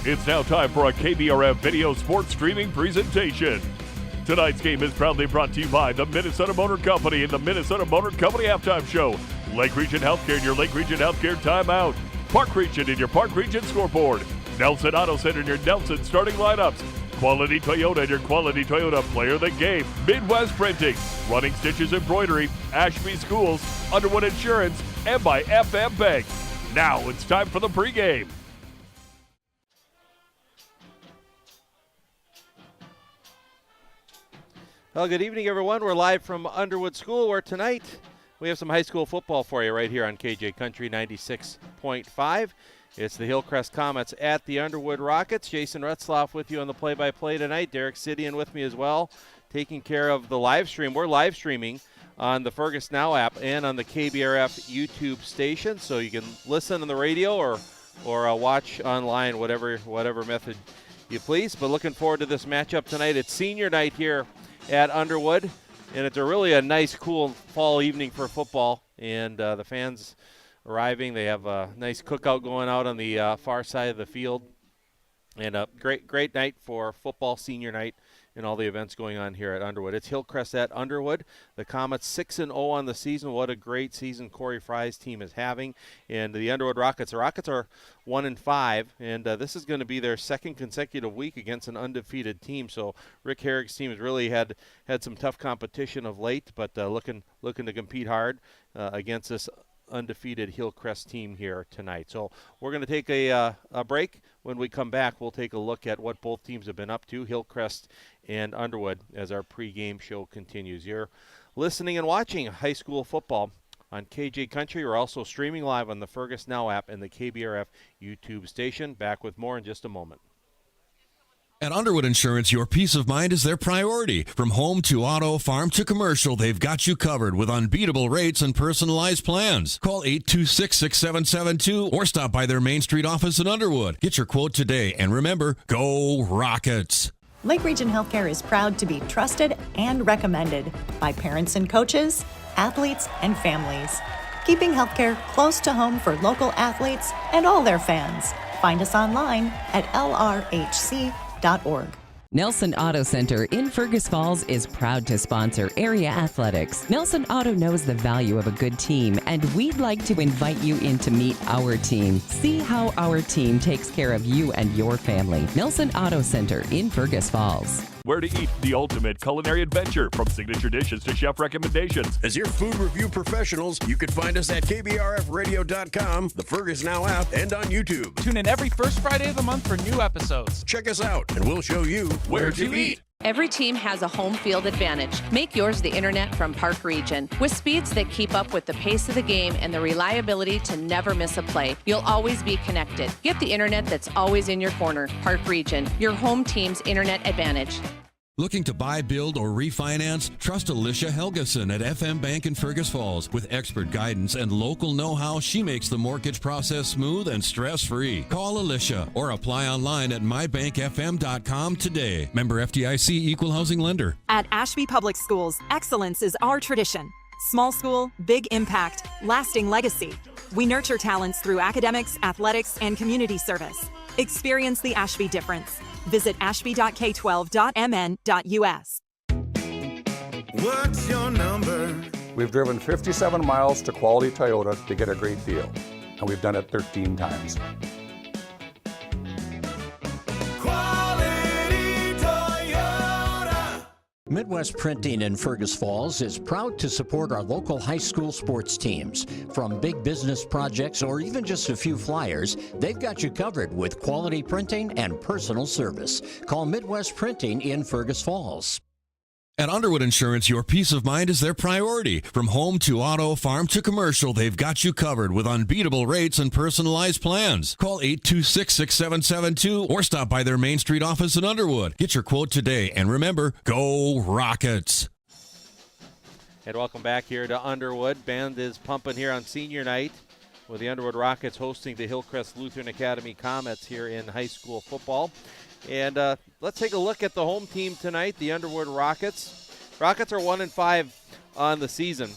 It's now time for a KBRF video sports streaming presentation. Tonight's game is proudly brought to you by the Minnesota Motor Company and the Minnesota Motor Company Halftime Show, Lake Region Healthcare and your Lake Region Healthcare Timeout, Park Region and your Park Region Scoreboard, Nelson Auto Center and your Nelson starting lineups, Quality Toyota and your Quality Toyota Player of the Game, Midwest Printing, Running Stitches Embroidery, Ashby Schools, Underwood Insurance, and by FM Bank. Now it's time for the pregame. Well, good evening, everyone. We're live from Underwood School, where tonight we have some high school football for you right here on KJ Country 96.5. It's the Hillcrest Comets at the Underwood Rockets. Jason Retzloff with you on the play-by-play tonight. Derek Sidian with me as well, taking care of the live stream. We're live streaming on the Fergus Now app and on the KBRF YouTube station, so you can listen on the radio or watch online, whatever method you please. But looking forward to this matchup tonight. It's senior night here at Underwood, and it's really a nice, cool fall evening for football, and the fans arriving. They have a nice cookout going out on the far side of the field, and a great night for football, senior night, and all the events going on here at Underwood. It's Hillcrest at Underwood. The Comets 6-0 on the season. What a great season Corey Fry's team is having. And the Underwood Rockets. The Rockets are 1-5, and this is going to be their second consecutive week against an undefeated team. So Rick Herrick's team has really had some tough competition of late, but looking to compete hard against this undefeated Hillcrest team here tonight. So we're going to take a break. When we come back, we'll take a look at what both teams have been up to, Hillcrest and Underwood, as our pregame show continues. You're listening and watching high school football on KJ Country. We're also streaming live on the Fergus Now app and the KBRF YouTube station. Back with more in just a moment. At Underwood Insurance, your peace of mind is their priority. From home to auto, farm to commercial, they've got you covered with unbeatable rates and personalized plans. Call 826-6772 or stop by their Main Street office in Underwood. Get your quote today, and remember, go Rockets! Lake Region Healthcare is proud to be trusted and recommended by parents and coaches, athletes, and families. Keeping healthcare close to home for local athletes and all their fans. Find us online at lrhc.org. Nelson Auto Center in Fergus Falls is proud to sponsor area athletics. Nelson Auto knows the value of a good team, and we'd like to invite you in to meet our team. See how our team takes care of you and your family. Nelson Auto Center in Fergus Falls. Where to eat, the ultimate culinary adventure, from signature dishes to chef recommendations. As your food review professionals, you can find us at KBRFradio.com, the Fergus Now app, and on YouTube. Tune in every first Friday of the month for new episodes. Check us out, and we'll show you where to eat. Every team has a home field advantage. Make yours the internet from Park Region. With speeds that keep up with the pace of the game and the reliability to never miss a play, you'll always be connected. Get the internet that's always in your corner. Park Region, your home team's internet advantage. Looking to buy, build, or refinance? Trust Alicia Helgeson at FM Bank in Fergus Falls. With expert guidance and local know-how, she makes the mortgage process smooth and stress-free. Call Alicia or apply online at mybankfm.com today. Member FDIC Equal Housing Lender. At Ashby Public Schools, excellence is our tradition. Small school, big impact, lasting legacy. We nurture talents through academics, athletics, and community service. Experience the Ashby difference. Visit ashby.k12.mn.us. What's your number? We've driven 57 miles to Quality Toyota to get a great deal, and we've done it 13 times. Quality Toyota. Midwest Printing in Fergus Falls is proud to support our local high school sports teams. From big business projects or even just a few flyers, they've got you covered with quality printing and personal service. Call Midwest Printing in Fergus Falls. At Underwood Insurance, your peace of mind is their priority. From home to auto, farm to commercial, they've got you covered with unbeatable rates and personalized plans. Call 826-6772 or stop by their Main Street office in Underwood. Get your quote today, and remember, go Rockets! And welcome back here to Underwood. Band is pumping here on senior night with the Underwood Rockets hosting the Hillcrest Lutheran Academy Comets here in high school football. And let's take a look at the home team tonight, the Underwood Rockets. Rockets are 1-5 on the season.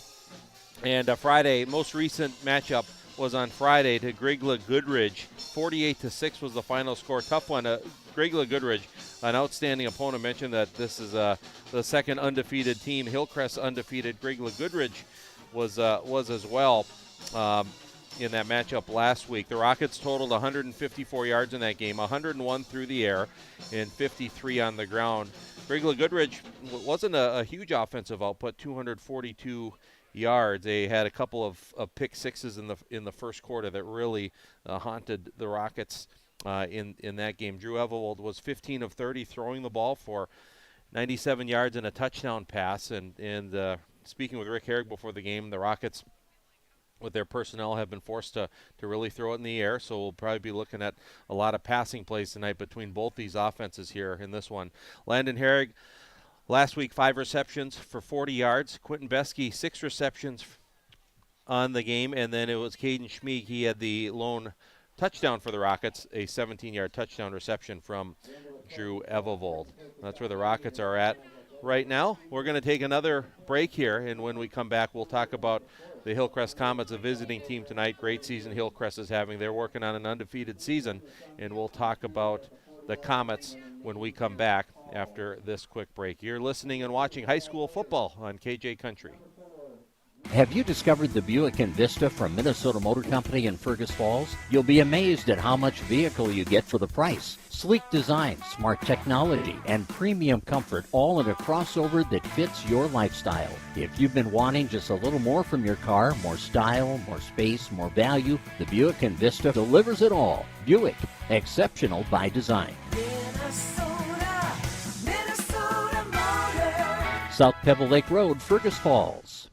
And Friday, most recent matchup was on Friday to Grigla Goodridge. 48-6 was the final score. Tough one. Grigla Goodridge, an outstanding opponent. Mentioned that this is the second undefeated team. Hillcrest undefeated. Grigla Goodridge was as well in that matchup last week. The Rockets totaled 154 yards in that game, 101 through the air and 53 on the ground. Grigla Goodridge wasn't a huge offensive output, 242 yards. They had a couple of pick sixes in the first quarter that really haunted the Rockets in that game. Drew Evelwold was 15 of 30 throwing the ball for 97 yards and a touchdown pass. And speaking with Rick Herrig before the game, the Rockets, with their personnel, have been forced to really throw it in the air. So we'll probably be looking at a lot of passing plays tonight between both these offenses here in this one. Landon Herrig, last week, 5 receptions for 40 yards. Quentin Beskey, 6 receptions on the game. And then it was Caden Schmeek. He had the lone touchdown for the Rockets, a 17-yard touchdown reception from Drew Evelwold. That's where the Rockets are at right now. We're going to take another break here, and when we come back, we'll talk about the Hillcrest Comets, a visiting team tonight. Great season Hillcrest is having. They're working on an undefeated season, and we'll talk about the Comets when we come back after this quick break. You're listening and watching high school football on KJ Country. Have you discovered the Buick Envista from Minnesota Motor Company in Fergus Falls? You'll be amazed at how much vehicle you get for the price. Sleek design, smart technology, and premium comfort, all in a crossover that fits your lifestyle. If you've been wanting just a little more from your car, more style, more space, more value, the Buick Envista delivers it all. Buick, exceptional by design. Minnesota Motor. South Pebble Lake Road, Fergus Falls.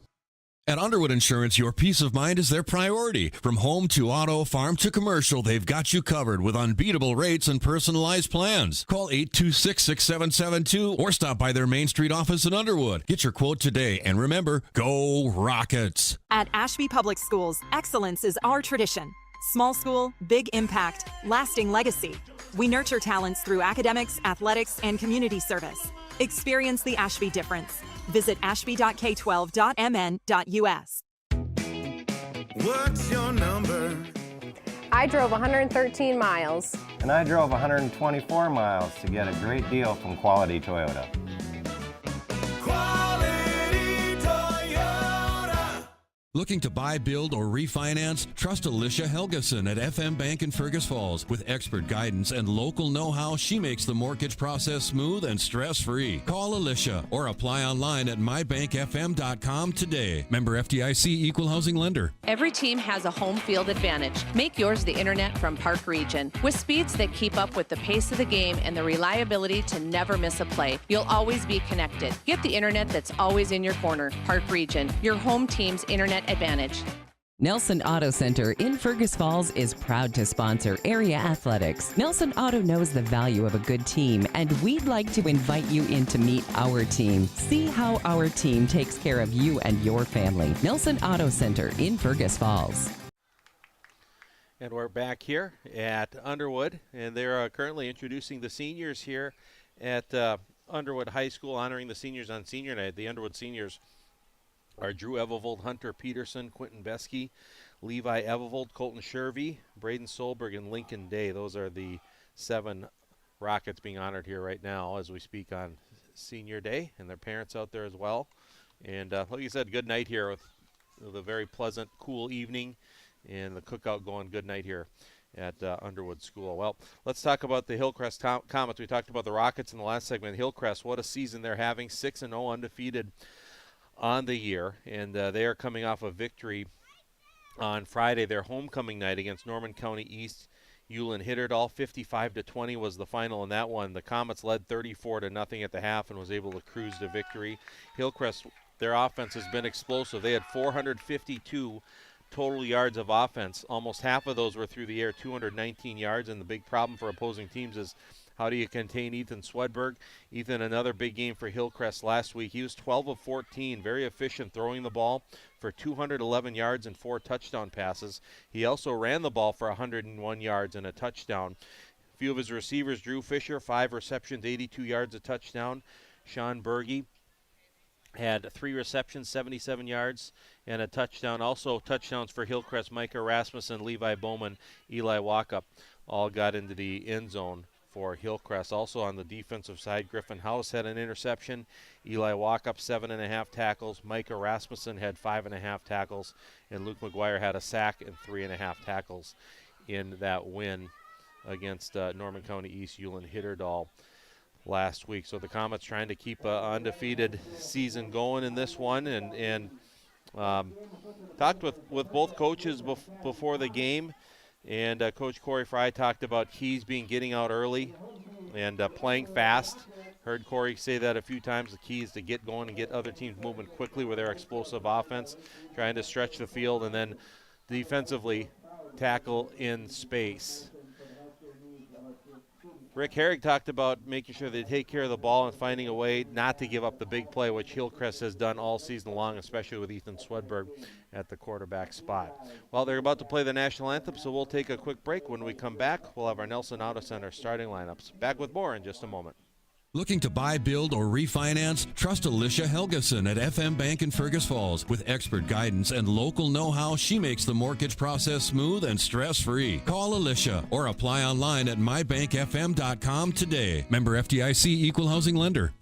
At Underwood Insurance, your peace of mind is their priority. From home to auto, farm to commercial, they've got you covered with unbeatable rates and personalized plans. Call 826-6772 or stop by their Main Street office in Underwood. Get your quote today, and remember, go Rockets! At Ashby Public Schools, excellence is our tradition. Small school, big impact, lasting legacy. We nurture talents through academics, athletics, and community service. Experience the Ashby difference. Visit ashby.k12.mn.us. What's your number? I drove 113 miles. And I drove 124 miles to get a great deal from Quality Toyota. Quality Toyota. Looking to buy, build, or refinance? Trust Alicia Helgeson at FM Bank in Fergus Falls. With expert guidance and local know-how, she makes the mortgage process smooth and stress-free. Call Alicia or apply online at mybankfm.com today. Member FDIC, Equal Housing Lender. Every team has a home field advantage. Make yours the internet from Park Region. With speeds that keep up with the pace of the game and the reliability to never miss a play, you'll always be connected. Get the internet that's always in your corner. Park Region, your home team's internet advantage. Nelson Auto Center in Fergus Falls is proud to sponsor area athletics. Nelson Auto knows the value of a good team, and we'd like to invite you in to meet our team. See how our team takes care of you and your family. Nelson Auto Center in Fergus Falls. And we're back here at Underwood, and they're currently introducing the seniors here at Underwood High School, honoring the seniors on senior night. The Underwood seniors are Drew Evelwold, Hunter Peterson, Quentin Beskey, Levi Evelwold, Colton Shervey, Braden Solberg, and Lincoln Day. Those are the 7 Rockets being honored here right now as we speak on Senior Day, and their parents out there as well. And like you said, good night here with a very pleasant, cool evening, and the cookout going. Good night here at Underwood School. Well, let's talk about the Hillcrest Comets. We talked about the Rockets in the last segment. Hillcrest, what a season they're having, 6-0 undefeated on the year, and they are coming off a victory on Friday, their homecoming night against Norman County East. Ulen Hitterdall, 55-20 was the final in that one. The Comets led 34-0 at the half and was able to cruise to victory. Hillcrest, their offense has been explosive. They had 452 total yards of offense. Almost half of those were through the air, 219 yards, and the big problem for opposing teams is how do you contain Ethan Swedberg? Ethan, another big game for Hillcrest last week. He was 12 of 14, very efficient throwing the ball for 211 yards and 4 touchdown passes. He also ran the ball for 101 yards and a touchdown. A few of his receivers, Drew Fisher, 5 receptions, 82 yards, a touchdown. Sean Berge, had 3 receptions, 77 yards, and a touchdown. Also touchdowns for Hillcrest, Micah Rasmussen, Levi Bowman, Eli Walkup all got into the end zone for Hillcrest. Also on the defensive side, Griffin House had an interception. Eli Walkup 7.5 tackles. Micah Rasmussen had 5.5 tackles. And Luke McGuire had a sack and 3.5 tackles in that win against Norman County East Ulen Hitterdal last week. So the Comets trying to keep an undefeated season going in this one, and talked with both coaches before the game, and Coach Corey Fry talked about keys being getting out early and playing fast. Heard Corey say that a few times, the key is to get going and get other teams moving quickly with their explosive offense, trying to stretch the field, and then defensively tackle in space. Rick Herrig talked about making sure they take care of the ball and finding a way not to give up the big play, which Hillcrest has done all season long, especially with Ethan Swedberg at the quarterback spot. Well, they're about to play the national anthem, so we'll take a quick break. When we come back, we'll have our Nelson Auto Center starting lineups. Back with more in just a moment. Looking to buy, build, or refinance? Trust Alicia Helgeson at FM Bank in Fergus Falls. With expert guidance and local know-how, she makes the mortgage process smooth and stress-free. Call Alicia or apply online at mybankfm.com today. Member FDIC Equal Housing Lender.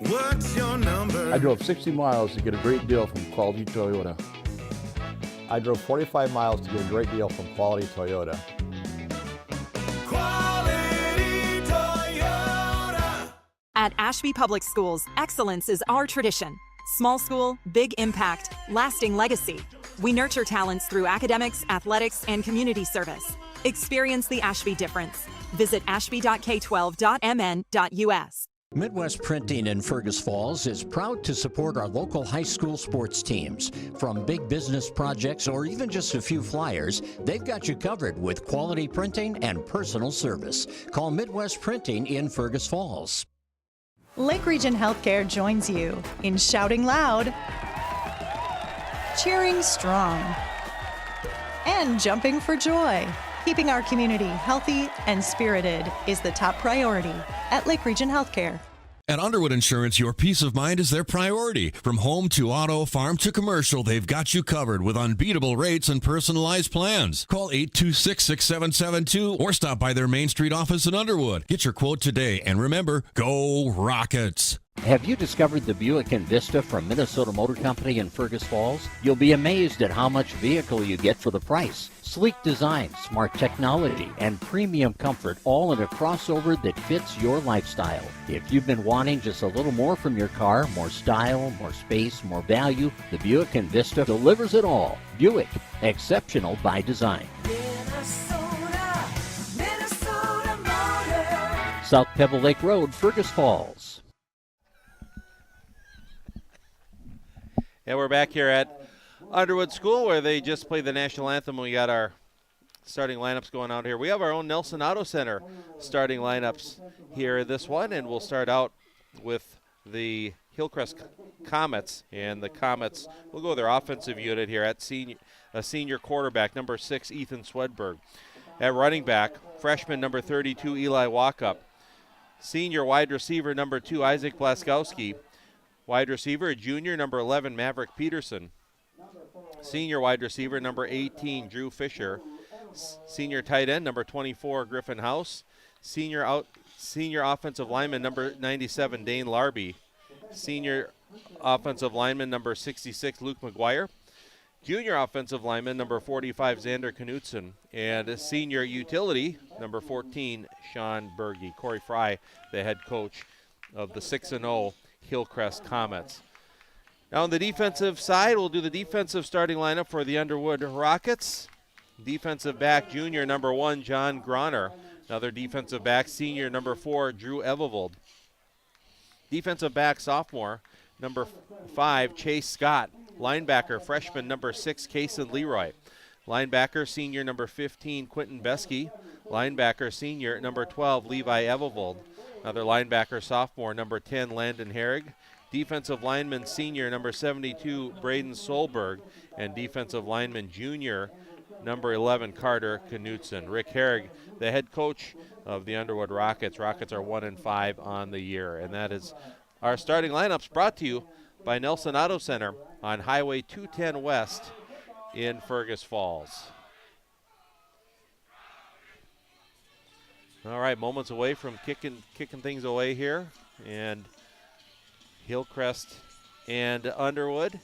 What's your number? I drove 60 miles to get a great deal from Quality Toyota. I drove 45 miles to get a great deal from Quality Toyota. At Ashby Public Schools, excellence is our tradition. Small school, big impact, lasting legacy. We nurture talents through academics, athletics, and community service. Experience the Ashby difference. Visit ashby.k12.mn.us. Midwest Printing in Fergus Falls is proud to support our local high school sports teams. From big business projects or even just a few flyers, they've got you covered with quality printing and personal service. Call Midwest Printing in Fergus Falls. Lake Region Healthcare joins you in shouting loud, cheering strong, and jumping for joy. Keeping our community healthy and spirited is the top priority at Lake Region Healthcare. At Underwood Insurance, your peace of mind is their priority. From home to auto, farm to commercial, they've got you covered with unbeatable rates and personalized plans. Call 826-6772 or stop by their Main Street office in Underwood. Get your quote today, and remember, go Rockets! Have you discovered the Buick Envista from Minnesota Motor Company in Fergus Falls? You'll be amazed at how much vehicle you get for the price. Sleek design, smart technology, and premium comfort, all in a crossover that fits your lifestyle. If you've been wanting just a little more from your car, more style, more space, more value, the Buick Envista delivers it all. Buick, exceptional by design. Minnesota Motor. South Pebble Lake Road, Fergus Falls. Yeah, we're back here at Underwood School where they just played the national anthem. We got our starting lineups going out here. We have our own Nelson Auto Center starting lineups here in this one, and we'll start out with the Hillcrest Comets. And the Comets, we'll go with their offensive unit here at senior quarterback, number 6, Ethan Swedberg. At running back, freshman number 32, Eli Walkup. Senior wide receiver number 2, Isaac Blaskowski. Wide receiver, junior, number 11, Maverick Peterson. Senior wide receiver, number 18, Drew Fisher. Senior tight end, number 24, Griffin House. Senior offensive lineman, number 97, Dane Larby. Senior offensive lineman, number 66, Luke McGuire. Junior offensive lineman, number 45, Xander Knutson. And senior utility, number 14, Sean Berge. Corey Fry, the head coach of the 6-0 Hillcrest Comets. Now on the defensive side, we'll do the defensive starting lineup for the Underwood Rockets. Defensive back, junior, number 1, John Groner. Another defensive back, senior, number 4, Drew Evelvold. Defensive back, sophomore, number 5, Chase Scott. Linebacker, freshman, number 6, Kason Leroy. Linebacker, senior, number 15, Quentin Besky. Linebacker, senior, number 12, Levi Evelvold. Another linebacker, sophomore, number 10, Landon Herrig. Defensive lineman, senior, number 72, Braden Solberg. And defensive lineman, junior, number 11, Carter Knutson. Rick Herrig, the head coach of the Underwood Rockets. Rockets are 1-5 on the year, and that is Our starting lineups brought to you by Nelson Auto Center on Highway 210 West in Fergus Falls. All right, moments away from kicking things away here, and Hillcrest and Underwood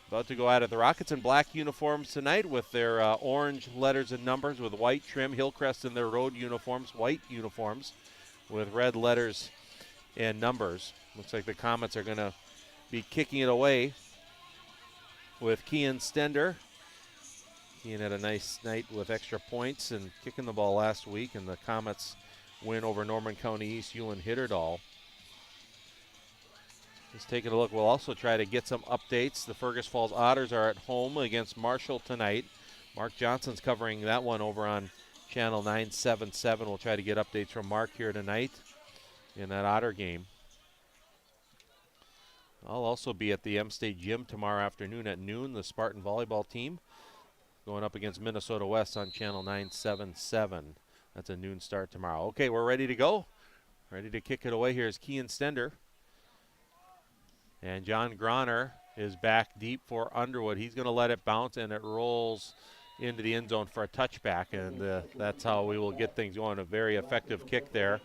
about to go out of the Rockets in black uniforms tonight with their orange letters and numbers with white trim. Hillcrest in their road uniforms, white uniforms with red letters and numbers. Looks like the Comets are going to be kicking it away with Kean Stender. Kean had a nice night with extra points and kicking the ball last week, and the Comets win over Norman County East, Ewan Hitterdall. Just taking a look, we'll also try to get some updates. The Fergus Falls Otters are at home against Marshall tonight. Mark Johnson's covering that one over on Channel 977. We'll try to get updates from Mark here tonight in that Otter game. I'll also be at the M State Gym tomorrow afternoon at noon. The Spartan volleyball team going up against Minnesota West on Channel 977. That's a noon start tomorrow. Okay, we're ready to go. Ready to kick it away. Here's Kean Stender. And John Groner is back deep for Underwood. He's going to let it bounce, and it rolls into the end zone for a touchback, and that's how we will get things going. A very effective kick there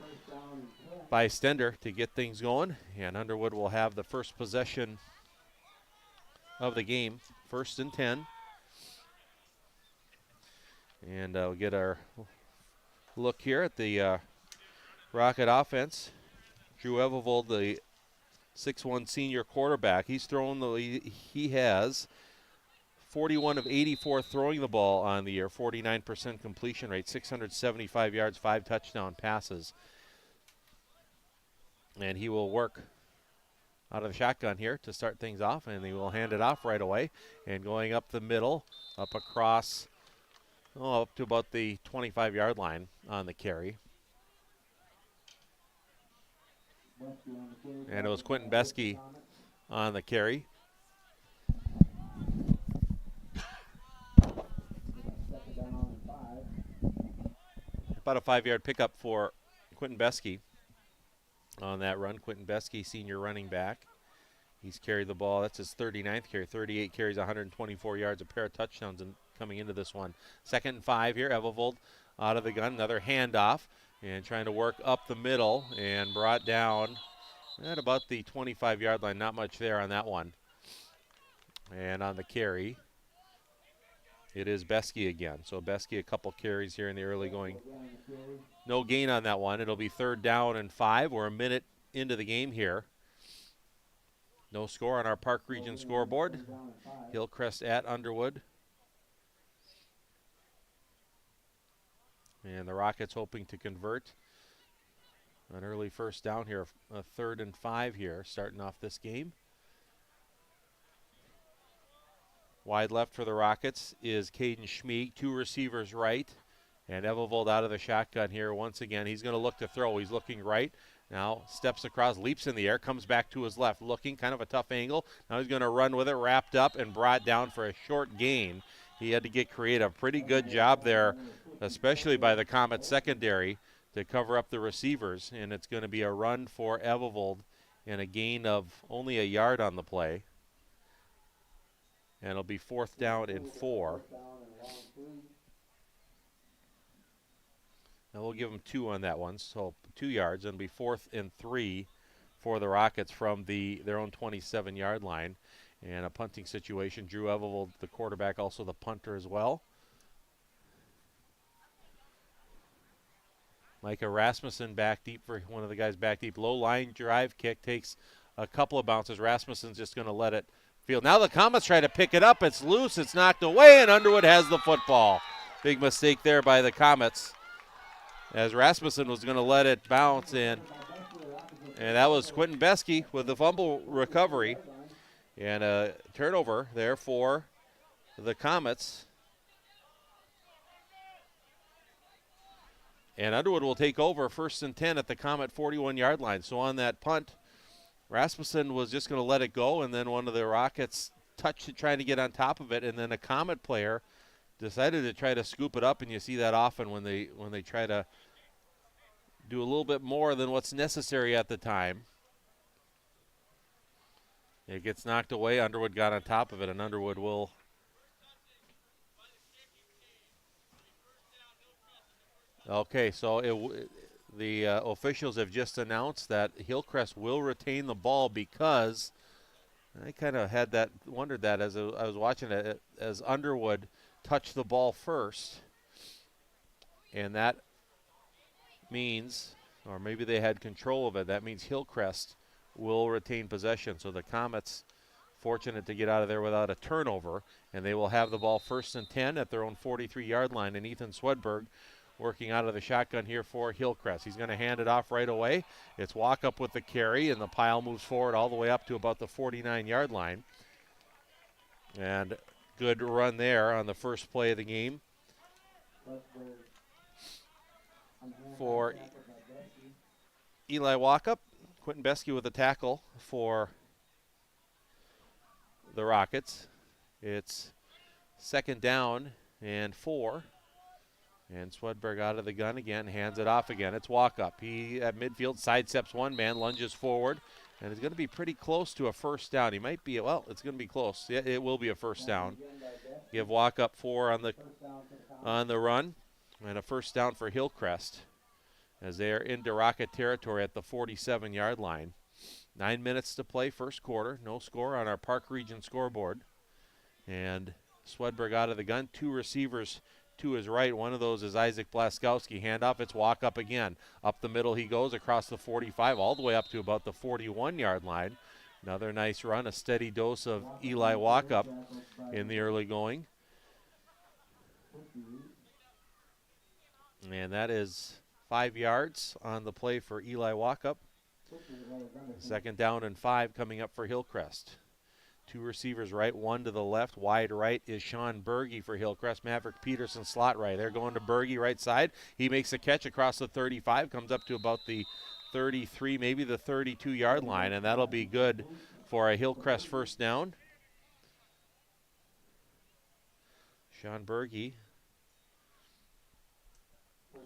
by Stender to get things going, and Underwood will have the first possession of the game, 1st and 10. And we'll get our look here at the Rocket offense. Drew Evelvold, the 6'1" senior quarterback. He's thrown he has 41 of 84 throwing the ball on the year, 49% completion rate, 675 yards, 5 touchdown passes. And he will work out of the shotgun here to start things off, and he will hand it off right away. And going up the middle, up across, up to about the 25-yard line on the carry. And it was Quentin Beskey on the carry. About a 5-yard pickup for Quentin Beskey on that run. Quentin Beskey, senior running back. He's carried the ball. That's his 39th carry. 38 carries, 124 yards, a pair of touchdowns coming into this one. 2nd and 5 here. Evelvold out of the gun. Another handoff. And trying to work up the middle and brought down at about the 25-yard line. Not much there on that one. And on the carry, it is Beskey again. So Beskey a couple carries here in the early going. No gain on that one. It'll be 3rd down and 5. We're a minute into the game here. No score on our Park Region scoreboard. Hillcrest at Underwood. And the Rockets hoping to convert an early 1st down here, a 3rd and 5 here, starting off this game. Wide left for the Rockets is Caden Schmeek, 2 receivers right, and Evelvold out of the shotgun here once again. He's going to look to throw. He's looking right. Now steps across, leaps in the air, comes back to his left, looking kind of a tough angle. Now he's going to run with it, wrapped up and brought down for a short gain. He had to get creative. Pretty good job there, especially by the Comet secondary, to cover up the receivers. And it's going to be a run for Evelvold and a gain of only a yard on the play. And it'll be 4th down and 4. Now we'll give them 2 on that one, so 2 yards. It'll be 4th and 3 for the Rockets from their own 27-yard line. And a punting situation. Drew Evelvold, the quarterback, also the punter as well. Micah Rasmussen back deep for one of the guys back deep. Low line drive kick takes a couple of bounces. Rasmussen's just going to let it field. Now the Comets try to pick it up. It's loose. It's knocked away, and Underwood has the football. Big mistake there by the Comets, as Rasmussen was going to let it bounce in. And that was Quentin Beskey with the fumble recovery. And a turnover there for the Comets. And Underwood will take over 1st and 10 at the Comet 41-yard line. So on that punt, Rasmussen was just going to let it go, and then one of the Rockets touched it trying to get on top of it, and then a Comet player decided to try to scoop it up, and you see that often when they try to do a little bit more than what's necessary at the time. It gets knocked away. Underwood got on top of it, and Underwood will Okay, so the officials have just announced that Hillcrest will retain the ball because I kind of wondered that as I was watching it, as Underwood touched the ball first, and that means, or maybe they had control of it, that means Hillcrest will retain possession. So the Comets fortunate to get out of there without a turnover, and they will have the ball 1st and 10 at their own 43-yard line, and Ethan Swedberg working out of the shotgun here for Hillcrest. He's going to hand it off right away. It's walk up with the carry, and the pile moves forward all the way up to about the 49-yard line. And good run there on the first play of the game for Eli Walkup. Quentin Beskey with a tackle for the Rockets. It's 2nd down and 4. And Swedberg out of the gun again, hands it off again. It's Walkup. He at midfield sidesteps one man, lunges forward, and is going to be pretty close to a 1st down. He might be, well, it's going to be close. Yeah, it will be a 1st down. Give Walkup 4 on the run, and a 1st down for Hillcrest as they are into Rocket territory at the 47-yard line. 9 minutes to play, first quarter. No score on our Park Region scoreboard. And Swedberg out of the gun. 2 receivers to his right. One of those is Isaac Blaskowski. Handoff, it's Walkup again. Up the middle he goes across the 45 all the way up to about the 41-yard line. Another nice run, a steady dose of Eli Walkup in the early going. And that is 5 yards on the play for Eli Walkup. 2nd down and 5 coming up for Hillcrest. 2 receivers right, 1 to the left. Wide right is Sean Berge for Hillcrest. Maverick Peterson slot right. They're going to Berge right side. He makes a catch across the 35, comes up to about the 33, maybe the 32-yard line, and that'll be good for a Hillcrest 1st down. Sean Berge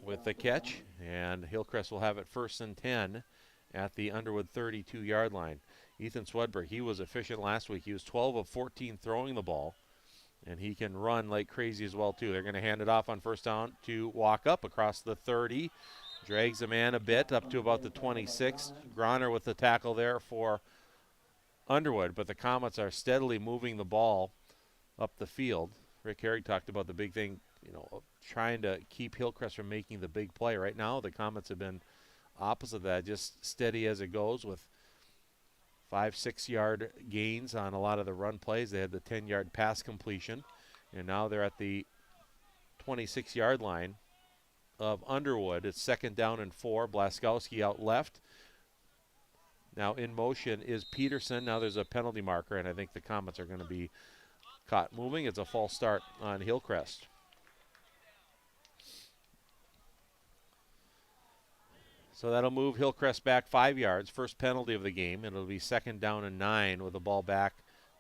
with the catch, and Hillcrest will have it 1st and 10 at the Underwood 32-yard line. Ethan Swedberg, he was efficient last week. He was 12 of 14 throwing the ball, and he can run like crazy as well, too. They're going to hand it off on 1st down to Walkup across the 30. Drags a man a bit up to about the 26. Groner with the tackle there for Underwood, but the Comets are steadily moving the ball up the field. Rick Herrig talked about the big thing, trying to keep Hillcrest from making the big play. Right now, the Comets have been opposite of that, just steady as it goes with 5-6 yard gains on a lot of the run plays. They had the 10-yard pass completion, and now they're at the 26-yard line of Underwood. It's 2nd down and 4. Blaskowski out left. Now in motion is Peterson. Now there's a penalty marker, and I think the Comets are going to be caught moving. It's a false start on Hillcrest. So that'll move Hillcrest back 5 yards. First penalty of the game, and it'll be 2nd down and 9 with the ball back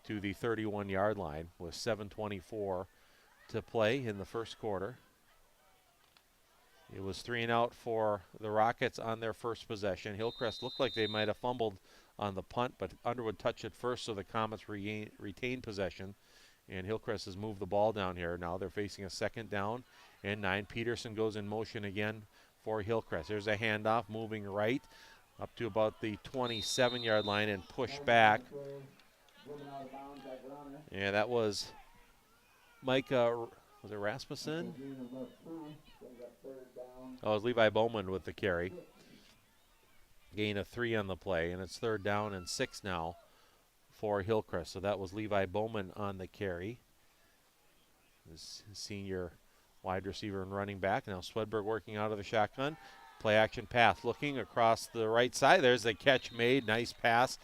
to the 31-yard line with 7:24 to play in the first quarter. It was 3 and out for the Rockets on their first possession. Hillcrest looked like they might have fumbled on the punt, but Underwood touched it first, so the Comets retain possession. And Hillcrest has moved the ball down here. Now they're facing a 2nd down and 9. Peterson goes in motion again for Hillcrest. There's a handoff moving right up to about the 27-yard line and push back. Yeah, that was Micah, was it Rasmussen? Oh, it was Levi Bowman with the carry. Gain of 3 on the play, and it's 3rd down and 6 now for Hillcrest. So that was Levi Bowman on the carry. This senior wide receiver and running back. Now Swedberg working out of the shotgun. Play action path looking across the right side. There's the catch made. Nice pass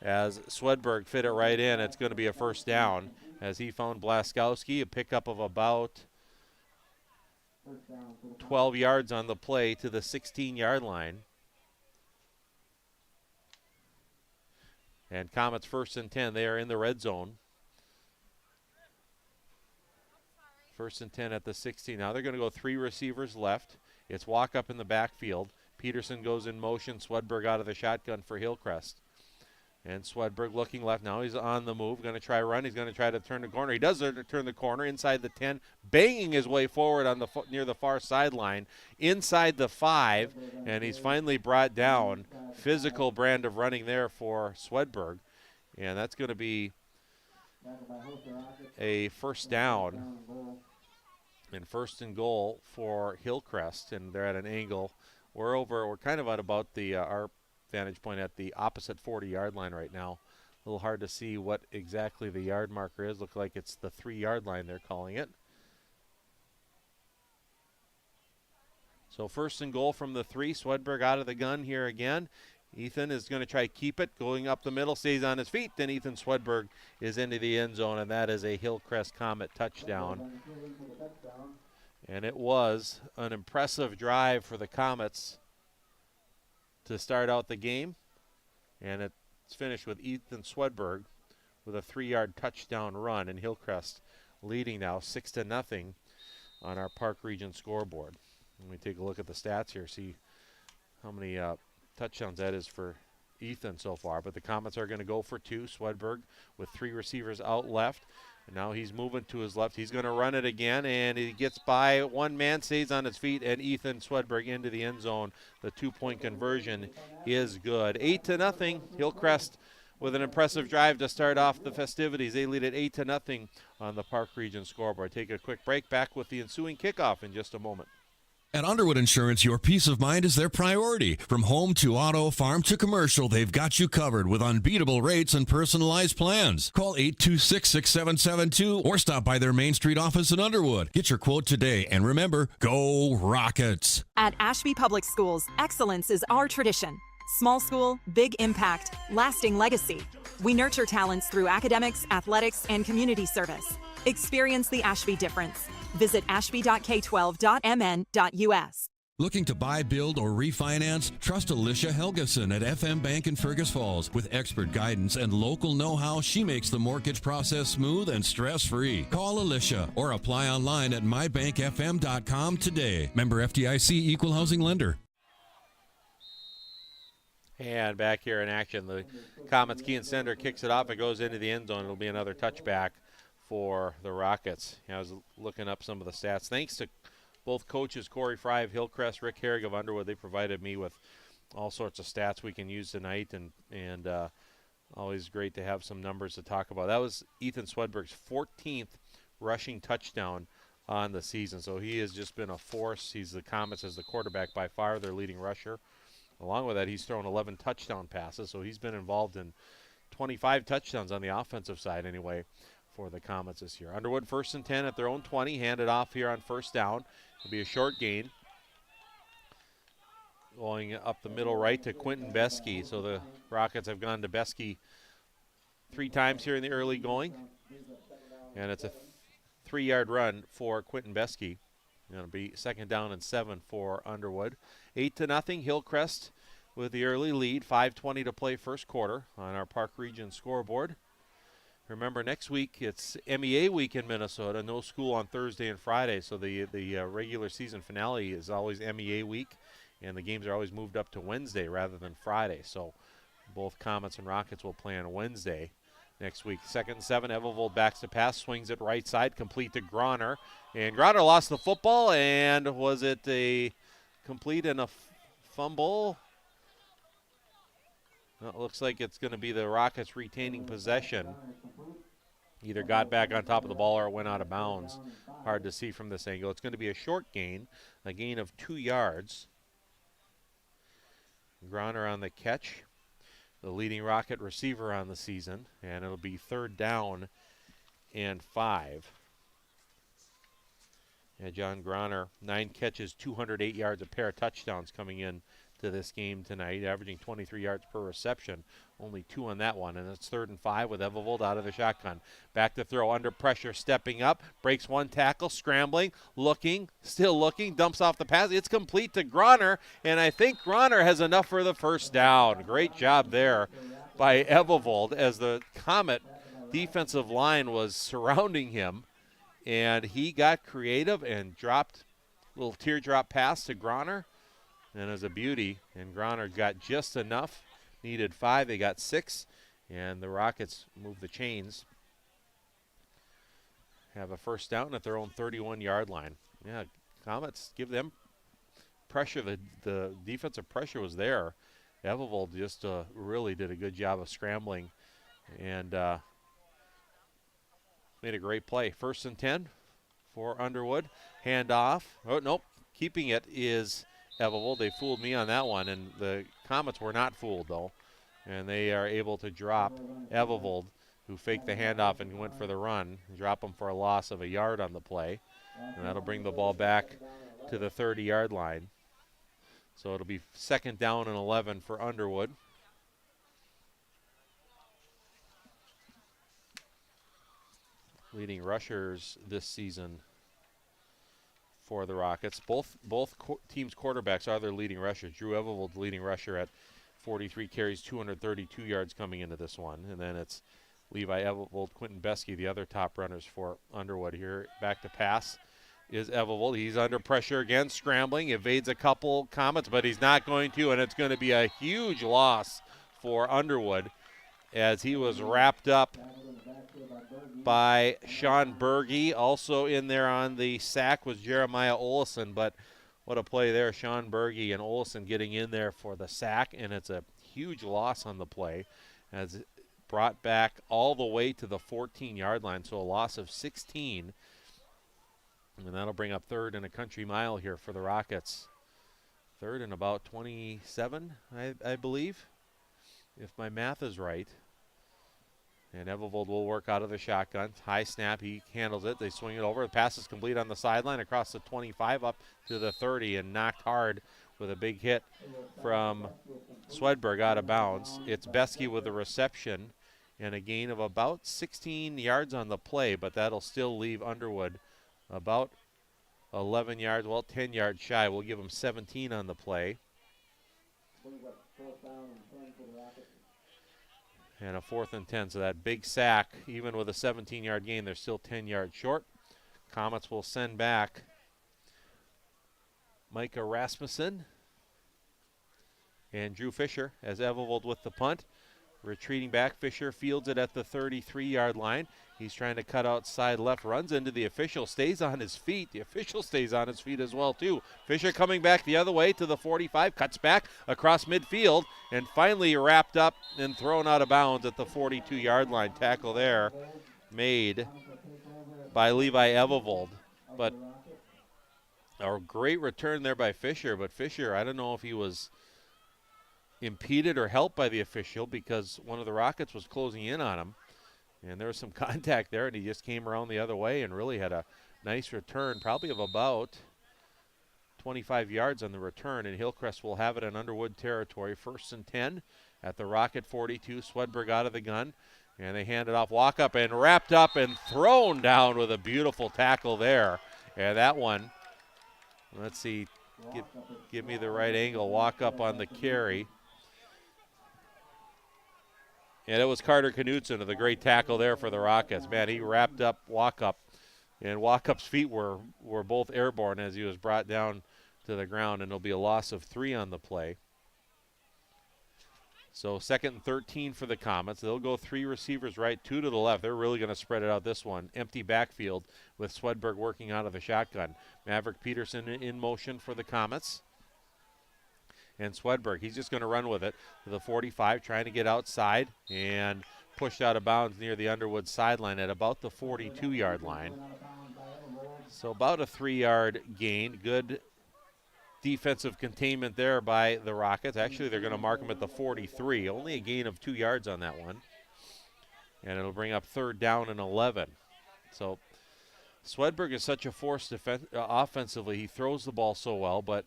as Swedberg fit it right in. It's going to be a 1st down as he found Blaskowski. A pickup of about 12 yards on the play to the 16-yard line. And Comets 1st and 10. They are in the red zone. 1st and 10 at the 16. Now they're going to go 3 receivers left. It's Walkup in the backfield. Peterson goes in motion. Swedberg out of the shotgun for Hillcrest. And Swedberg looking left now. He's on the move. Going to try run. He's going to try to turn the corner. He does turn the corner inside the 10, banging his way forward on the near the far sideline, inside the 5, and he's finally brought down. Physical brand of running there for Swedberg, and that's going to be a first down and first and goal for Hillcrest, and they're at an angle. We're kind of at about our vantage point at the opposite 40-yard line right now. A little hard to see what exactly the yard marker is. Look like it's the 3-yard line they're calling it. So first and goal from the 3. Swedberg out of the gun here again. Ethan is going to try to keep it, going up the middle, stays on his feet. Then Ethan Swedberg is into the end zone, and that is a Hillcrest Comet touchdown. And it was an impressive drive for the Comets to start out the game, and it's finished with Ethan Swedberg with a 3-yard touchdown run, and Hillcrest leading now 6-0 on our Park Region scoreboard. Let me take a look at the stats here, see how many touchdowns that is for Ethan so far. But the Comets are going to go for 2. Swedberg with 3 receivers out left. And now he's moving to his left. He's going to run it again, and he gets by one man, stays on his feet, and Ethan Swedberg into the end zone. The 2-point conversion is good. 8-0. Hillcrest with an impressive drive to start off the festivities. They lead at 8-0 on the Park Region scoreboard. Take a quick break. Back with the ensuing kickoff in just a moment. At Underwood Insurance, your peace of mind is their priority. From home to auto, farm to commercial, they've got you covered with unbeatable rates and personalized plans. Call 826-6772 or stop by their Main Street office in Underwood. Get your quote today, and remember, go Rockets! At Ashby Public Schools, excellence is our tradition. Small school, big impact, lasting legacy. We nurture talents through academics, athletics, and community service. Experience the Ashby difference. Visit ashby.k12.mn.us. Looking to buy, build, or refinance? Trust Alicia Helgeson at FM Bank in Fergus Falls. With expert guidance and local know-how, she makes the mortgage process smooth and stress-free. Call Alicia or apply online at mybankfm.com today. Member FDIC Equal Housing Lender. And back here in action, the Comets Kean Sender kicks it off. It goes into the end zone. It'll be another touchback for the Rockets. I was looking up some of the stats. Thanks to both coaches, Corey Fry of Hillcrest, Rick Herrig of Underwood. They provided me with all sorts of stats we can use tonight, and always great to have some numbers to talk about. That was Ethan Swedberg's 14th rushing touchdown on the season, so he has just been a force. He's the Comets as the quarterback by far, their leading rusher. Along with that, he's thrown 11 touchdown passes, so he's been involved in 25 touchdowns on the offensive side anyway for the Comets this year. Underwood 1st and 10 at their own 20. Handed off here on first down. It'll be a short gain. Going up the middle right to Quentin Beskey. So the Rockets have gone to Beskey 3 times here in the early going. And it's a 3-yard run for Quentin Beskey. It'll be 2nd down and 7 for Underwood. 8-0 Hillcrest with the early lead. 5:20 to play first quarter on our Park Region scoreboard. Remember, next week it's MEA week in Minnesota. No school on Thursday and Friday, so the regular season finale is always MEA week, and the games are always moved up to Wednesday rather than Friday. So both Comets and Rockets will play on Wednesday next week. 2nd and 7, Evelvold backs to pass, swings it right side, complete to Groner. And Groner lost the football, and was it a complete and a fumble? Well, it looks like it's going to be the Rockets retaining possession. Either got back on top of the ball or it went out of bounds. Hard to see from this angle. It's going to be a short gain, a gain of 2 yards. Groner on the catch, the leading Rocket receiver on the season, and it'll be 3rd down and 5. And John Groner, 9 catches, 208 yards, a pair of touchdowns coming in to this game tonight, averaging 23 yards per reception. Only 2 on that one, and it's 3rd and 5 with Evelvold out of the shotgun. Back to throw, under pressure, stepping up, breaks 1 tackle, scrambling, looking, still looking, dumps off the pass. It's complete to Groner, and I think Groner has enough for the first down. Great job there by Evelvold as the Comet defensive line was surrounding him, and he got creative and dropped a little teardrop pass to Groner. And it was a beauty, and Groner got just enough. Needed 5, they got 6, And the Rockets move the chains. Have a first down at their own 31-yard line. Yeah, Comets give them pressure. The defensive pressure was there. Evelvold just really did a good job of scrambling and made a great play. 1st and 10 for Underwood. Hand off. Oh, nope. Keeping it is Evelvold. They fooled me on that one, and the Comets were not fooled, though. And they are able to drop Evelvold, who faked the handoff and went for the run, drop him for a loss of a yard on the play. And that'll bring the ball back to the 30-yard line. So it'll be 2nd down and 11 for Underwood. Leading rushers this season for the Rockets. Both teams' quarterbacks are their leading rushers. Drew Evelvold, leading rusher at 43 carries, 232 yards coming into this one. And then it's Levi Evelvold, Quentin Beskey, the other top runners for Underwood here. Back to pass is Evelvold. He's under pressure again, scrambling, evades a couple Comets, but he's not going to, and it's going to be a huge loss for Underwood as he was wrapped up by Sean Berge. Also in there on the sack was Jeremiah Olson, but what a play there. Sean Berge and Olson getting in there for the sack, and it's a huge loss on the play as it brought back all the way to the 14-yard line, so a loss of 16. And that'll bring up 3rd and a country mile here for the Rockets. 3rd and about 27, I believe, if my math is right. And Evelvold will work out of the shotgun. High snap, he handles it. They swing it over. The pass is complete on the sideline across the 25 up to the 30 and knocked hard with a big hit from Swedberg out of bounds. It's Beskey with the reception and a gain of about 16 yards on the play, but that'll still leave Underwood about 11 yards, well, 10 yards shy. We'll give them 17 on the play. And a 4th and 10, so that big sack, even with a 17-yard gain, they're still 10 yards short. Comets will send back Micah Rasmussen and Drew Fisher as Evelvold with the punt. Retreating back, Fisher fields it at the 33-yard line. He's trying to cut outside left, runs into the official, stays on his feet. The official stays on his feet as well, too. Fisher coming back the other way to the 45, cuts back across midfield, and finally wrapped up and thrown out of bounds at the 42-yard line. Tackle there made by Levi Evelvold. But a great return there by Fisher, but Fisher, I don't know if he was impeded or helped by the official because one of the Rockets was closing in on him. And there was some contact there, and he just came around the other way and really had a nice return, probably of about 25 yards on the return, and Hillcrest will have it in Underwood territory. 1st and 10 at the Rocket 42. Swedberg out of the gun, and they hand it off. Walk up and wrapped up and thrown down with a beautiful tackle there. And that one, let's see, give me the right angle. Walk up on the carry. And it was Carter Knutson of the great tackle there for the Rockets. Man, he wrapped up Walkup, and Walkup's feet were both airborne as he was brought down to the ground, and it'll be a loss of 3 on the play. So 2nd and 13 for the Comets. They'll go 3 receivers right, 2 to the left. They're really going to spread it out this one. Empty backfield with Swedberg working out of the shotgun. Maverick Peterson in motion for the Comets. And Swedberg, he's just going to run with it to the 45, trying to get outside and pushed out of bounds near the Underwood sideline at about the 42-yard line. So about a 3-yard gain. Good defensive containment there by the Rockets. Actually, they're going to mark him at the 43. Only a gain of 2 yards on that one. And it'll bring up 3rd down and 11. So Swedberg is such a force offensively. He throws the ball so well, but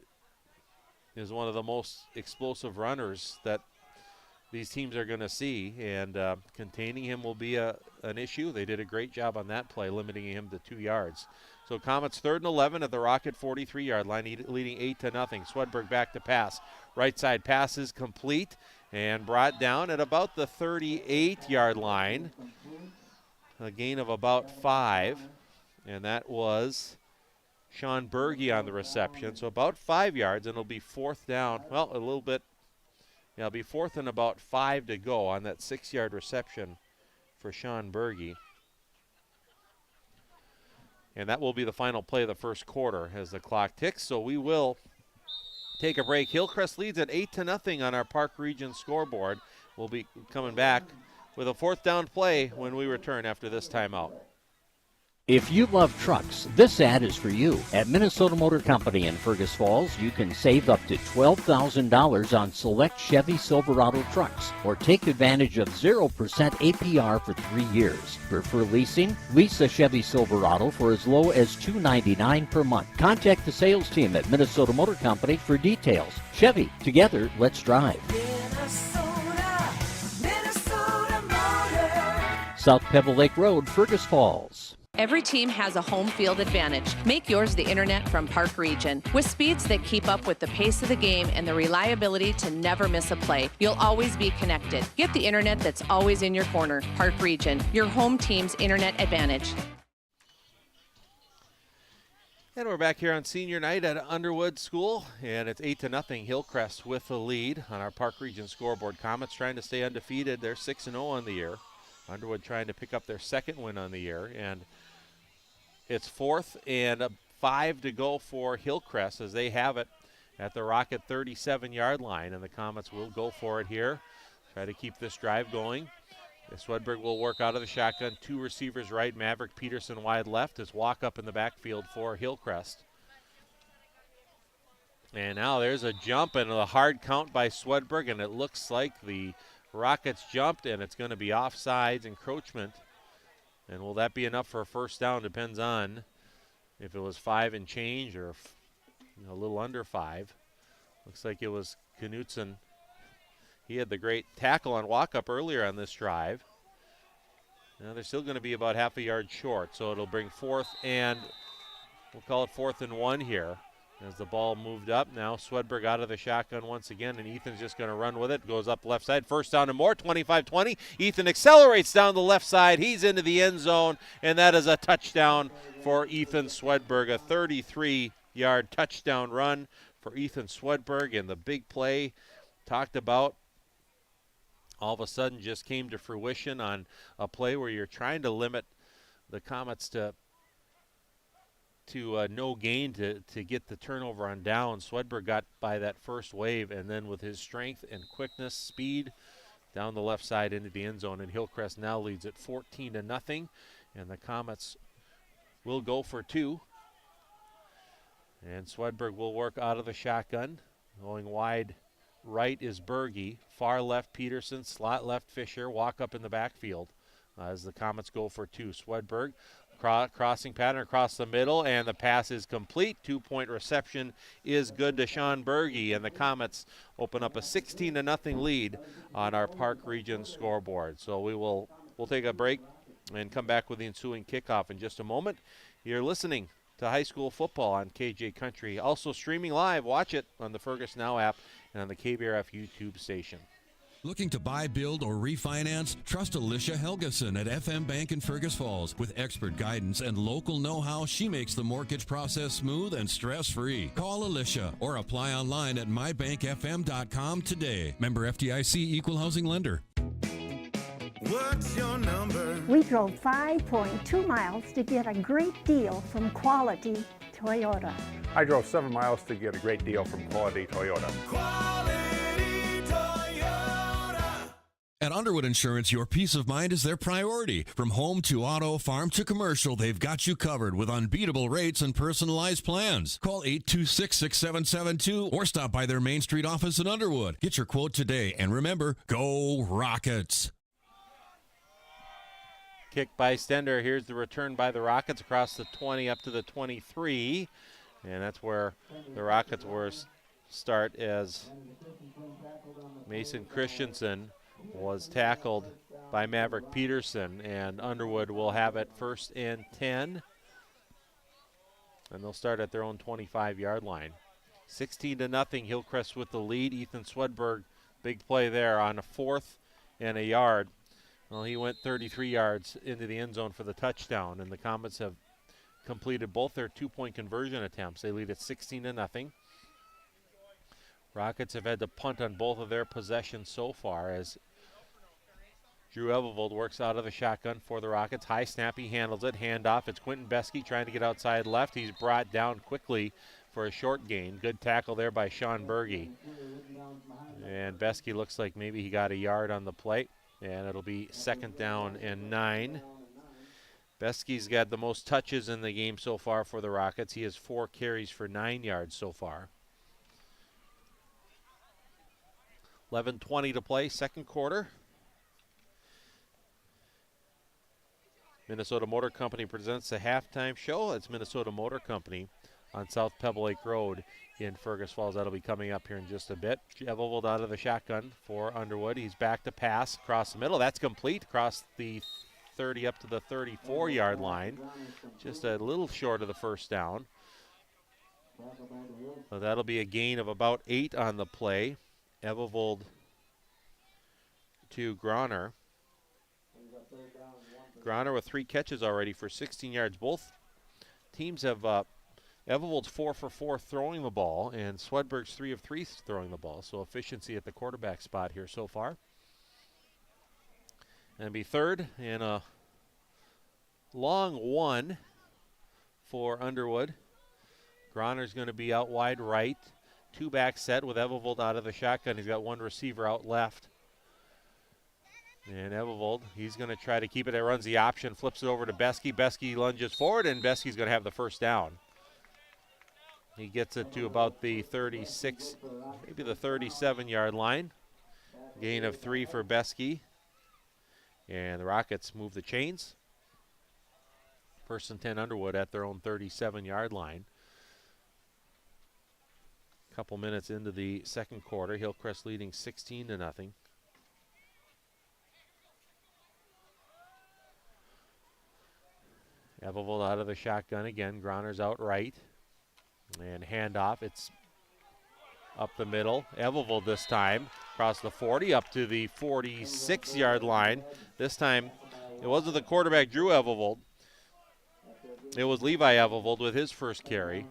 is one of the most explosive runners that these teams are going to see, and containing him will be an issue. They did a great job on that play, limiting him to 2 yards. So Comets 3rd and 11 at the Rocket 43-yard line, leading 8-0. Swedberg back to pass. Right side pass is complete and brought down at about the 38-yard line. A gain of about 5, and that was Sean Berge on the reception. So about 5 yards, and it'll be 4th down. Well, a little bit It'll be 4th and about 5 to go on that 6-yard reception for Sean Berge. And that will be the final play of the first quarter as the clock ticks. So we will take a break. Hillcrest leads at 8-0 on our Park Region scoreboard. We'll be coming back with a 4th down play when we return after this timeout. If you love trucks, this ad is for you. At Minnesota Motor Company in Fergus Falls, you can save up to $12,000 on select Chevy Silverado trucks, or take advantage of 0% APR for 3 years. Prefer leasing? Lease a Chevy Silverado for as low as $299 per month. Contact the sales team at Minnesota Motor Company for details. Chevy, together, let's drive. Minnesota Motor. South Pebble Lake Road, Fergus Falls. Every team has a home field advantage. Make yours the internet from Park Region. With speeds that keep up with the pace of the game and the reliability to never miss a play, you'll always be connected. Get the internet that's always in your corner. Park Region, your home team's internet advantage. And we're back here on senior night at Underwood School, and it's 8-0 Hillcrest with the lead on our Park Region scoreboard. Comets trying to stay undefeated. They're 6-0 on the year. Underwood trying to pick up their 2nd win on the year, and it's 4th and 5 to go for Hillcrest as they have it at the Rocket 37-yard line, and the Comets will go for it here. Try to keep this drive going. Swedberg will work out of the shotgun. 2 receivers right, Maverick Peterson wide left. His walk up in the backfield for Hillcrest. And now there's a jump and a hard count by Swedberg, and it looks like the Rockets jumped, and it's going to be offsides, encroachment. And will that be enough for a first down? Depends on if it was 5 and change or a little under 5. Looks like it was Knutson. He had the great tackle on walk-up earlier on this drive. Now they're still going to be about half a yard short, so it'll bring 4th and we'll call it 4th and 1 here. As the ball moved up, now Swedberg out of the shotgun once again, and Ethan's just going to run with it. Goes up left side, first down and more, 25-20. Ethan accelerates down the left side. He's into the end zone, and that is a touchdown for Ethan Swedberg, a 33-yard touchdown run for Ethan Swedberg, and the big play talked about all of a sudden just came to fruition on a play where you're trying to limit the Comets to no gain to get the turnover on down. Swedberg got by that first wave, and then with his strength and quickness, speed, down the left side into the end zone, and Hillcrest now leads at 14-0, and the Comets will go for 2. And Swedberg will work out of the shotgun. Going wide right is Berge, far left Peterson, slot left Fisher, walk up in the backfield as the Comets go for 2. Swedberg crossing pattern across the middle, and the pass is complete. 2-point reception is good to Sean Berge, and the Comets open up a 16-0 lead on our Park Region scoreboard. So we'll take a break and come back with the ensuing kickoff in just a moment. You're listening to high school football on KJ Country. Also streaming live. Watch it on the Fergus Now app and on the KBRF YouTube station. Looking to buy, build, or refinance? Trust Alicia Helgeson at FM Bank in Fergus Falls. With expert guidance and local know-how, she makes the mortgage process smooth and stress-free. Call Alicia or apply online at mybankfm.com today. Member FDIC Equal Housing Lender. What's your number? We drove 5.2 miles to get a great deal from Quality Toyota. I drove 7 miles to get a great deal from Quality Toyota. At Underwood Insurance, your peace of mind is their priority. From home to auto, farm to commercial, they've got you covered with unbeatable rates and personalized plans. Call 826-6772 or stop by their Main Street office in Underwood. Get your quote today, and remember, go Rockets! Kick by Stender. Here's the return by the Rockets across the 20 up to the 23, and that's where the Rockets were start as Mason Christensen was tackled by Maverick Peterson, and Underwood will have it 1st and 10, and they'll start at their own 25-yard line. 16-0, Hillcrest with the lead. Ethan Swedberg, big play there on a 4th and a yard. Well, he went 33 yards into the end zone for the touchdown, and the Comets have completed both their 2-point conversion attempts. They lead at 16-0. Rockets have had to punt on both of their possessions so far as Drew Evelvold works out of the shotgun for the Rockets. High snap, he handles it. Handoff. It's Quentin Beskey trying to get outside left. He's brought down quickly for a short gain. Good tackle there by Sean Berge. And Beskey looks like maybe he got a yard on the play. And it'll be 2nd down and 9. Beskey's got the most touches in the game so far for the Rockets. He has 4 carries for 9 yards so far. 11:20 to play, second quarter. Minnesota Motor Company presents the halftime show. It's Minnesota Motor Company on South Pebble Lake Road in Fergus Falls. That'll be coming up here in just a bit. Evelvold out of the shotgun for Underwood. He's back to pass across the middle. That's complete across the 30 up to the 34-yard line. Just a little short of the first down. So that'll be a gain of about 8 on the play. Evelvold to Groner. Groner with 3 catches already for 16 yards. Both teams have Evelvold's 4 for 4 throwing the ball, and Swedberg's 3 of 3 throwing the ball. So efficiency at the quarterback spot here so far. And be 3rd and a long 1 for Underwood. Groner's going to be out wide right. 2-back set with Evelvold out of the shotgun. He's got 1 receiver out left. And Evelvold, he's going to try to keep it. It runs the option, flips it over to Beskey. Beskey lunges forward, and Beskey's going to have the first down. He gets it to about the 36, maybe the 37-yard line. Gain of 3 for Beskey. And the Rockets move the chains. 1st and 10 Underwood at their own 37-yard line. Couple minutes into the second quarter, Hillcrest leading 16-0. Evelvold out of the shotgun again. Groner's out right. And handoff. It's up the middle. Evelvold this time across the 40 up to the 46-yard line. This time it wasn't the quarterback Drew Evelvold. It was Levi Evelvold with his first carry.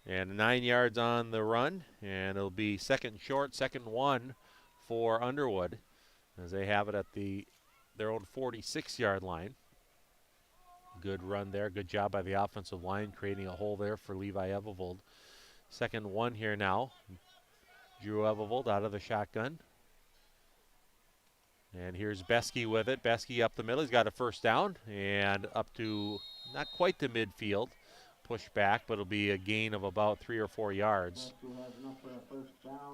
And 9 yards on the run. And it'll be 2nd short, 2nd 1 for Underwood as they have it at their own 46-yard line. Good run there. Good job by the offensive line, creating a hole there for Levi Evelvold. 2nd 1 here now. Drew Evelvold out of the shotgun. And here's Beskey with it. Beskey up the middle. He's got a first down and up to not quite to midfield. Push back, but it'll be a gain of about 3 or 4 yards.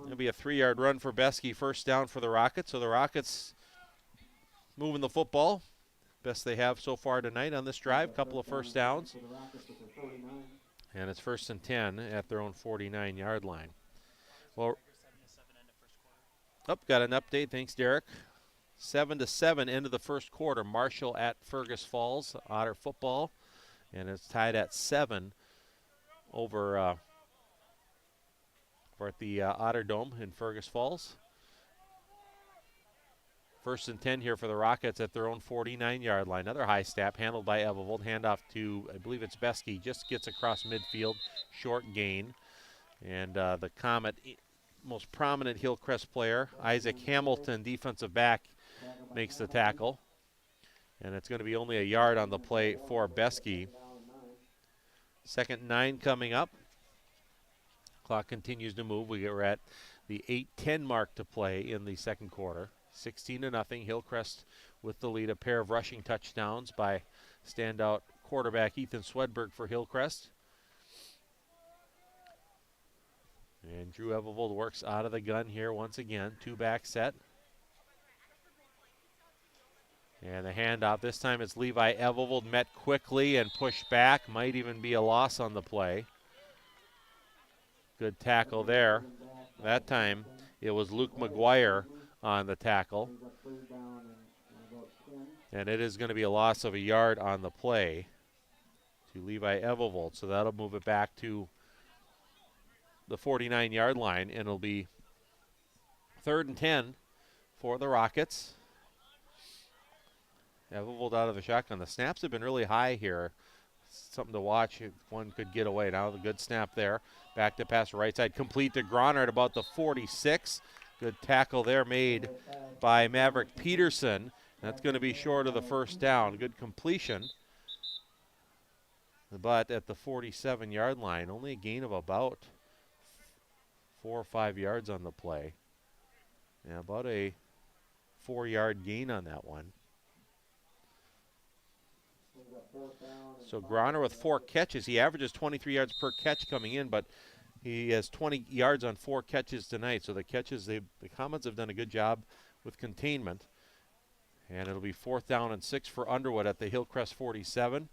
It'll be a 3-yard run for Beskey. First down for the Rockets. So the Rockets moving the football. Best they have so far tonight on this drive. Couple of first downs. And it's 1st and 10 at their own 49-yard line. Well, got an update. Thanks, Derek. 7-7 end of the first quarter. Marshall at Fergus Falls. Otter football. And it's tied at 7 over at the Otter Dome in Fergus Falls. 1st and 10 here for the Rockets at their own 49-yard line. Another high snap handled by Evelvold. Handoff to, I believe it's Beskey. Just gets across midfield. Short gain. And the Comet, most prominent Hillcrest player, Isaac Hamilton, defensive back, makes the tackle. And it's going to be only a yard on the play for Beskey. 2nd 9 coming up. Clock continues to move. We're at the 8:10 mark to play in the second quarter. 16-0. Hillcrest with the lead. A pair of rushing touchdowns by standout quarterback Ethan Swedberg for Hillcrest. And Drew Evelvold works out of the gun here once again. 2-back set. And the handoff. This time it's Levi Evelvold met quickly and pushed back. Might even be a loss on the play. Good tackle there. That time it was Luke McGuire on the tackle. And it is going to be a loss of a yard on the play to Levi Evelvold. So that'll move it back to the 49-yard line, and it'll be 3rd and 10 for the Rockets. Evelvold out of the shotgun. The snaps have been really high here something to watch. One could get away. Now the good snap there. Back to pass right side. Complete to Groner at about the 46. Good tackle there made by Maverick Peterson. That's going to be short of the first down. Good completion. But at the 47-yard line, only a gain of about 4 or 5 yards on the play. Yeah, about a 4-yard gain on that one. So Groner with 4 catches. He averages 23 yards per catch coming in, but he has 20 yards on 4 catches tonight. So the Comets have done a good job with containment. And it'll be 4th down and 6 for Underwood at the Hillcrest 47.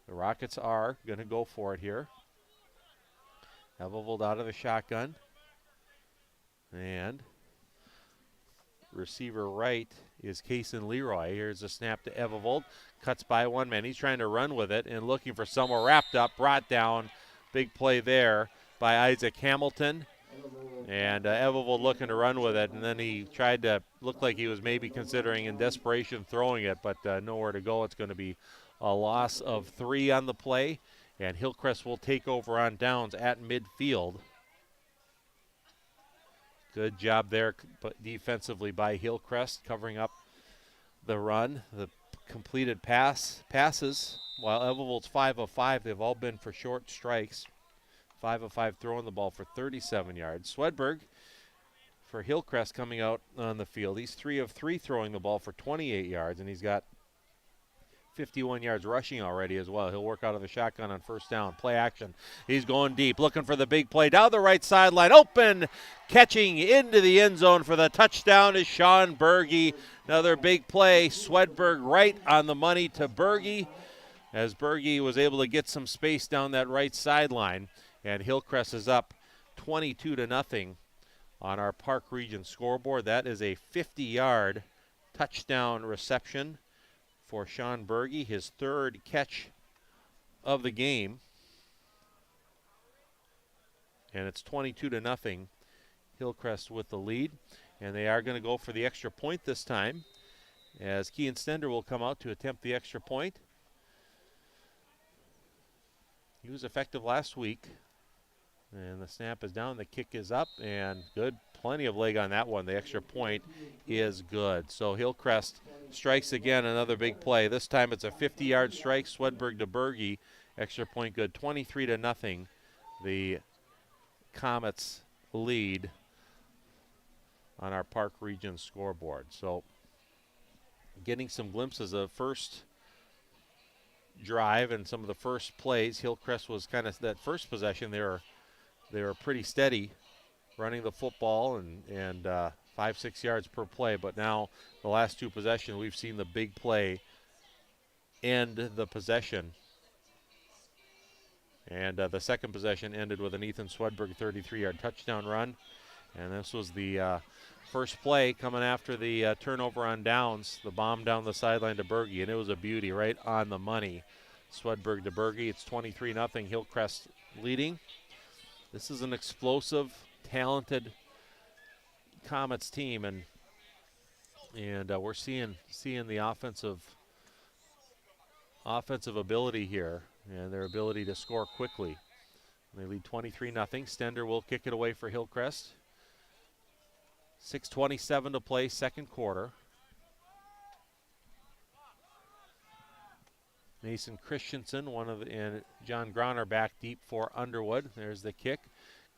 The Rockets are going to go for it here. Evelvold out of the shotgun. And receiver right is Kaysen Leroy. Here's a snap to Evelvold. Cuts by one man. He's trying to run with it and looking for somewhere wrapped up. Brought down. Big play there by Isaac Hamilton. And Evelvold looking to run with it. And then he tried to look like he was maybe considering in desperation throwing it, but nowhere to go. It's going to be a loss of 3 on the play. And Hillcrest will take over on downs at midfield. Good job there defensively by Hillcrest, covering up the run. The completed passes, while Evelvold's 5 of 5, they've all been for short strikes. 5 of 5 throwing the ball for 37 yards. Swedberg for Hillcrest coming out on the field. He's 3 of 3 throwing the ball for 28 yards, and he's got 51 yards rushing already as well. He'll work out of the shotgun on first down. Play action. He's going deep, looking for the big play. Down the right sideline, open, catching into the end zone for the touchdown is Sean Berge. Another big play. Swedberg right on the money to Berge, as Berge was able to get some space down that right sideline. And Hillcrest is up 22-0 on our Park Region scoreboard. That is a 50-yard touchdown reception for Sean Berge, his 3rd catch of the game. And it's 22-0. Hillcrest with the lead. And they are going to go for the extra point this time, as Kean Stender will come out to attempt the extra point. He was effective last week. And the snap is down, the kick is up, and good. Plenty of leg on that one. The extra point is good. So Hillcrest strikes again, another big play. This time it's a 50-yard strike, Swedberg to Berge. Extra point good, 23-0. The Comets lead on our Park Region scoreboard. So getting some glimpses of first drive and some of the first plays. Hillcrest was kind of that first possession. They were pretty steady running the football and 5-6 yards per play. But now the last 2 possessions, we've seen the big play end the possession. And the second possession ended with an Ethan Swedberg 33-yard touchdown run. And this was the first play coming after the turnover on downs, the bomb down the sideline to Berge, and it was a beauty right on the money. Swedberg to Berge. It's 23-0, Hillcrest leading. This is an explosive, talented Comets team, and we're seeing the offensive ability here and their ability to score quickly. They lead 23-0. Stender will kick it away for Hillcrest. 6:27 to play, second quarter. Mason Christensen, and John Groner back deep for Underwood. There's the kick.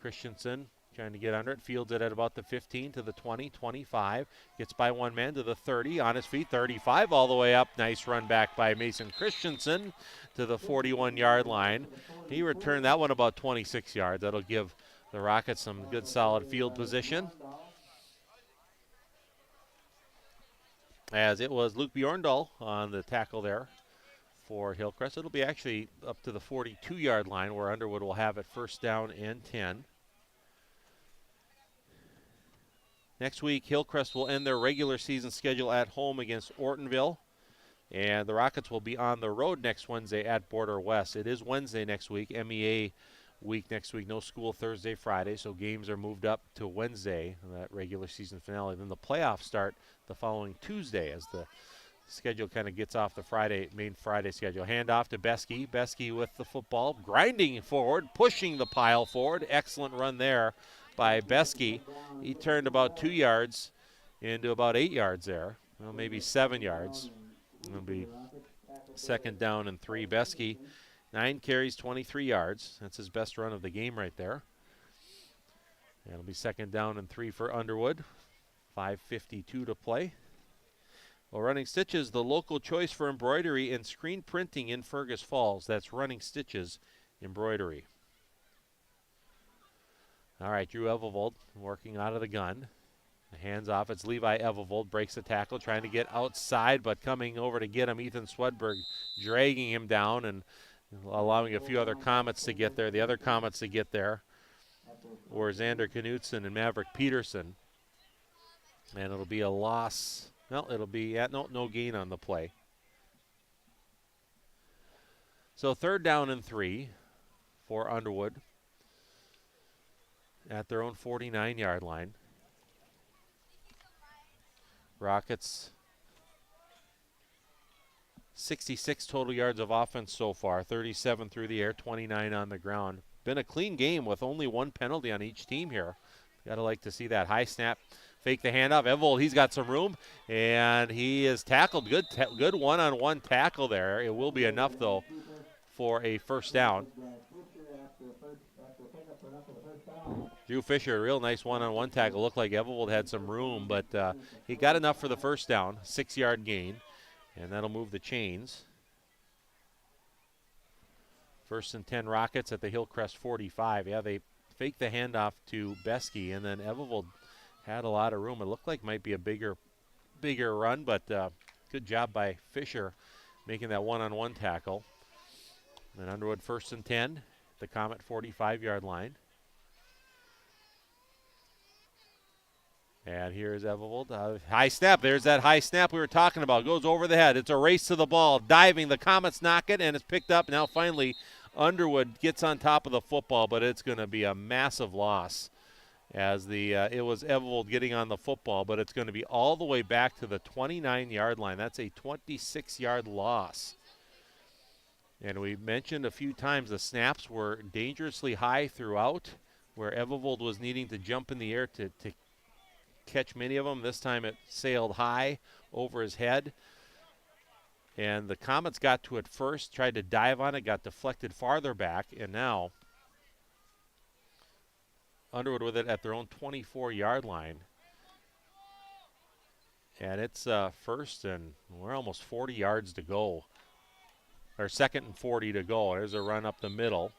Christensen trying to get under it. Fields it at about the 15 to the 20, 25. Gets by one man to the 30. On his feet, 35 all the way up. Nice run back by Mason Christensen to the 41-yard line. He returned that one about 26 yards. That'll give the Rockets some good solid field position. As it was Luke Bjorndal on the tackle there for Hillcrest. It'll be actually up to the 42-yard line where Underwood will have it first down and 10. Next week, Hillcrest will end their regular season schedule at home against Ortonville. And the Rockets will be on the road next Wednesday at Border West. It is Wednesday next week, MEA week next week. No school Thursday, Friday, so games are moved up to Wednesday, that regular season finale. Then the playoffs start the following Tuesday as the schedule kind of gets off the main Friday schedule. Hand off to Beskey. Beskey with the football, grinding forward, pushing the pile forward. Excellent run there by Beskey. He turned about 2 yards into about 8 yards there. Well, maybe 7 yards. It'll be second down and 3. Beskey, 9 carries, 23 yards. That's his best run of the game right there. And it'll be second down and 3 for Underwood. 5:52 to play. Well, Running Stitches, the local choice for embroidery and screen printing in Fergus Falls. That's Running Stitches Embroidery. All right, Drew Evelvold working out of the gun. Hands off. It's Levi Evelvold. Breaks the tackle, trying to get outside, but coming over to get him, Ethan Swedberg dragging him down and allowing a few other Comets to get there. The other Comets to get there were Xander Knutson and Maverick Peterson. And it'll be a loss. No, it'll be no gain on the play. So third down and 3 for Underwood at their own 49-yard line. Rockets 66 total yards of offense so far, 37 through the air, 29 on the ground. Been a clean game with only 1 penalty on each team here. Gotta like to see that. High snap, fake the handoff. Evelvold, he's got some room, and he is tackled. Good one-on-one tackle there. It will be enough, though, for a first down. Drew Fisher, a real nice one-on-one tackle. Looked like Evelvold had some room, but he got enough for the first down, 6-yard gain, and that'll move the chains. First and 10 Rockets at the Hillcrest 45. Yeah, they faked the handoff to Beskey, and then Evelvold had a lot of room. It looked like might be a bigger run, but good job by Fisher making that one-on-one tackle. And Underwood first and 10, the Comet 45-yard line. And here's Evelvold. High snap. There's that high snap we were talking about. Goes over the head. It's a race to the ball. Diving. The Comets knock it, and it's picked up. Now finally Underwood gets on top of the football, but it's going to be a massive loss as it was Evelvold getting on the football, but it's going to be all the way back to the 29-yard line. That's a 26-yard loss. And we mentioned a few times the snaps were dangerously high throughout, where Evelvold was needing to jump in the air to catch many of them. This time it sailed high over his head. And the Comets got to it first, tried to dive on it, got deflected farther back, and now Underwood with it at their own 24-yard line. And it's first, and we're almost 40 yards to go. Or second and 40 to go. There's a run up the middle.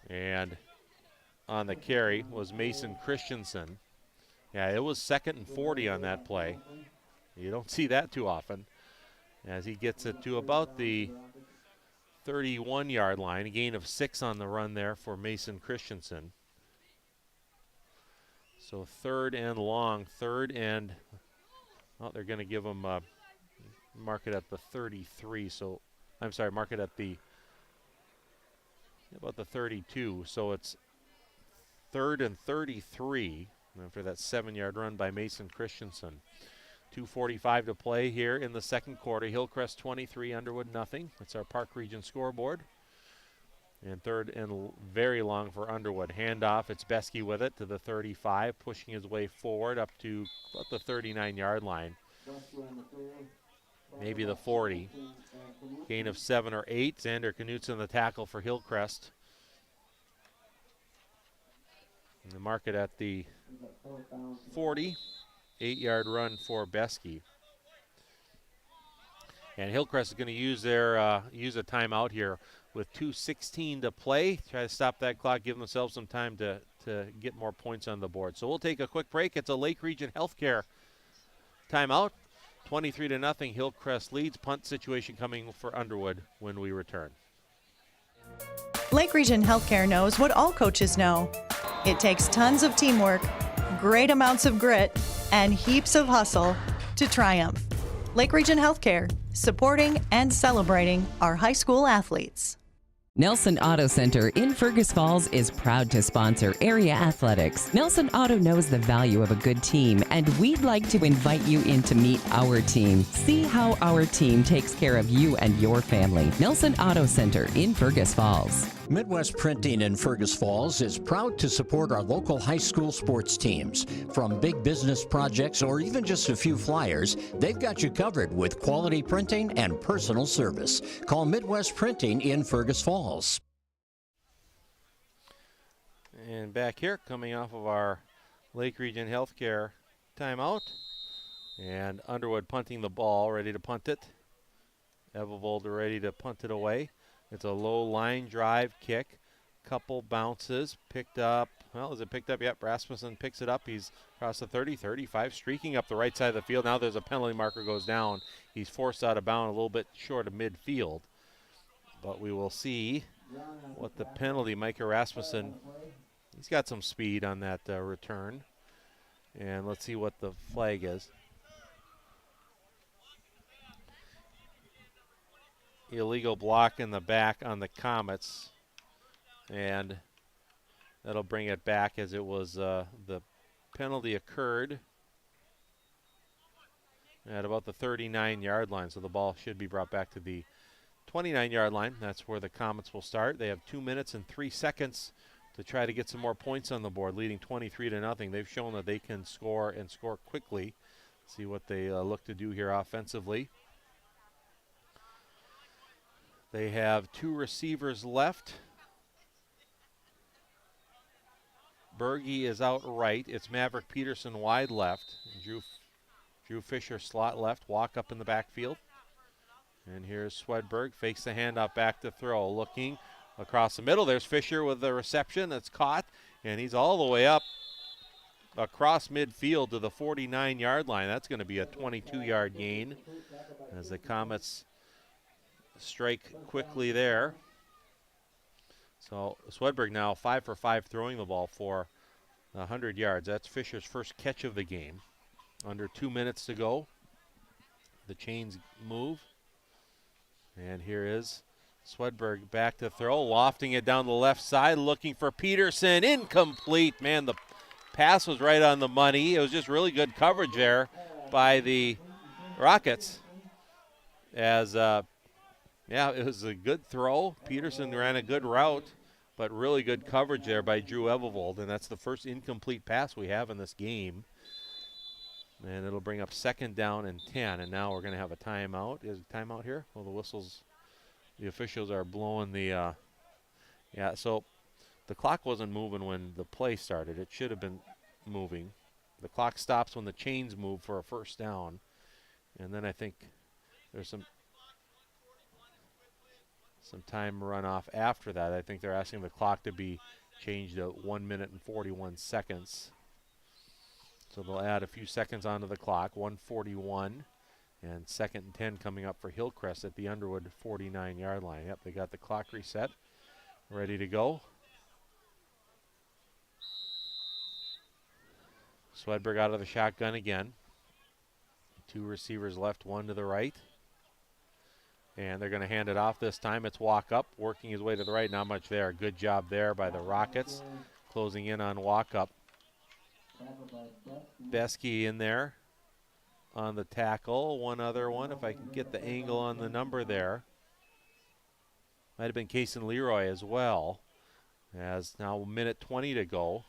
And on the carry was Mason Christensen. Yeah, it was second and 40 on that play. You don't see that too often. As he gets it to about the 31-yard line. A gain of 6 on the run there for Mason Christensen. So third and long. Well, they're going to give him mark it at the 33. So, I'm sorry, mark it at about the 32. So it's third and 33 after that 7-yard run by Mason Christensen. 2:45 to play here in the second quarter. Hillcrest 23, Underwood nothing. That's our Park Region scoreboard. And third and very long for Underwood. Handoff, it's Beskey with it to the 35, pushing his way forward up to about the 39-yard line. Maybe the 40. Gain of 7 or 8. Xander Knutson the tackle for Hillcrest. And the mark it at the 40. 8-yard run for Beskey. And Hillcrest is going to use their use a timeout here with 2:16 to play. Try to stop that clock, give themselves some time to get more points on the board. So we'll take a quick break. It's a Lake Region Healthcare timeout. 23-0, Hillcrest leads. Punt situation coming for Underwood when we return. Lake Region Healthcare knows what all coaches know. It takes tons of teamwork, great amounts of grit, and heaps of hustle to triumph. Lake Region Healthcare, supporting and celebrating our high school athletes. Nelson Auto Center in Fergus Falls is proud to sponsor area athletics. Nelson Auto knows the value of a good team, and we'd like to invite you in to meet our team. See how our team takes care of you and your family. Nelson Auto Center in Fergus Falls. Midwest Printing in Fergus Falls is proud to support our local high school sports teams. From big business projects or even just a few flyers, they've got you covered with quality printing and personal service. Call Midwest Printing in Fergus Falls. And back here, coming off of our Lake Region Healthcare timeout. And Underwood punting the ball, ready to punt it. Evelvold ready to punt it away. It's a low line drive kick. Couple bounces. Picked up. Well, is it picked up? Yep, Rasmussen picks it up. He's across the 30, 35, streaking up the right side of the field. Now there's a penalty marker goes down. He's forced out of bounds a little bit short of midfield. But we will see what the penalty. Micah Rasmussen, he's got some speed on that return. And let's see what the flag is. Illegal block in the back on the Comets, and that'll bring it back as it was the penalty occurred at about the 39-yard line, so the ball should be brought back to the 29-yard line. That's where the Comets will start. They have 2 minutes and 3 seconds to try to get some more points on the board, leading 23-0. They've shown that they can score and score quickly. See what they look to do here offensively. They have 2 receivers left. Berge is out right. It's Maverick Peterson wide left. Drew Fisher slot left. Walk up in the backfield. And here's Swedberg. Fakes the handoff back to throw. Looking across the middle. There's Fisher with the reception. That's caught. And he's all the way up across midfield to the 49-yard line. That's going to be a 22-yard gain as the Comets strike quickly there. So Swedberg now 5 for 5 throwing the ball for 100 yards. That's Fisher's first catch of the game. Under 2 minutes to go. The chains move. And here is Swedberg back to throw, lofting it down the left side, looking for Peterson. Incomplete. Man, the pass was right on the money. It was just really good coverage there by the Rockets. As yeah, it was a good throw. Peterson ran a good route, but really good coverage there by Drew Evelvold, and that's the first incomplete pass we have in this game. And it'll bring up 2nd down and 10, and now we're going to have a timeout. Is a timeout here? Well, the whistles, the officials are blowing the, yeah, so the clock wasn't moving when the play started. It should have been moving. The clock stops when the chains move for a 1st down, and then I think there's some time run off after that. I think they're asking the clock to be changed to 1 minute and 41 seconds. So they'll add a few seconds onto the clock. 1:41 and 2nd and 10 coming up for Hillcrest at the Underwood 49-yard line. Yep, they got the clock reset, ready to go. Swedberg out of the shotgun again. 2 receivers left, 1 to the right. And they're going to hand it off this time. It's walk up, working his way to the right. Not much there. Good job there by the Rockets. Closing in on walk up. Besky in there on the tackle. One other one, if I can get the angle on the number there. Might have been Kaysen Leroy as well. As now 1:20 to go.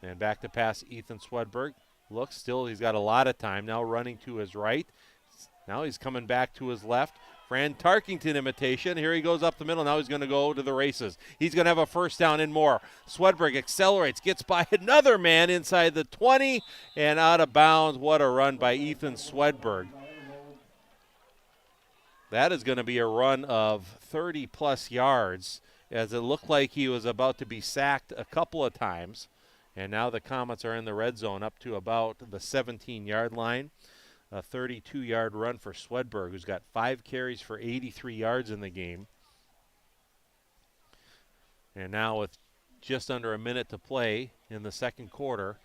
And back to pass Ethan Swedberg. Looks still, he's got a lot of time. Now running to his right. Now he's coming back to his left. Fran Tarkington imitation. Here he goes up the middle. Now he's going to go to the races. He's going to have a 1st down and more. Swedberg accelerates, gets by another man inside the 20 and out of bounds. What a run by Ethan Swedberg. That is going to be a run of 30-plus yards, as it looked like he was about to be sacked a couple of times. And now the Comets are in the red zone up to about the 17-yard line. A 32-yard run for Swedberg, who's got 5 carries for 83 yards in the game. And now with just under a minute to play in the 2nd quarter,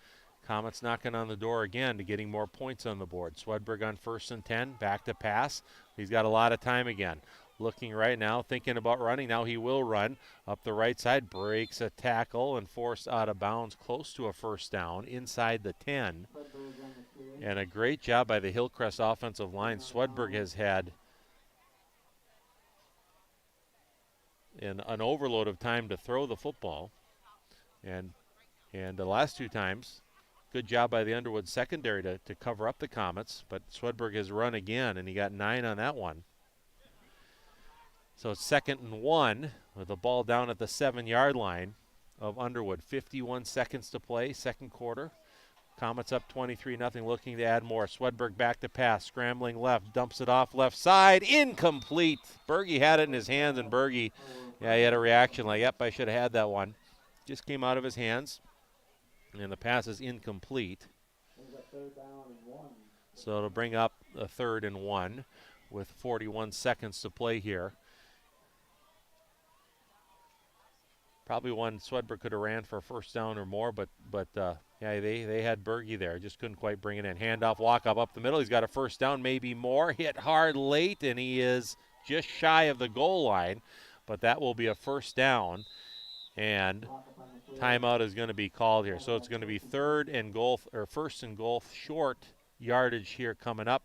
Comets knocking on the door again to getting more points on the board. Swedberg on 1st and 10, back to pass. He's got a lot of time again. looking right now, thinking about running. Now he will run up the right side, breaks a tackle and forced out of bounds close to a first down inside the 10. And a great job by the Hillcrest offensive line. Swedberg has had an overload of time to throw the football. And the last 2 times, good job by the Underwood secondary to cover up the Comets. But Swedberg has run again, and he got 9 on that one. So it's 2nd and 1 with the ball down at the 7-yard line of Underwood. 51 seconds to play, second quarter. Comets up 23-0, looking to add more. Swedberg back to pass, scrambling left, dumps it off left side, incomplete. Berge had it in his hands, and Berge, he had a reaction like, yep, I should have had that one. Just came out of his hands, and the pass is incomplete. So it'll bring up a 3rd and 1 with 41 seconds to play here. Probably one Swedberg could have ran for a first down or more, but they had Berge there. Just couldn't quite bring it in. Handoff, walk up the middle. He's got a first down, maybe more. Hit hard late, and he is just shy of the goal line, but that will be a first down, and timeout is going to be called here. So it's going to be 1st and goal, short yardage here coming up.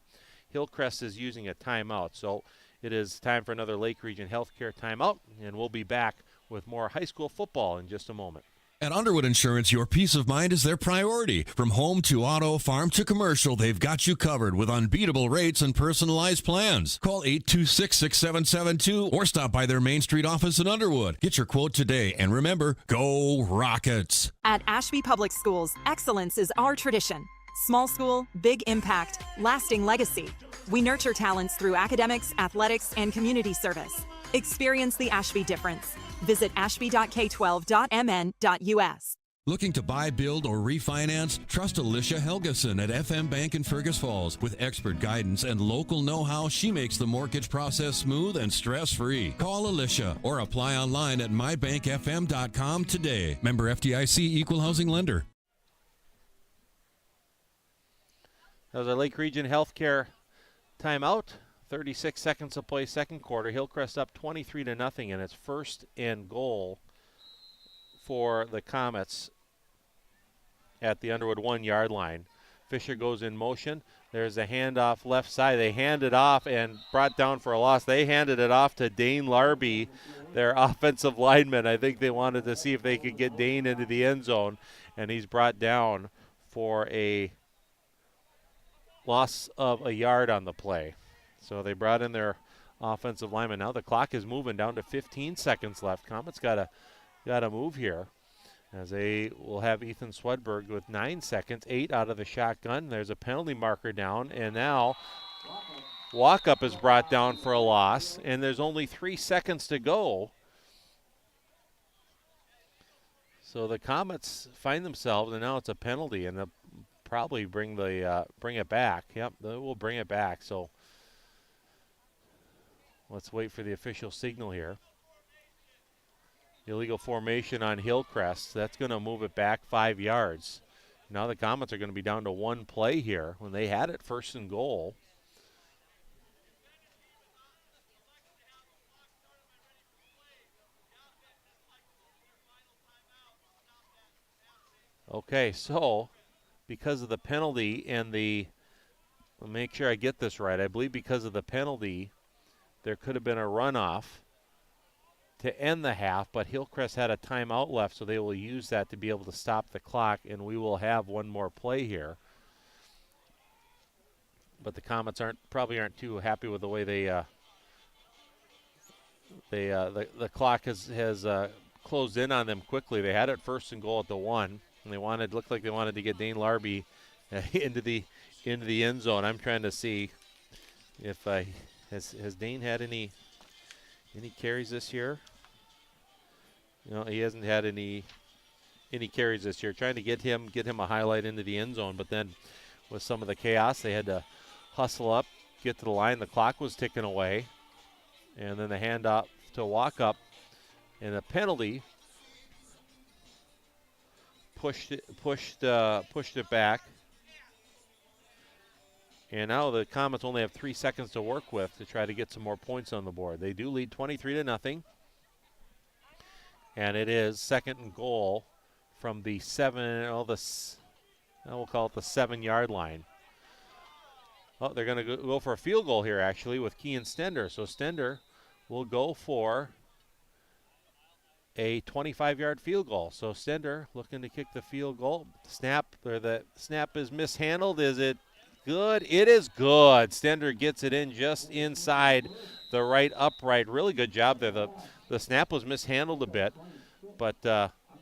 Hillcrest is using a timeout, so it is time for another Lake Region Healthcare timeout, and we'll be back with more high school football in just a moment. At Underwood Insurance, your peace of mind is their priority. From home to auto, farm to commercial, they've got you covered with unbeatable rates and personalized plans. Call 826-6772 or stop by their Main Street office in Underwood. Get your quote today, and remember, go Rockets! At Ashby Public Schools, excellence is our tradition. Small school, big impact, lasting legacy. We nurture talents through academics, athletics, and community service. Experience the Ashby difference. Visit ashby.k12.mn.us. Looking to buy, build, or refinance? Trust Alicia Helgeson at FM Bank in Fergus Falls. With expert guidance and local know-how, she makes the mortgage process smooth and stress-free. Call Alicia or apply online at mybankfm.com today. Member FDIC, Equal Housing Lender. That was our Lake Region Healthcare timeout. 36 seconds to play, second quarter. Hillcrest up 23-0, and it's 1st and goal for the Comets at the Underwood 1-yard line. Fisher goes in motion. There's a handoff left side. They hand it off and brought down for a loss. They handed it off to Dane Larby, their offensive lineman. I think they wanted to see if they could get Dane into the end zone, and he's brought down for a loss of a yard on the play. So they brought in their offensive lineman. Now the clock is moving down to 15 seconds left. Comets got to move here, as they will have Ethan Swedberg with 9 seconds, 8 out of the shotgun. There's a penalty marker down, and now walk-up is brought down for a loss, and there's only 3 seconds to go. So the Comets find themselves, and now it's a penalty, and they'll probably bring it back. Yep, they will bring it back. So let's wait for the official signal here. Illegal formation on Hillcrest. That's going to move it back 5 yards. Now the Comets are going to be down to 1 play here when they had it 1st and goal. Okay, so because of the penalty and let me make sure I get this right. I believe because of the penalty, there could have been a runoff to end the half, but Hillcrest had a timeout left, so they will use that to be able to stop the clock, and we will have 1 more play here. But the Comets probably aren't too happy with the way the clock has closed in on them quickly. They had it 1st and goal at the 1, and looked like they wanted to get Dane Larby into the end zone. I'm trying to see if has Dane had any carries this year? No, he hasn't had any carries this year. Trying to get him a highlight into the end zone, but then with some of the chaos, they had to hustle up, get to the line. The clock was ticking away, and then the handoff to walk up, and a penalty pushed it back. And now the Comets only have 3 seconds to work with to try to get some more points on the board. They do lead 23-0. And it is 2nd and goal from the we'll call it the 7-yard line. Oh, they're going to go for a field goal here, actually, with Kean Stender. So Stender will go for a 25-yard field goal. So Stender looking to kick the field goal. The snap is mishandled. Is it good? It is good. Stender gets it in just inside the right upright. Really good job there. The snap was mishandled a bit, but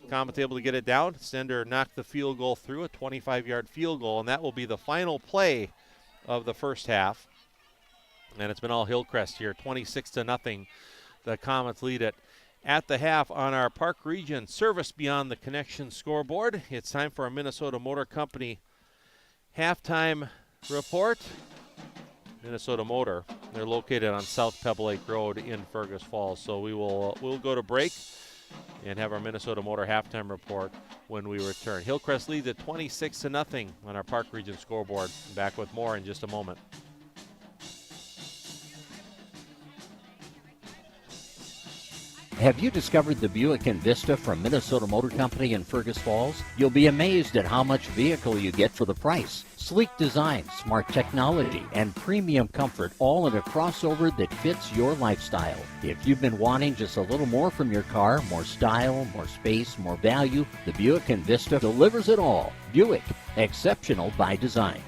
Comets able to get it down. Stender knocked the field goal through, a 25-yard field goal, and that will be the final play of the first half. And it's been all Hillcrest here, 26-0. The Comets lead it at the half on our Park Region Service Beyond the Connection scoreboard. It's time for our Minnesota Motor Company halftime report. Minnesota Motor, they're located on South Pebble Lake Road in Fergus Falls. So we'll go to break and have our Minnesota Motor halftime report when we return. Hillcrest leads at 26-0 on our Park Region scoreboard. Back with more in just a moment. Have you discovered the Buick Envista from Minnesota Motor Company in Fergus Falls? You'll be amazed at how much vehicle you get for the price. Sleek design, smart technology, and premium comfort, all in a crossover that fits your lifestyle. If you've been wanting just a little more from your car, more style, more space, more value, the Buick Envista delivers it all. Buick, exceptional by design.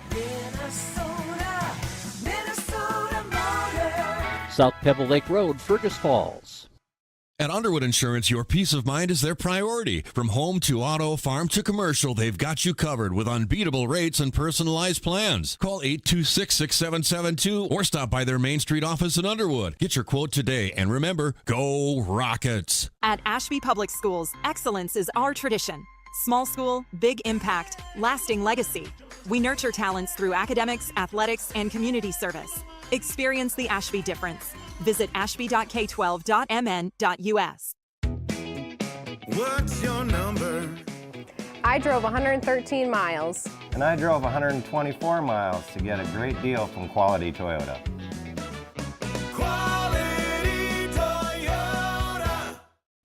Minnesota Motor. South Pebble Lake Road, Fergus Falls. At Underwood Insurance, your peace of mind is their priority. From home to auto, farm to commercial, they've got you covered with unbeatable rates and personalized plans. Call 826-6772 or stop by their Main Street office in Underwood. Get your quote today, and remember, go Rockets! At Ashby Public Schools, excellence is our tradition. Small school, big impact, lasting legacy. We nurture talents through academics, athletics, and community service. Experience the Ashby difference. Visit ashby.k12.mn.us. What's your number? I drove 113 miles. And I drove 124 miles to get a great deal from Quality Toyota. Quality Toyota.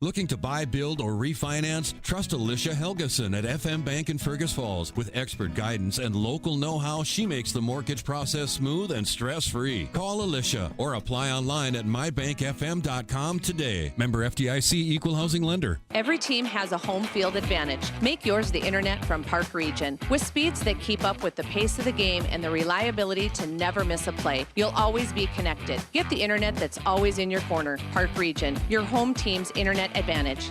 Looking to buy, build, or refinance? Trust Alicia Helgeson at FM Bank in Fergus Falls. With expert guidance and local know-how, she makes the mortgage process smooth and stress-free. Call Alicia or apply online at mybankfm.com today. Member FDIC Equal Housing Lender. Every team has a home field advantage. Make yours the internet from Park Region. With speeds that keep up with the pace of the game and the reliability to never miss a play, you'll always be connected. Get the internet that's always in your corner. Park Region, your home team's internet advantage.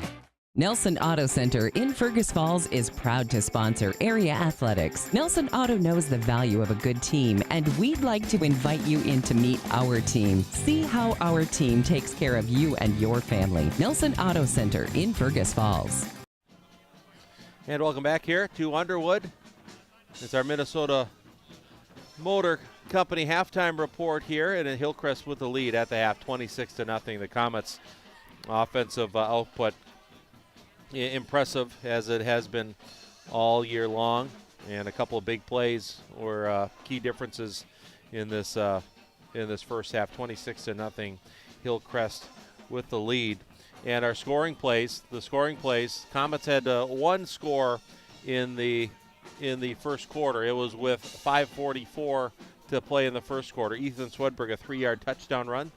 Nelson Auto Center in Fergus Falls is proud to sponsor area athletics. Nelson Auto knows the value of a good team, and we'd like to invite you in to meet our team. See how our team takes care of you and your family. Nelson Auto Center in Fergus Falls. And welcome back here to Underwood. It's our Minnesota Motor Company halftime report here, and Hillcrest with the lead at the half, 26-0. The Comets' offensive output impressive as it has been all year long, and a couple of big plays were key differences in this first half. 26-0. Hillcrest with the lead. And our scoring plays, Comets had one score in the first quarter. It was with 5:44 to play in the first quarter. Ethan Swedberg, a 3-yard touchdown run,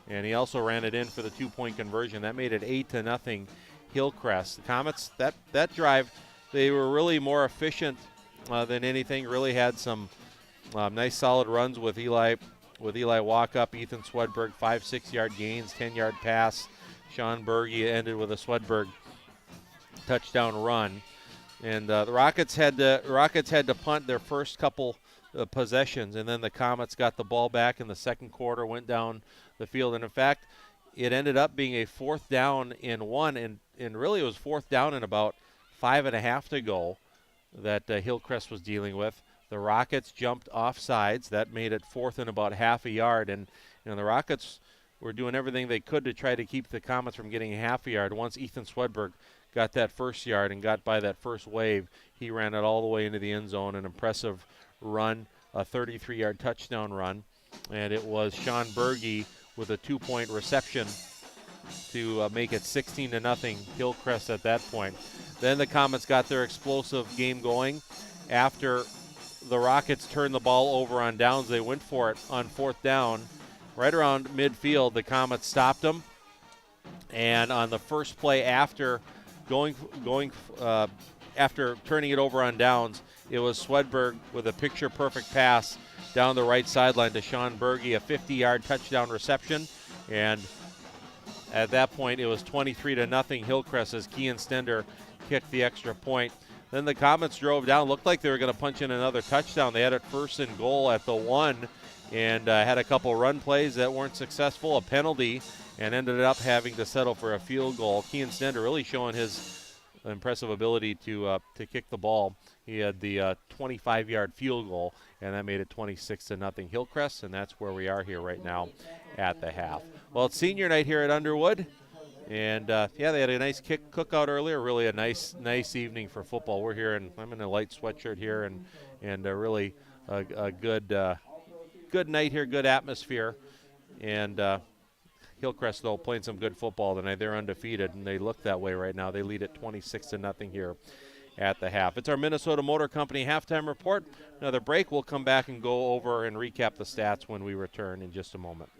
and he also ran it in for the 2-point conversion. That made it 8-0 Hillcrest. The Comets, that drive, they were really more efficient than anything. Really had some nice solid runs with Eli Walkup, Ethan Swedberg, 5-6-yard gains, 10-yard pass. Sean Berge ended with a Swedberg touchdown run. And the Rockets had to punt their first couple possessions, and then the Comets got the ball back in the second quarter, went down the field, and in fact, it ended up being a 4th down and 1, and really it was 4th down and about 5.5 to go that Hillcrest was dealing with. The Rockets jumped off sides. That made it 4th and about half a yard, and the Rockets were doing everything they could to try to keep the Comets from getting a half a yard. Once Ethan Swedberg got that first yard and got by that first wave, he ran it all the way into the end zone. An impressive run a 33-yard touchdown run, and it was Sean Berge with a 2-point reception to make it 16-0 Hillcrest at that point. Then the Comets got their explosive game going. After the Rockets turned the ball over on downs, they went for it on 4th down. Right around midfield, the Comets stopped them. And on the first play after after turning it over on downs, it was Swedberg with a picture-perfect pass down the right sideline to Sean Berge, a 50-yard touchdown reception. And at that point, it was 23-0 Hillcrest as Kean Stender kicked the extra point. Then the Comets drove down. Looked like they were going to punch in another touchdown. They had it 1st and goal at the 1 and had a couple run plays that weren't successful, a penalty, and ended up having to settle for a field goal. Kean Stender really showing his impressive ability to kick the ball. He had the 25-yard field goal, and that made it 26-0 Hillcrest, and that's where we are here right now at the half. Well, it's senior night here at Underwood, and they had a nice cookout earlier. Really a nice evening for football. We're here, and I'm in a light sweatshirt here, and really a good night here, good atmosphere, and Hillcrest, though, playing some good football tonight. They're undefeated, and they look that way right now. They lead at 26-0 here at the half. It's our Minnesota Motor Company halftime report. Another break. We'll come back and go over and recap the stats when we return in just a moment.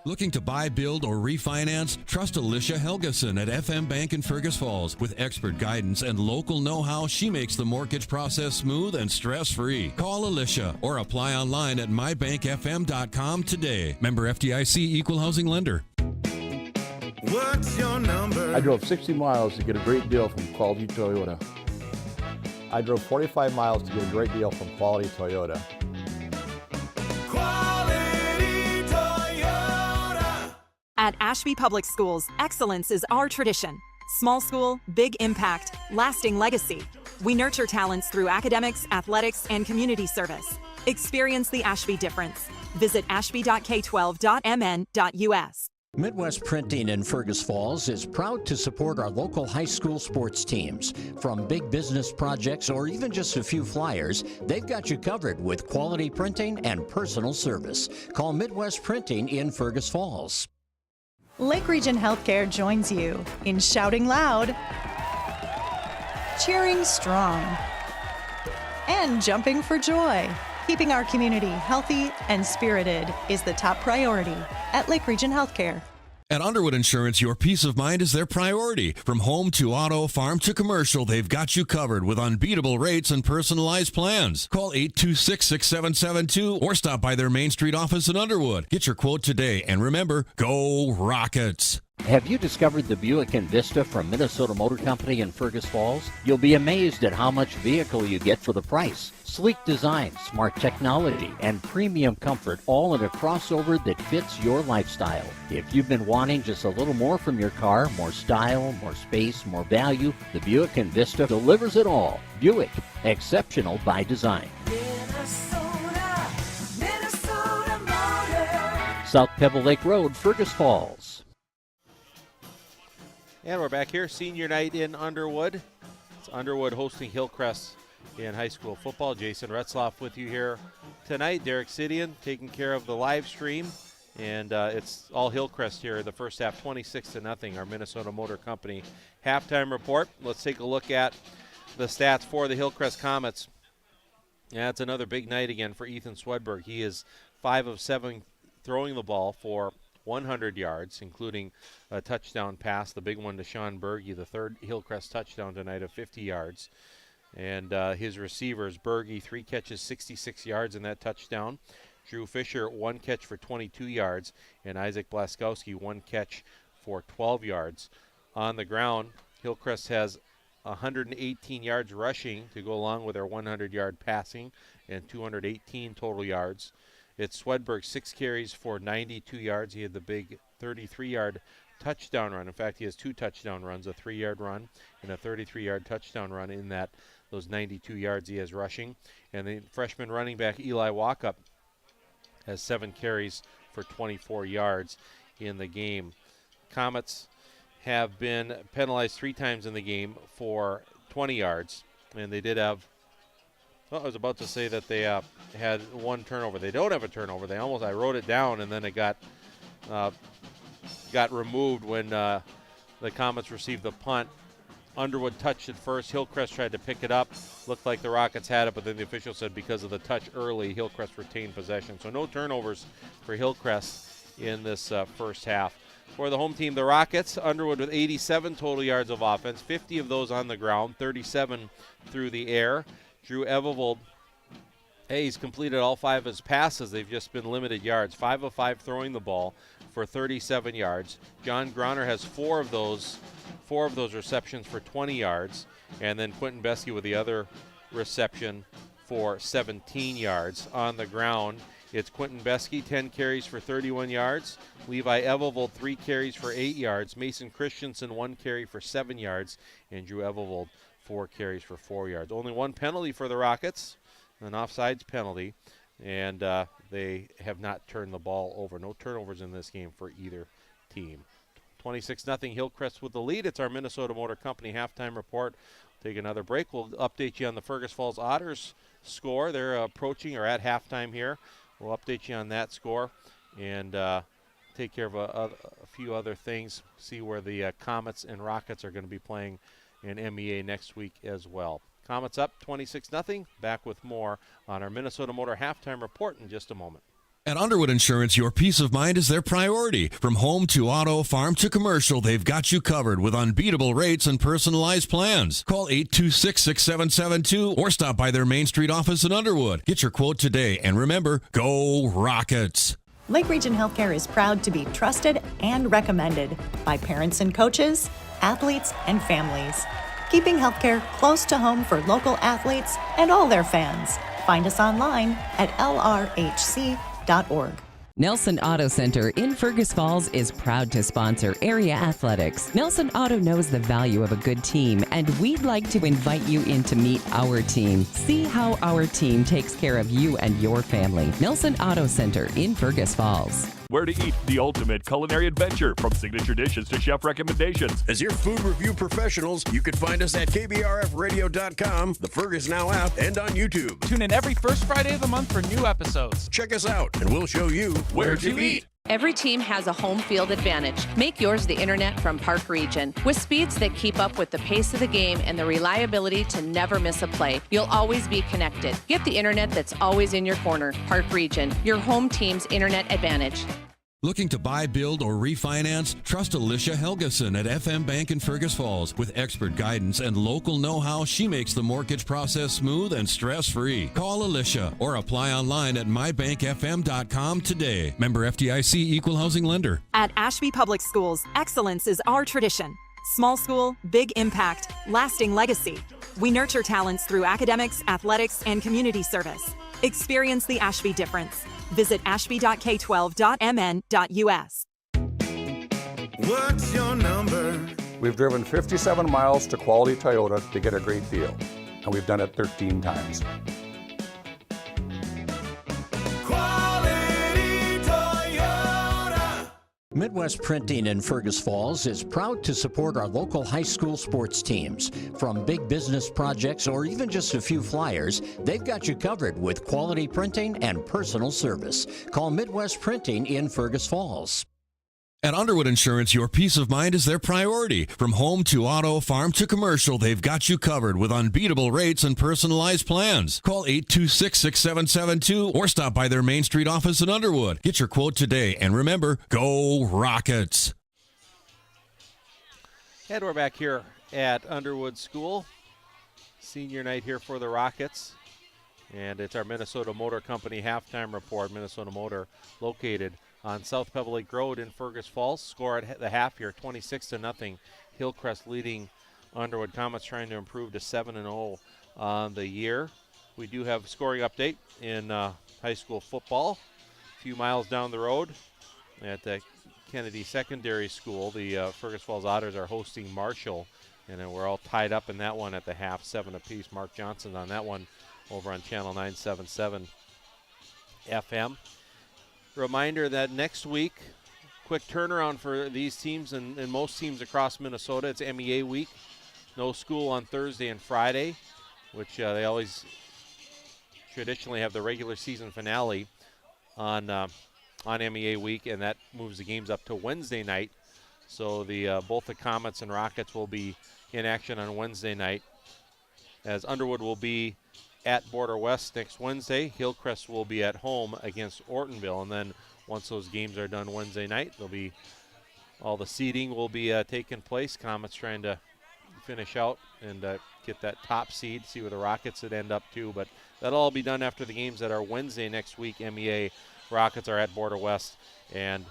Looking to buy, build, or refinance? Trust Alicia Helgeson at FM Bank in Fergus Falls. With expert guidance and local know-how, she makes the mortgage process smooth and stress-free. Call Alicia or apply online at mybankfm.com today. Member FDIC Equal Housing Lender. What's your number? I drove 60 miles to get a great deal from Quality Toyota. I drove 45 miles to get a great deal from Quality Toyota. Quality Toyota. At Ashby Public Schools, excellence is our tradition. Small school, big impact, lasting legacy. We nurture talents through academics, athletics, and community service. Experience the Ashby difference. Visit ashby.k12.mn.us. Midwest Printing in Fergus Falls is proud to support our local high school sports teams. From big business projects or even just a few flyers, they've got you covered with quality printing and personal service. Call Midwest Printing in Fergus Falls. Lake Region Healthcare joins you in shouting loud, cheering strong, and jumping for joy. Keeping our community healthy and spirited is the top priority at Lake Region Healthcare. At Underwood Insurance, your peace of mind is their priority. From home to auto, farm to commercial, they've got you covered with unbeatable rates and personalized plans. Call 826-6772 or stop by their Main Street office in Underwood. Get your quote today, and remember, go Rockets! Have you discovered the Buick Envista from Minnesota Motor Company in Fergus Falls? You'll be amazed at how much vehicle you get for the price. Sleek design, smart technology, and premium comfort, all in a crossover that fits your lifestyle. If you've been wanting just a little more from your car, more style, more space, more value, the Buick Envista delivers it all. Buick, exceptional by design. Minnesota Motor. South Pebble Lake Road, Fergus Falls. And we're back here, senior night in Underwood. It's Underwood hosting Hillcrest in high school football. Jason Retzloff with you here tonight. Derek Sidian taking care of the live stream. And it's all Hillcrest here. The first half, 26-0, our Minnesota Motor Company halftime report. Let's take a look at the stats for the Hillcrest Comets. Yeah, it's another big night again for Ethan Swedberg. He is 5 of 7 throwing the ball for 100 yards, including a touchdown pass, the big one to Sean Berge, the third Hillcrest touchdown tonight of 50 yards. And his receivers, Berge, 3 catches, 66 yards in that touchdown. Drew Fisher, 1 catch for 22 yards. And Isaac Blaskowski, 1 catch for 12 yards. On the ground, Hillcrest has 118 yards rushing to go along with their 100-yard passing and 218 total yards. It's Swedberg, 6 carries for 92 yards. He had the big 33-yard touchdown run. In fact, he has 2 touchdown runs, a 3-yard run and a 33-yard touchdown run in those 92 yards he has rushing. And the freshman running back Eli Walkup has 7 carries for 24 yards in the game. Comets have been penalized 3 times in the game for 20 yards, and they did have Well, I was about to say that they had one turnover. They don't have a turnover. I wrote it down, and then it got removed when the Comets received the punt. Underwood touched it first. Hillcrest tried to pick it up. Looked like the Rockets had it, but then the official said because of the touch early, Hillcrest retained possession. So no turnovers for Hillcrest in this first half. For the home team, the Rockets, Underwood with 87 total yards of offense, 50 of those on the ground, 37 through the air. Drew Evovold, he's completed all 5 of his passes. They've just been limited yards. 5 of 5 throwing the ball for 37 yards. John Grauner has 4 of those receptions for 20 yards. And then Quentin Beskey with the other reception for 17 yards. On the ground, it's Quentin Beskey, 10 carries for 31 yards. Levi Evovold, 3 carries for 8 yards. Mason Christensen, 1 carry for 7 yards. And Drew Evovold, 4 carries for 4 yards. Only 1 penalty for the Rockets, an offsides penalty, and they have not turned the ball over. No turnovers in this game for either team. 26-0 Hillcrest with the lead. It's our Minnesota Motor Company halftime report. Take another break. We'll update you on the Fergus Falls Otters score. They're approaching or at halftime here. We'll update you on that score and take care of a few other things. See where the Comets and Rockets are going to be playing in MEA next week as well. Comets up 26-0. Back with more on our Minnesota Motor halftime report in just a moment. At Underwood Insurance, your peace of mind is their priority. From home to auto, farm to commercial, they've got you covered with unbeatable rates and personalized plans. Call 826-6772 or stop by their Main Street office in Underwood. Get your quote today, and remember, go Rockets! Lake Region Healthcare is proud to be trusted and recommended by parents and coaches, athletes, and families. Keeping healthcare close to home for local athletes and all their fans. Find us online at lrhc.org. Nelson Auto Center in Fergus Falls is proud to sponsor area athletics. Nelson Auto knows the value of a good team, and we'd like to invite you in to meet our team. See how our team takes care of you and your family. Nelson Auto Center in Fergus Falls. Where to eat, the ultimate culinary adventure, from signature dishes to chef recommendations. As your food review professionals, you can find us at KBRFradio.com, the Fergus Now app, and on YouTube. Tune in every first Friday of the month for new episodes. Check us out, and we'll show you where to eat. Every team has a home field advantage. Make yours the internet from Park Region. With speeds that keep up with the pace of the game and the reliability to never miss a play, you'll always be connected. Get the internet that's always in your corner. Park Region, your home team's internet advantage. Looking to buy, build, or refinance? Trust Alicia Helgeson at FM Bank in Fergus Falls. With expert guidance and local know-how, she makes the mortgage process smooth and stress-free. Call Alicia or apply online at mybankfm.com today. Member FDIC, Equal Housing Lender. At Ashby Public Schools, excellence is our tradition. Small school, big impact, lasting legacy. We nurture talents through academics, athletics, and community service. Experience the Ashby difference. Visit ashby.k12.mn.us. What's your number? We've driven 57 miles to Quality Toyota to get a great deal, and we've done it 13 times. Quality Toyota. Midwest Printing in Fergus Falls is proud to support our local high school sports teams. From big business projects or even just a few flyers, they've got you covered with quality printing and personal service. Call Midwest Printing in Fergus Falls. At Underwood Insurance, your peace of mind is their priority. From home to auto, farm to commercial, they've got you covered with unbeatable rates and personalized plans. Call 826-6772 or stop by their Main Street office in Underwood. Get your quote today, and remember, go Rockets! And we're back here at Underwood School. Senior night here for the Rockets. And it's our Minnesota Motor Company halftime report. Minnesota Motor located on South Pebble Lake Road in Fergus Falls. Score at the half here, 26-0. Hillcrest leading Underwood. Comets trying to improve to 7-0 on the year. We do have a scoring update in high school football. A few miles down the road at the Kennedy Secondary School, the Fergus Falls Otters are hosting Marshall, and then we're all tied up in that one at the half, 7 apiece. Mark Johnson on that one over on Channel 977 FM. Reminder that next week, quick turnaround for these teams and most teams across Minnesota. It's MEA week. No school on Thursday and Friday, which they always traditionally have the regular season finale on MEA week, and that moves the games up to Wednesday night. So both the Comets and Rockets will be in action on Wednesday night, as Underwood will be at Border West next Wednesday. Hillcrest will be at home against Ortonville, and then once those games are done Wednesday night, all the seeding will be taking place. Comets trying to finish out and get that top seed, see where the Rockets would end up to, but that'll all be done after the games that are Wednesday next week. MEA Rockets are at Border West, and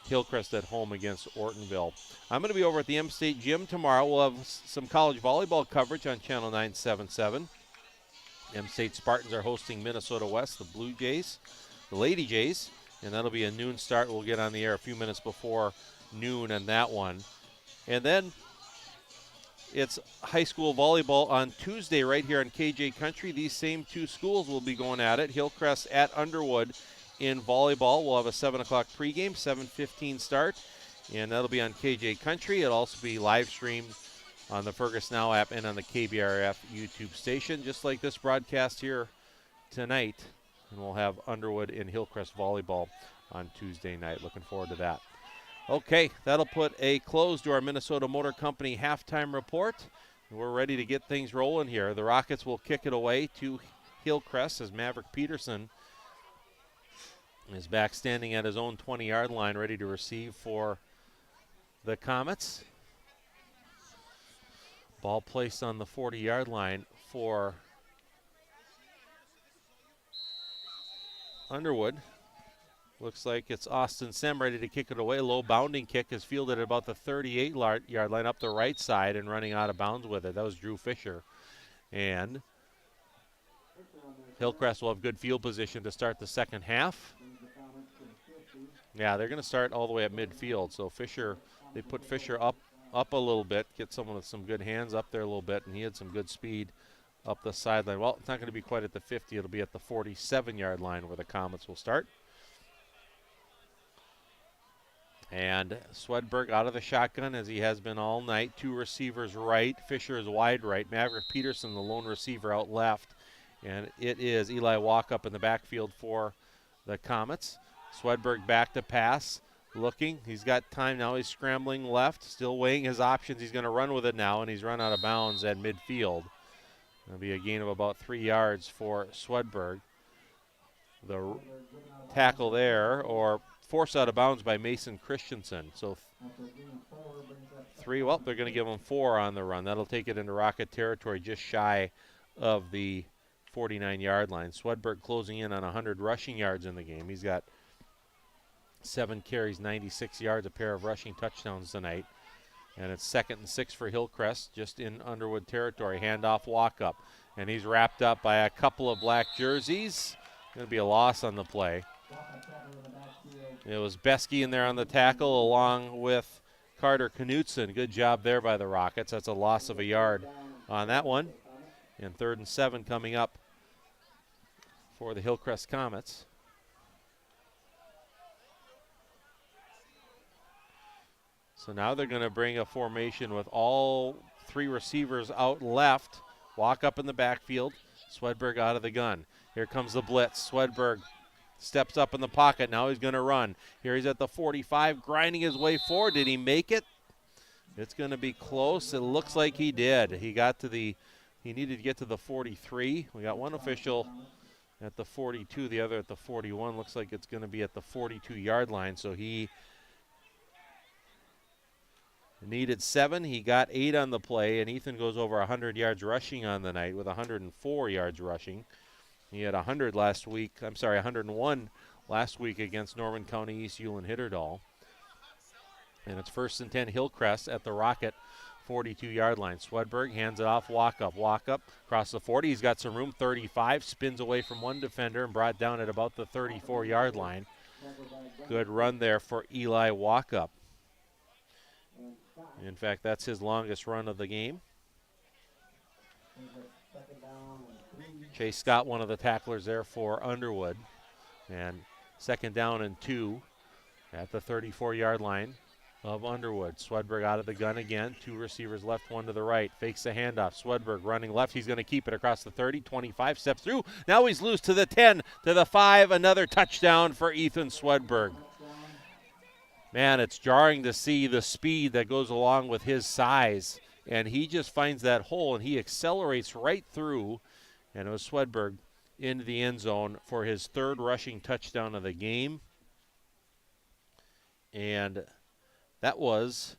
Hillcrest at home against Ortonville. I'm going to be over at the M-State Gym tomorrow. We'll have some college volleyball coverage on Channel 977. M-State Spartans are hosting Minnesota West, the Blue Jays, the Lady Jays, and that'll be a noon start. We'll get on the air a few minutes before noon on that one. And then it's high school volleyball on Tuesday right here on KJ Country. These same two schools will be going at it. Hillcrest at Underwood in volleyball. We'll have a 7 o'clock pregame, 7:15 start, and that'll be on KJ Country. It'll also be live streamed on the Fergus Now app and on the KBRF YouTube station, just like this broadcast here tonight. And we'll have Underwood and Hillcrest volleyball on Tuesday night. Looking forward to that. Okay, that'll put a close to our Minnesota Motor Company halftime report. We're ready to get things rolling here. The Rockets will kick it away to Hillcrest as Maverick Peterson is back standing at his own 20-yard line, ready to receive for the Comets. Ball placed on the 40-yard line for Underwood. Looks like it's Austin Sem ready to kick it away. Low bounding kick is fielded at about the 38-yard line up the right side and running out of bounds with it. That was Drew Fisher. And Hillcrest will have good field position to start the second half. Yeah, they're going to start all the way at midfield. So Fisher, they put Fisher up a little bit, get someone with some good hands up there a little bit, and he had some good speed up the sideline. Well, it's not going to be quite at the 50. It'll be at the 47-yard line where the Comets will start. And Swedberg out of the shotgun as he has been all night. Two receivers right. Fisher is wide right. Maverick Peterson, the lone receiver, out left. And it is Eli Walkup in the backfield for the Comets. Swedberg back to pass. Looking. He's got time now. He's scrambling left. Still weighing his options. He's going to run with it now, and he's run out of bounds at midfield. That'll be a gain of about 3 yards for Swedberg. The tackle there, or forced out of bounds by Mason Christensen. So they're going to give him 4 on the run. That'll take it into Rocket territory just shy of the 49-yard line. Swedberg closing in on 100 rushing yards in the game. He's got 7 carries, 96 yards, a pair of rushing touchdowns tonight. And it's 2nd and 6 for Hillcrest, just in Underwood territory. Handoff, Walkup. And he's wrapped up by a couple of black jerseys. Going to be a loss on the play. It was Besky in there on the tackle along with Carter Knutson. Good job there by the Rockets. That's a loss of a yard on that one. And 3rd and 7 coming up for the Hillcrest Comets. So now they're going to bring a formation with all 3 receivers out left. Walk up in the backfield. Swedberg out of the gun. Here comes the blitz. Swedberg steps up in the pocket. Now he's going to run. Here he's at the 45, grinding his way forward. Did he make it? It's going to be close. It looks like he did. He needed to get to the 43. We got one official at the 42, the other at the 41. Looks like it's going to be at the 42-yard line. So he needed 7. He got 8 on the play, and Ethan goes over 100 yards rushing on the night with 104 yards rushing. He had 101 last week against Norman County East Ulen Hitterdal. And it's 1st and 10 Hillcrest at the Rocket 42-yard line. Swedberg hands it off, Walkup across the 40. He's got some room, 35, spins away from one defender and brought down at about the 34-yard line. Good run there for Eli Walkup. In fact, that's his longest run of the game. Chase Scott, one of the tacklers there for Underwood. And 2nd down and 2 at the 34-yard line of Underwood. Swedberg out of the gun again. 2 receivers left, 1 to the right. Fakes the handoff. Swedberg running left. He's going to keep it across the 30, 25, steps through. Now he's loose to the 10, to the 5. Another touchdown for Ethan Swedberg. Man, it's jarring to see the speed that goes along with his size. And he just finds that hole, and he accelerates right through. And it was Swedberg into the end zone for his 3rd rushing touchdown of the game. And that was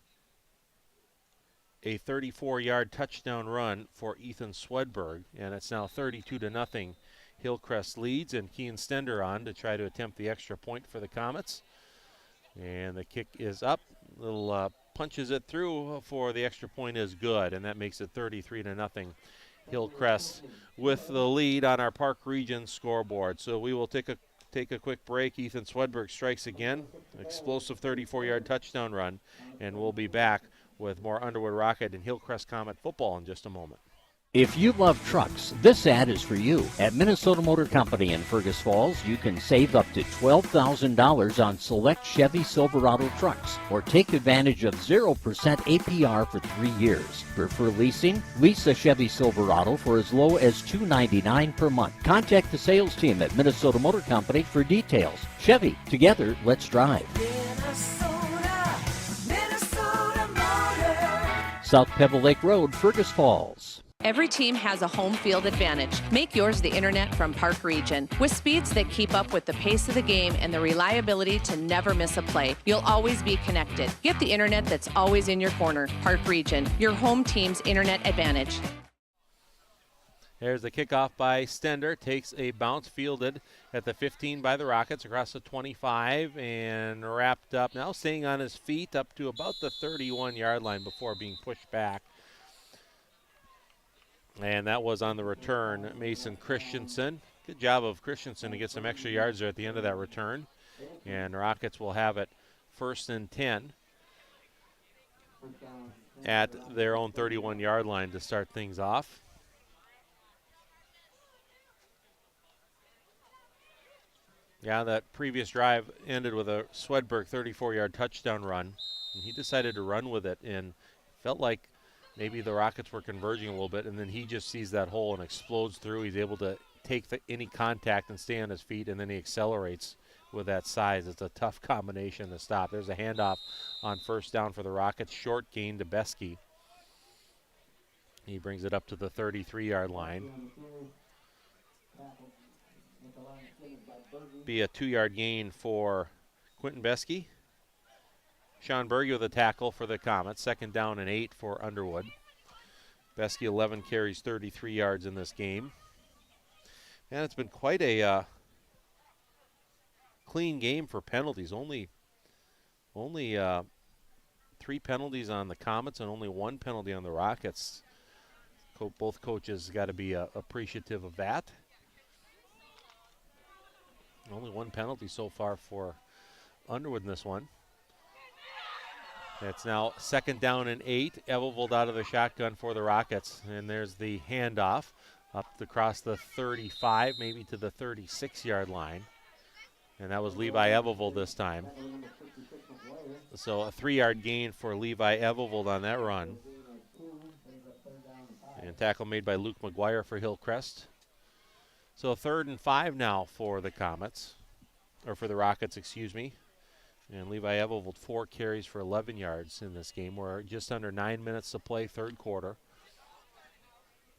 a 34-yard touchdown run for Ethan Swedberg, and it's now 32-0. Hillcrest leads, and Kean Stender on to try to attempt the extra point for the Comets. And the kick is up. Little punches it through for the extra point is good, and that makes it 33-0. Hillcrest with the lead on our Park Region scoreboard. So we will take a quick break. Ethan Swedberg strikes again. Explosive 34-yard touchdown run. And we'll be back with more Underwood Rocket and Hillcrest Comet football in just a moment. If you love trucks, this ad is for you. At Minnesota Motor Company in Fergus Falls, you can save up to $12,000 on select Chevy Silverado trucks, or take advantage of 0% APR for 3 years. Prefer leasing? Lease a Chevy Silverado for as low as $299 per month. Contact the sales team at Minnesota Motor Company for details. Chevy, together, let's drive. Minnesota Motor. South Pebble Lake Road, Fergus Falls. Every team has a home field advantage. Make yours the internet from Park Region. With speeds that keep up with the pace of the game and the reliability to never miss a play, you'll always be connected. Get the internet that's always in your corner. Park Region, your home team's internet advantage. There's the kickoff by Stender. Takes a bounce, fielded at the 15 by the Rockets, across the 25, and wrapped up. Now staying on his feet up to about the 31-yard line before being pushed back. And that was on the return, Mason Christensen. Good job of Christensen to get some extra yards there at the end of that return. And the Rockets will have it 1st and 10 at their own 31-yard line to start things off. Yeah, that previous drive ended with a Swedberg 34-yard touchdown run. And he decided to run with it and felt like maybe the Rockets were converging a little bit, and then he just sees that hole and explodes through. He's able to take any contact and stay on his feet, and then he accelerates with that size. It's a tough combination to stop. There's a handoff on 1st down for the Rockets. Short gain to Besky. He brings it up to the 33-yard line. Be a 2-yard gain for Quentin Besky. Sean Berge with a tackle for the Comets. 2nd down and 8 for Underwood. Besky 11 carries, 33 yards in this game. And it's been quite a clean game for penalties. Only 3 penalties on the Comets and only 1 penalty on the Rockets. Both coaches got to be appreciative of that. Only 1 penalty so far for Underwood in this one. It's now 2nd down and 8. Evelvold out of the shotgun for the Rockets. And there's the handoff up across the 35, maybe to the 36-yard line. And that was Levi Evelvold this time. So a 3-yard gain for Levi Evelvold on that run. And tackle made by Luke McGuire for Hillcrest. So 3rd and 5 now for the Comets, or for the Rockets, excuse me. And Levi Evelvold 4 carries for 11 yards in this game. We're just under 9 minutes to play, 3rd quarter.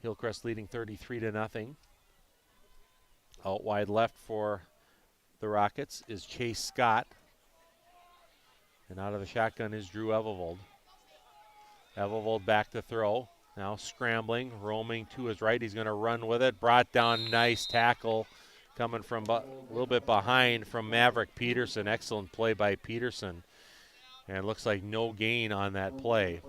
Hillcrest leading 33-0. Out wide left for the Rockets is Chase Scott. And out of the shotgun is Drew Evelvold. Evelvold back to throw. Now scrambling, roaming to his right. He's going to run with it. Brought down, nice tackle coming from a little bit behind from Maverick Peterson. Excellent play by Peterson. And looks like no gain on that play.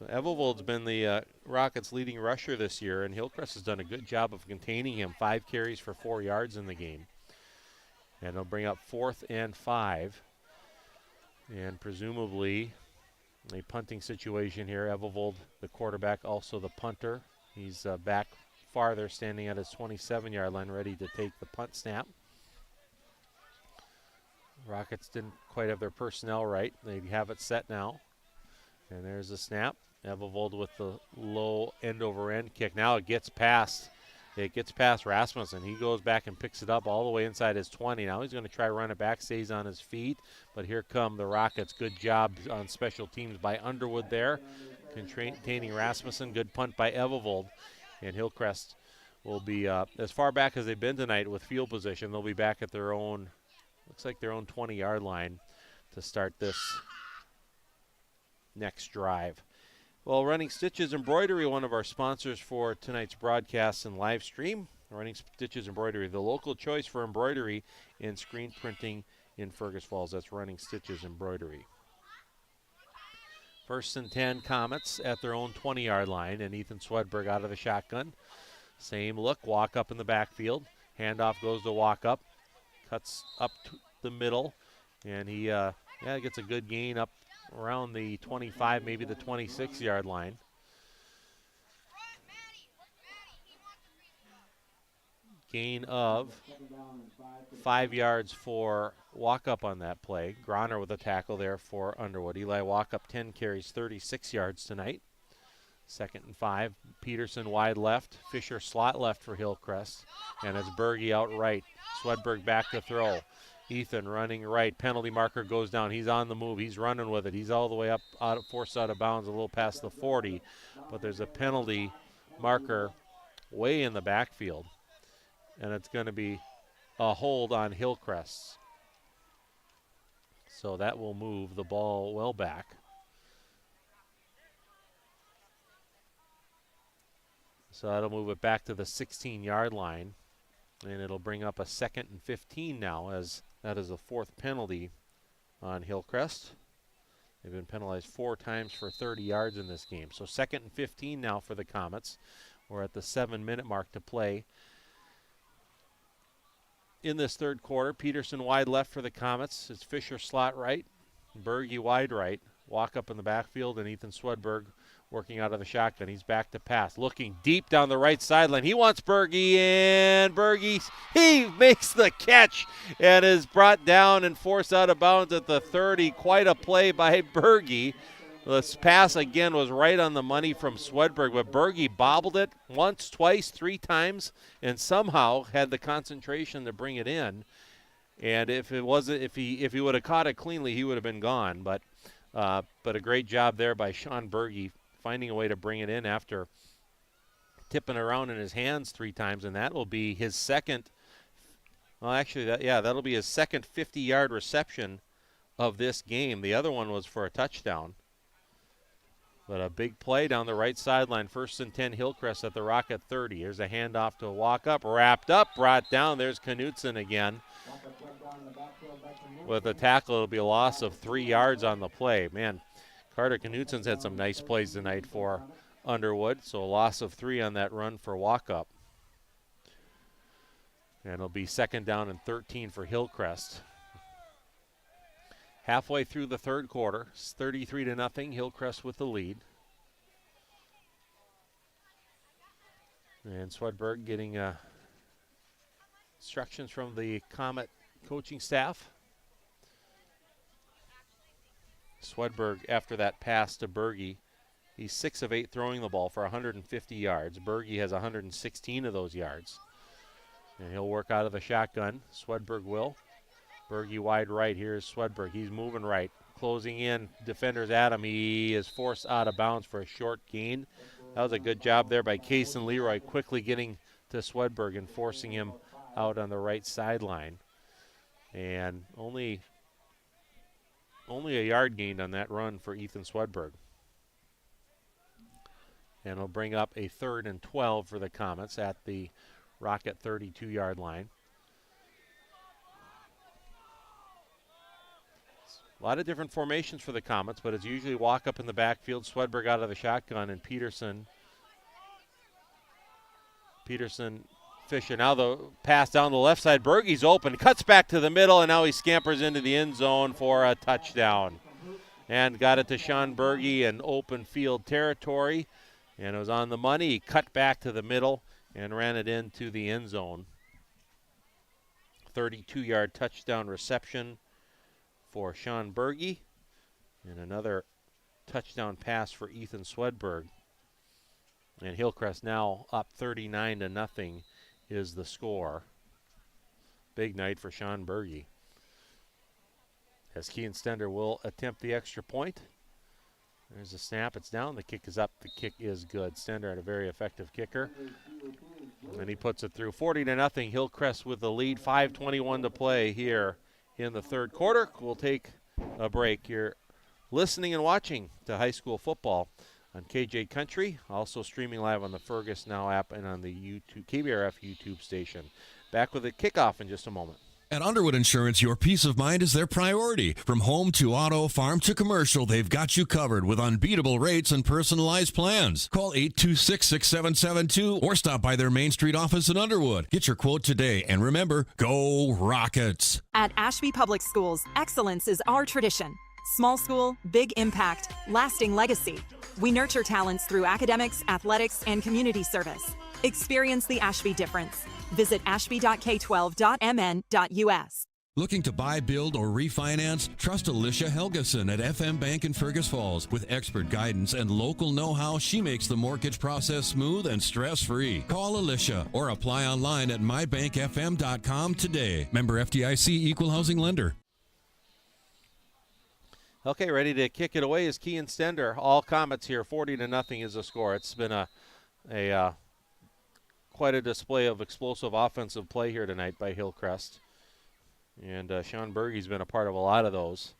So Evelvold's been the Rockets' leading rusher this year, and Hillcrest has done a good job of containing him. 5 carries for 4 yards in the game. And they'll bring up 4th and 5. And presumably a punting situation here. Evelvold, the quarterback, also the punter. He's back farther, standing at his 27-yard line, ready to take the punt snap. Rockets didn't quite have their personnel right. They have it set now. And there's a snap. Evovold with the low end-over-end kick. Now it gets past. It gets past Rasmussen. He goes back and picks it up all the way inside his 20. Now he's going to try to run it back, stays on his feet. But here come the Rockets. Good job on special teams by Underwood there, containing Rasmussen. Good punt by Evovold. And Hillcrest will be as far back as they've been tonight with field position. They'll be back at their own, looks like their own 20-yard line to start this next drive. Well, Running Stitches Embroidery, one of our sponsors for tonight's broadcast and live stream. Running Stitches Embroidery, the local choice for embroidery and screen printing in Fergus Falls. That's Running Stitches Embroidery. 1st and 10 Comets at their own 20-yard line, and Ethan Swedberg out of the shotgun. Same look, walk up in the backfield. Handoff goes to walk up, cuts up to the middle, and he gets a good gain up around the 25, maybe the 26-yard line. Gain of 5 yards for Walkup on that play. Groner with a tackle there for Underwood. Eli Walkup, 10 carries, 36 yards tonight. 2nd and 5. Peterson wide left. Fisher slot left for Hillcrest. And it's Berge out right. Swedberg back to throw. Ethan running right. Penalty marker goes down. He's on the move. He's running with it. He's all the way up, forced out of bounds, a little past the 40. But there's a penalty marker way in the backfield. And it's going to be a hold on Hillcrest. So that will move the ball well back. So that'll move it back to the 16-yard line. And it'll bring up a 2nd and 15 now, as that is the 4th penalty on Hillcrest. They've been penalized 4 times for 30 yards in this game. So 2nd and 15 now for the Comets. We're at the 7-minute mark to play in this third quarter. Peterson wide left for the Comets. It's Fisher slot right. Berge wide right. Walk up in the backfield, and Ethan Swedberg working out of the shotgun. He's back to pass. Looking deep down the right sideline. He wants Berge, and Berge, he makes the catch and is brought down and forced out of bounds at the 30. Quite a play by Berge. This pass again was right on the money from Swedberg, but Berge bobbled it once, twice, 3 times, and somehow had the concentration to bring it in. And if he would have caught it cleanly, he would have been gone. But a great job there by Sean Berge, finding a way to bring it in after tipping around in his hands 3 times, and that will be his second. Well, actually, that'll be his second 50-yard reception of this game. The other one was for a touchdown. But a big play down the right sideline. 1st and 10 Hillcrest at the Rocket 30. Here's a handoff to Walkup. Wrapped up, brought down. There's Knutson again. With a tackle, it'll be a loss of 3 yards on the play. Man, Carter Knutson's had some nice plays tonight for Underwood. So a loss of 3 on that run for Walkup. And it'll be 2nd down and 13 for Hillcrest. Halfway through the third quarter, it's 33-0, Hillcrest with the lead. And Swedberg getting instructions from the Comet coaching staff. Swedberg, after that pass to Berge, he's 6 of 8 throwing the ball for 150 yards. Berge has 116 of those yards. And he'll work out of the shotgun. Swedberg will. Berge wide right. Here's Swedberg. He's moving right. Closing in. Defenders at him. He is forced out of bounds for a short gain. That was a good job there by Case and Leroy, quickly getting to Swedberg and forcing him out on the right sideline. And only a yard gained on that run for Ethan Swedberg. And it'll bring up a 3rd and 12 for the Comets at the Rocket 32-yard line. A lot of different formations for the Comets, but it's usually walk up in the backfield, Swedberg out of the shotgun, and Peterson, Fisher. Now the pass down the left side. Berge's open, cuts back to the middle, and now he scampers into the end zone for a touchdown. And got it to Sean Berge in open field territory, and it was on the money. He cut back to the middle and ran it into the end zone. 32-yard touchdown reception for Sean Berge. And another touchdown pass for Ethan Swedberg. And Hillcrest now up 39-0 is the score. Big night for Sean Berge. As Kean Stender will attempt the extra point. There's a snap. It's down. The kick is up. The kick is good. Stender had a very effective kicker. And he puts it through. 40-0. Hillcrest with the lead. 5:21 to play here in the third quarter. We'll take a break. You're listening and watching to high school football on KJ Country. Also streaming live on the Fergus Now app and on the YouTube KBRF YouTube station. Back with a kickoff in just a moment. At Underwood Insurance, your peace of mind is their priority. From home to auto, farm to commercial, they've got you covered with unbeatable rates and personalized plans. Call 826-6772 or stop by their Main Street office in Underwood. Get your quote today, and remember, go Rockets! At Ashby Public Schools, excellence is our tradition. Small school, big impact, lasting legacy. We nurture talents through academics, athletics, and community service. Experience the Ashby difference. Visit ashby.k12.mn.us. Looking to buy, build, or refinance? Trust Alicia Helgeson at FM Bank in Fergus Falls. With expert guidance and local know-how, she makes the mortgage process smooth and stress-free. Call Alicia or apply online at mybankfm.com today. Member FDIC, Equal Housing Lender. Okay, ready to kick it away is Kean Stender. All Comets here. 40-0 is the score. It's been a quite a display of explosive offensive play here tonight by Hillcrest. And Sean Berge's been a part of a lot of those.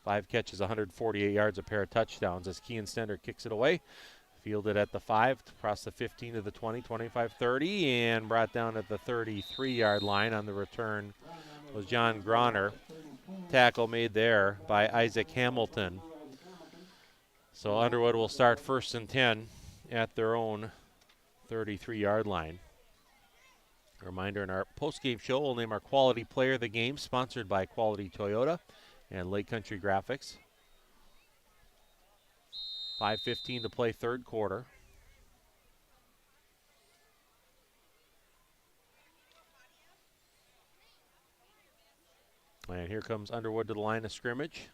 5 catches, 148 yards, a pair of touchdowns as Kean Stender kicks it away. Fielded at the 5, across the 15 to the 20, 25, 30, and brought down at the 33-yard line. On the return was John Groner. Tackle made there by Isaac Hamilton. So Underwood will start 1st and 10 at their own 33-yard line. A reminder, in our post-game show, we'll name our Quality Player of the Game, sponsored by Quality Toyota and Lake Country Graphics. 5:15 to play third quarter. And here comes Underwood to the line of scrimmage.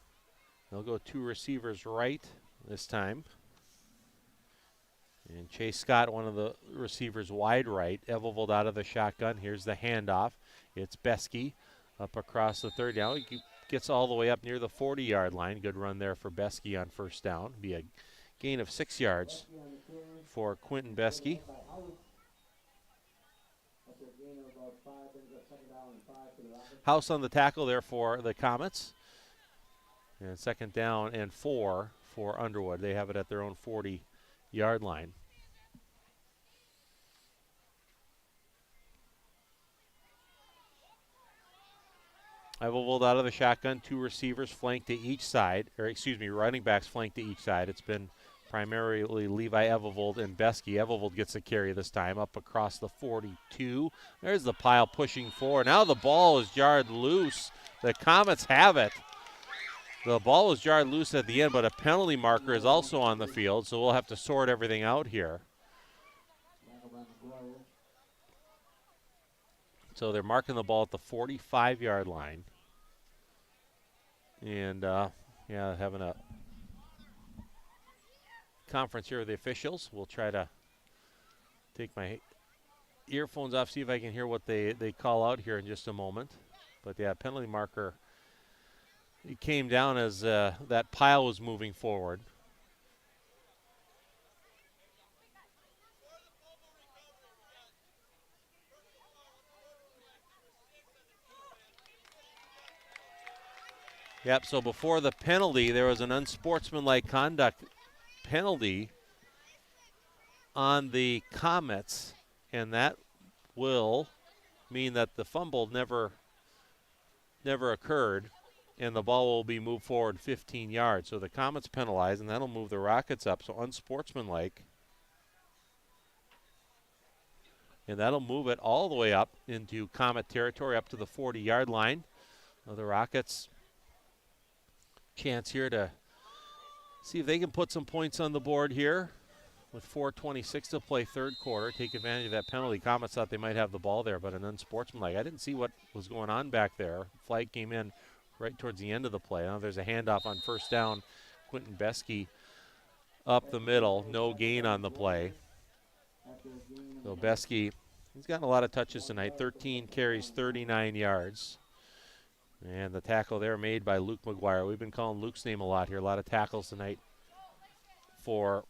They'll go 2 receivers right this time. And Chase Scott, one of the receivers wide right. Evelvold out of the shotgun. Here's the handoff. It's Beskey up across the 30 down. He gets all the way up near the 40-yard line. Good run there for Beskey on first down. Be a gain of 6 yards for Quentin Beskey. House on the tackle there for the Comets. And 2nd down and 4 for Underwood. They have it at their own 40-yard line. Evelvold out of the shotgun, 2 receivers flanked to each side, running backs flanked to each side. It's been primarily Levi Evelvold and Beskey. Evelvold gets a carry this time up across the 42. There's the pile pushing forward. Now the ball is jarred loose. The Comets have it. The ball was jarred loose at the end, but a penalty marker is also on the field, so we'll have to sort everything out here. So they're marking the ball at the 45-yard line. And, having a conference here with the officials. We'll try to take my earphones off, see if I can hear what they call out here in just a moment. But, penalty marker. It came down as that pile was moving forward. Yep, so before the penalty, there was an unsportsmanlike conduct penalty on the Comets, and that will mean that the fumble never occurred, and the ball will be moved forward 15 yards. So the Comets penalized, and that'll move the Rockets up. So unsportsmanlike. And that'll move it all the way up into Comet territory, up to the 40-yard line. The Rockets chance here to see if they can put some points on the board here with 4:26 to play third quarter. Take advantage of that penalty. Comets thought they might have the ball there, but an unsportsmanlike. I didn't see what was going on back there. Flag came in right towards the end of the play. Now there's a handoff on first down. Quentin Beskey up the middle, no gain on the play. So Beskey, he's gotten a lot of touches tonight, 13 carries, 39 yards. And the tackle there made by Luke McGuire. We've been calling Luke's name a lot here. A lot of tackles tonight for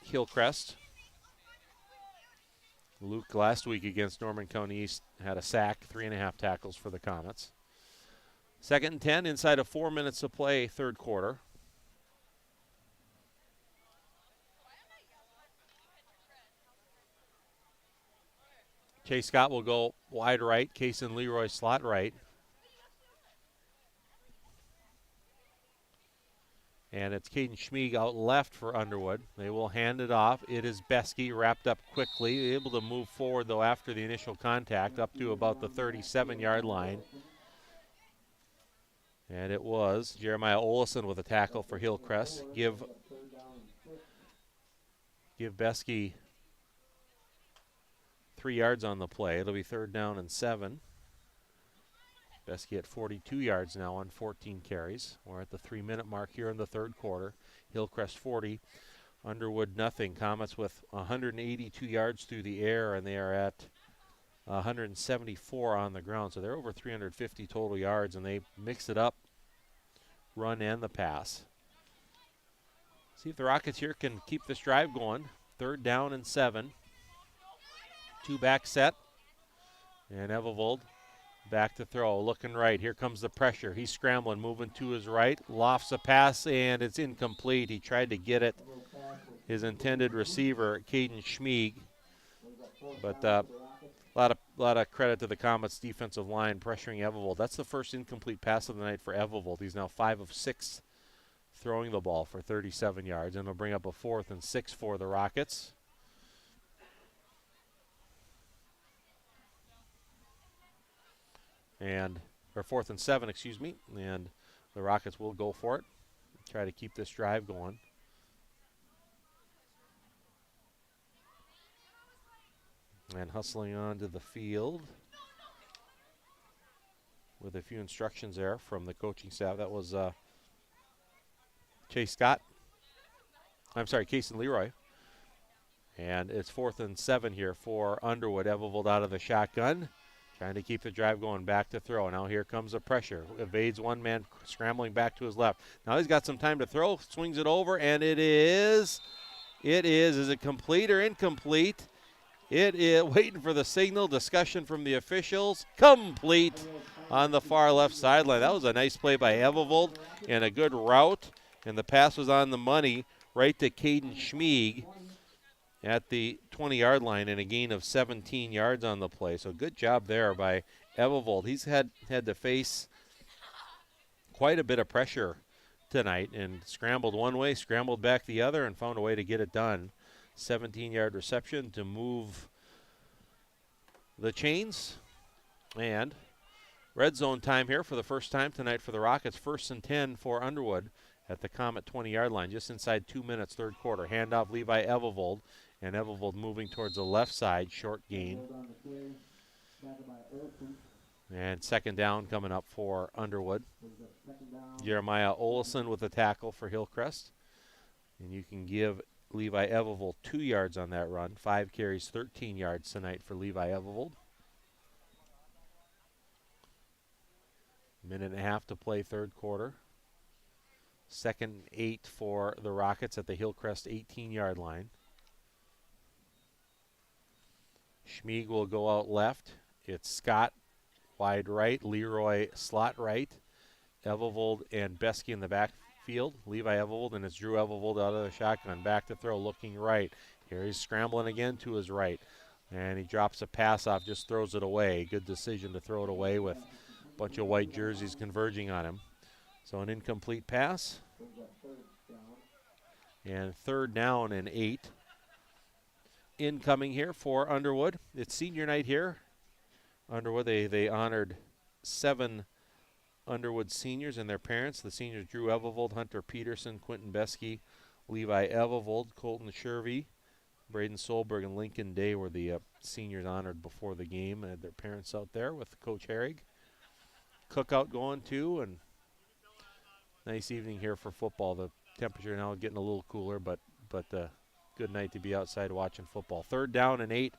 Hillcrest. Luke last week against Norman County East had a sack, 3.5 tackles for the Comets. 2nd and 10 inside of 4 minutes to play, third quarter. Chase Scott will go wide right. Kason Leroy slot right. And it's Caden Schmieg out left for Underwood. They will hand it off. It is Beskey wrapped up quickly, able to move forward, though, after the initial contact up to about the 37-yard line. And it was Jeremiah Olison with a tackle for Hillcrest. Give Beskey 3 yards on the play. It'll be 3rd down and 7. Beskey at 42 yards now on 14 carries. We're at the 3-minute mark here in the third quarter. Hillcrest 40, Underwood nothing. Comets with 182 yards through the air, and they are at 174 on the ground. So they're over 350 total yards, and they mix it up, run and the pass. See if the Rockets here can keep this drive going. 3rd down and 7. 2-back set, and Evelvold back to throw, looking right. Here comes the pressure. He's scrambling, moving to his right, lofts a pass, and it's incomplete. He tried to get it, his intended receiver, Caden Schmieg. But a lot of credit to the Comets' defensive line pressuring Evelvold. That's the first incomplete pass of the night for Evelvold. He's now 5 of 6 throwing the ball for 37 yards, and it'll bring up a 4th and 6 for the Rockets. Or 4th and 7, excuse me. And the Rockets will go for it. Try to keep this drive going. And hustling onto the field with a few instructions there from the coaching staff. That was Chase Scott. I'm sorry, Kason Leroy. And it's 4th and 7 here for Underwood. Evelvold out of the shotgun. Trying to keep the drive going, back to throw. Now here comes the pressure. Evades one man, scrambling back to his left. Now he's got some time to throw, swings it over, and it is. Is it complete or incomplete? It is waiting for the signal. Discussion from the officials. Complete on the far left sideline. That was a nice play by Evelvold and a good route. And the pass was on the money right to Caden Schmieg at the 20-yard line and a gain of 17 yards on the play. So good job there by Evelvold. He's had to face quite a bit of pressure tonight and scrambled one way, scrambled back the other, and found a way to get it done. 17-yard reception to move the chains. And red zone time here for the first time tonight for the Rockets. 1st and 10 for Underwood at the Comet 20-yard line, just inside 2 minutes, third quarter. Handoff Levi Evelvold. And Evelvold moving towards the left side, short gain. And 2nd down coming up for Underwood. Jeremiah Olison with a tackle for Hillcrest. And you can give Levi Evelvold 2 yards on that run. 5 carries, 13 yards tonight for Levi Evelvold. Minute and a half to play, third quarter. 2nd and 8 for the Rockets at the Hillcrest 18-yard line. Schmieg will go out left. It's Scott wide right, Leroy slot right, Evelvold and Beskey in the backfield. Levi Evelvold, and it's Drew Evelvold out of the shotgun. Back to throw, looking right. Here he's scrambling again to his right. And he drops a pass off, just throws it away. Good decision to throw it away with a bunch of white jerseys converging on him. So an incomplete pass. And 3rd down and 8. Incoming here for Underwood. It's senior night here. Underwood, they honored 7 Underwood seniors and their parents. The seniors: Drew Evelvold, Hunter Peterson, Quentin Beskey, Levi Evelvold, Colton Shervey, Braden Solberg, and Lincoln Day were the seniors honored before the game. They had their parents out there with Coach Herrig. Cookout going too, and nice evening here for football. The temperature now getting a little cooler, but good night to be outside watching football. 3rd down and 8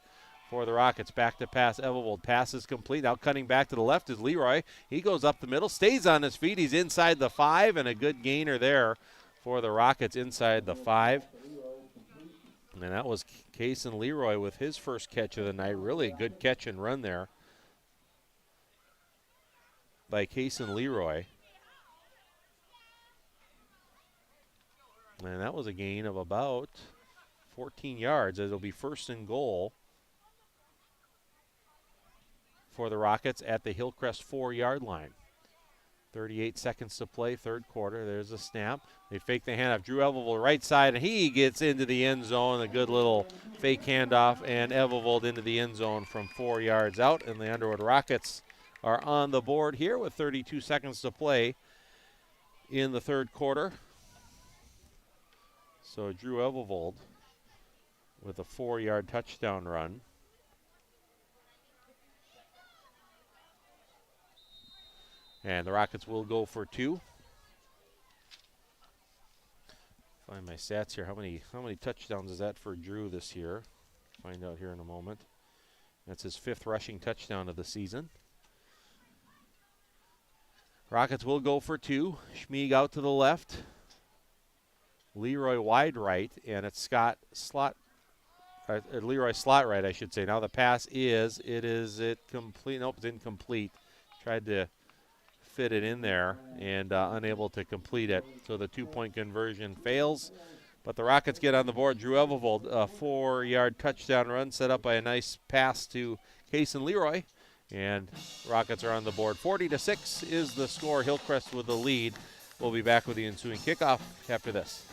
for the Rockets. Back to pass. Evelvold. Pass is complete. Now cutting back to the left is Leroy. He goes up the middle, stays on his feet. He's inside the 5, and a good gainer there for the Rockets inside the 5. And that was Kaysen Leroy with his first catch of the night. Really good catch and run there by Kaysen Leroy. And that was a gain of about 14 yards. It'll be 1st and goal for the Rockets at the Hillcrest 4-yard line. 38 seconds to play, 3rd quarter. There's a snap. They fake the handoff. Drew Evelvold right side, and he gets into the end zone. A good little fake handoff, and Evelvold into the end zone from 4 yards out. And the Underwood Rockets are on the board here with 32 seconds to play in the 3rd quarter. So Drew Evelvold with a 4-yard touchdown run. And the Rockets will go for 2. Find my stats here. How many touchdowns is that for Drew this year? Find out here in a moment. That's his 5th rushing touchdown of the season. Rockets will go for 2. Schmieg out to the left. Leroy wide right, and it's Leroy slot right, I should say. Now the pass is complete? Nope, it's incomplete. Tried to fit it in there and unable to complete it. So the 2-point conversion fails. But the Rockets get on the board. Drew Evelvold, a 4-yard touchdown run set up by a nice pass to Kaysen Leroy. And Rockets are on the board. 40-6 is the score. Hillcrest with the lead. We'll be back with the ensuing kickoff after this.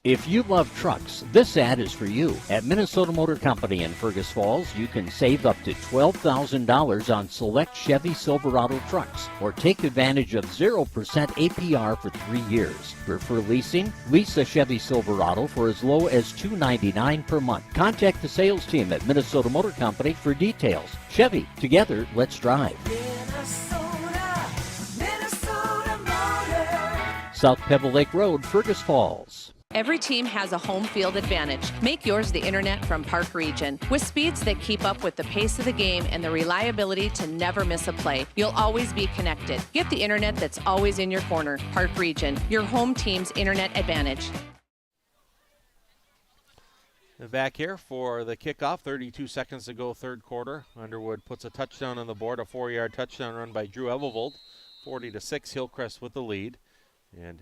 If you love trucks, this ad is for you. At Minnesota Motor Company in Fergus Falls, you can save up to $12,000 on select Chevy Silverado trucks, or take advantage of 0% APR for 3 years. Prefer leasing? Lease a Chevy Silverado for as low as $299 per month. Contact the sales team at Minnesota Motor Company for details. Chevy, together, let's drive. Minnesota Motor. South Pebble Lake Road, Fergus Falls. Every team has a home field advantage. Make yours the internet from Park Region. With speeds that keep up with the pace of the game and the reliability to never miss a play, you'll always be connected. Get the internet that's always in your corner. Park Region, your home team's internet advantage. Back here for the kickoff, 32 seconds to go, 3rd quarter. Underwood puts a touchdown on the board, a 4-yard touchdown run by Drew Evelvold. 40-6, Hillcrest with the lead. And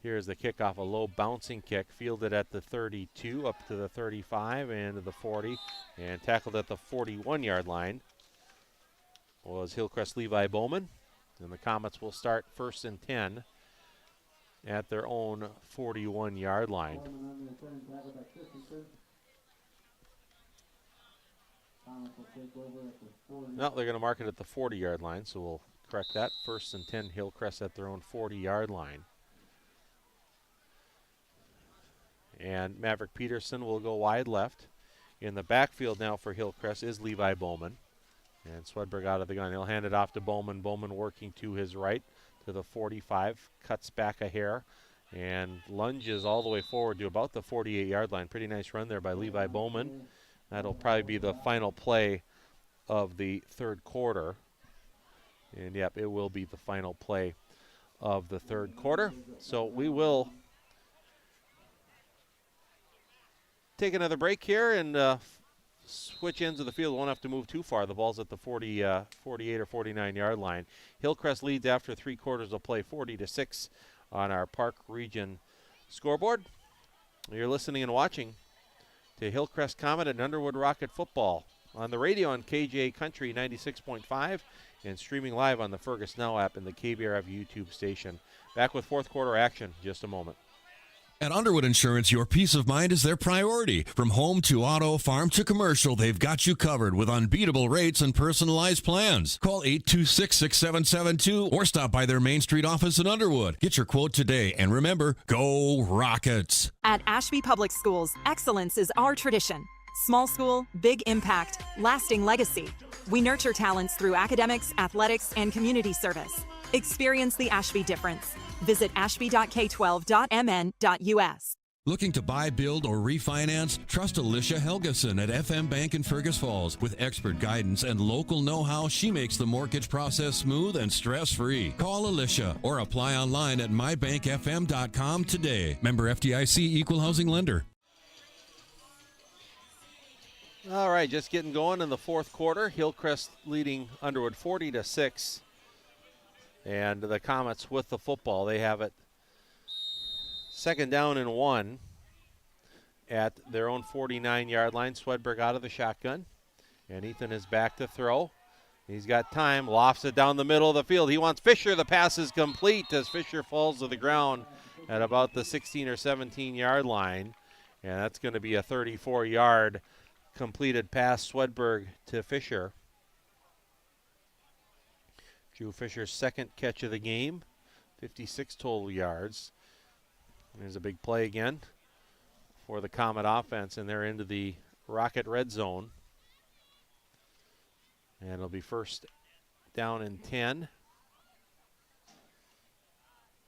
here's the kickoff, a low bouncing kick, fielded at the 32, up to the 35, and to the 40, and tackled at the 41-yard line was Hillcrest Levi Bowman. And the Comets will start 1st and 10 at their own 41-yard line. No, they're going to mark it at the 40-yard line, so we'll correct that. 1st and 10, Hillcrest at their own 40-yard line. And Maverick Peterson will go wide left. In the backfield now for Hillcrest is Levi Bowman. And Swedberg out of the gun. He'll hand it off to Bowman. Bowman working to his right to the 45. Cuts back a hair and lunges all the way forward to about the 48-yard line. Pretty nice run there by Levi Bowman. That'll probably be the final play of the 3rd quarter. And, yep, it will be the final play of the 3rd quarter. So we will take another break here and switch ends of the field. Won't have to move too far. The ball's at the 48 or 49-yard line. Hillcrest leads after 3 quarters of play, 40-6 on our Park Region scoreboard. You're listening and watching to Hillcrest Comet and Underwood Rocket football on the radio on KJ Country 96.5 and streaming live on the Fergus Now app and the KBRF YouTube station. Back with 4th quarter action in just a moment. At Underwood Insurance, your peace of mind is their priority. From home to auto, farm to commercial, they've got you covered with unbeatable rates and personalized plans. Call 826-6772 or stop by their Main Street office in Underwood. Get your quote today, and remember, go Rockets. At Ashby Public Schools, excellence is our tradition. Small school, big impact, lasting legacy. We nurture talents through academics, athletics, and community service. Experience the Ashby difference. Visit ashby.k12.mn.us. Looking to buy, build, or refinance? Trust Alicia Helgeson at FM Bank in Fergus Falls. With expert guidance and local know-how, she makes the mortgage process smooth and stress-free. Call Alicia or apply online at mybankfm.com today. Member FDIC, Equal Housing Lender. All right, just getting going in the fourth quarter. Hillcrest leading Underwood 40-6. And the Comets with the football. They have it second down and 1 at their own 49-yard line. Swedberg out of the shotgun. And Ethan is back to throw. He's got time, lofts it down the middle of the field. He wants Fisher. The pass is complete as Fisher falls to the ground at about the 16 or 17-yard line. And that's going to be a 34-yard completed pass, Swedberg to Fisher. Drew Fisher's second catch of the game, 56 total yards. There's a big play again for the Comet offense, and they're into the Rocket red zone. And it'll be first down and 10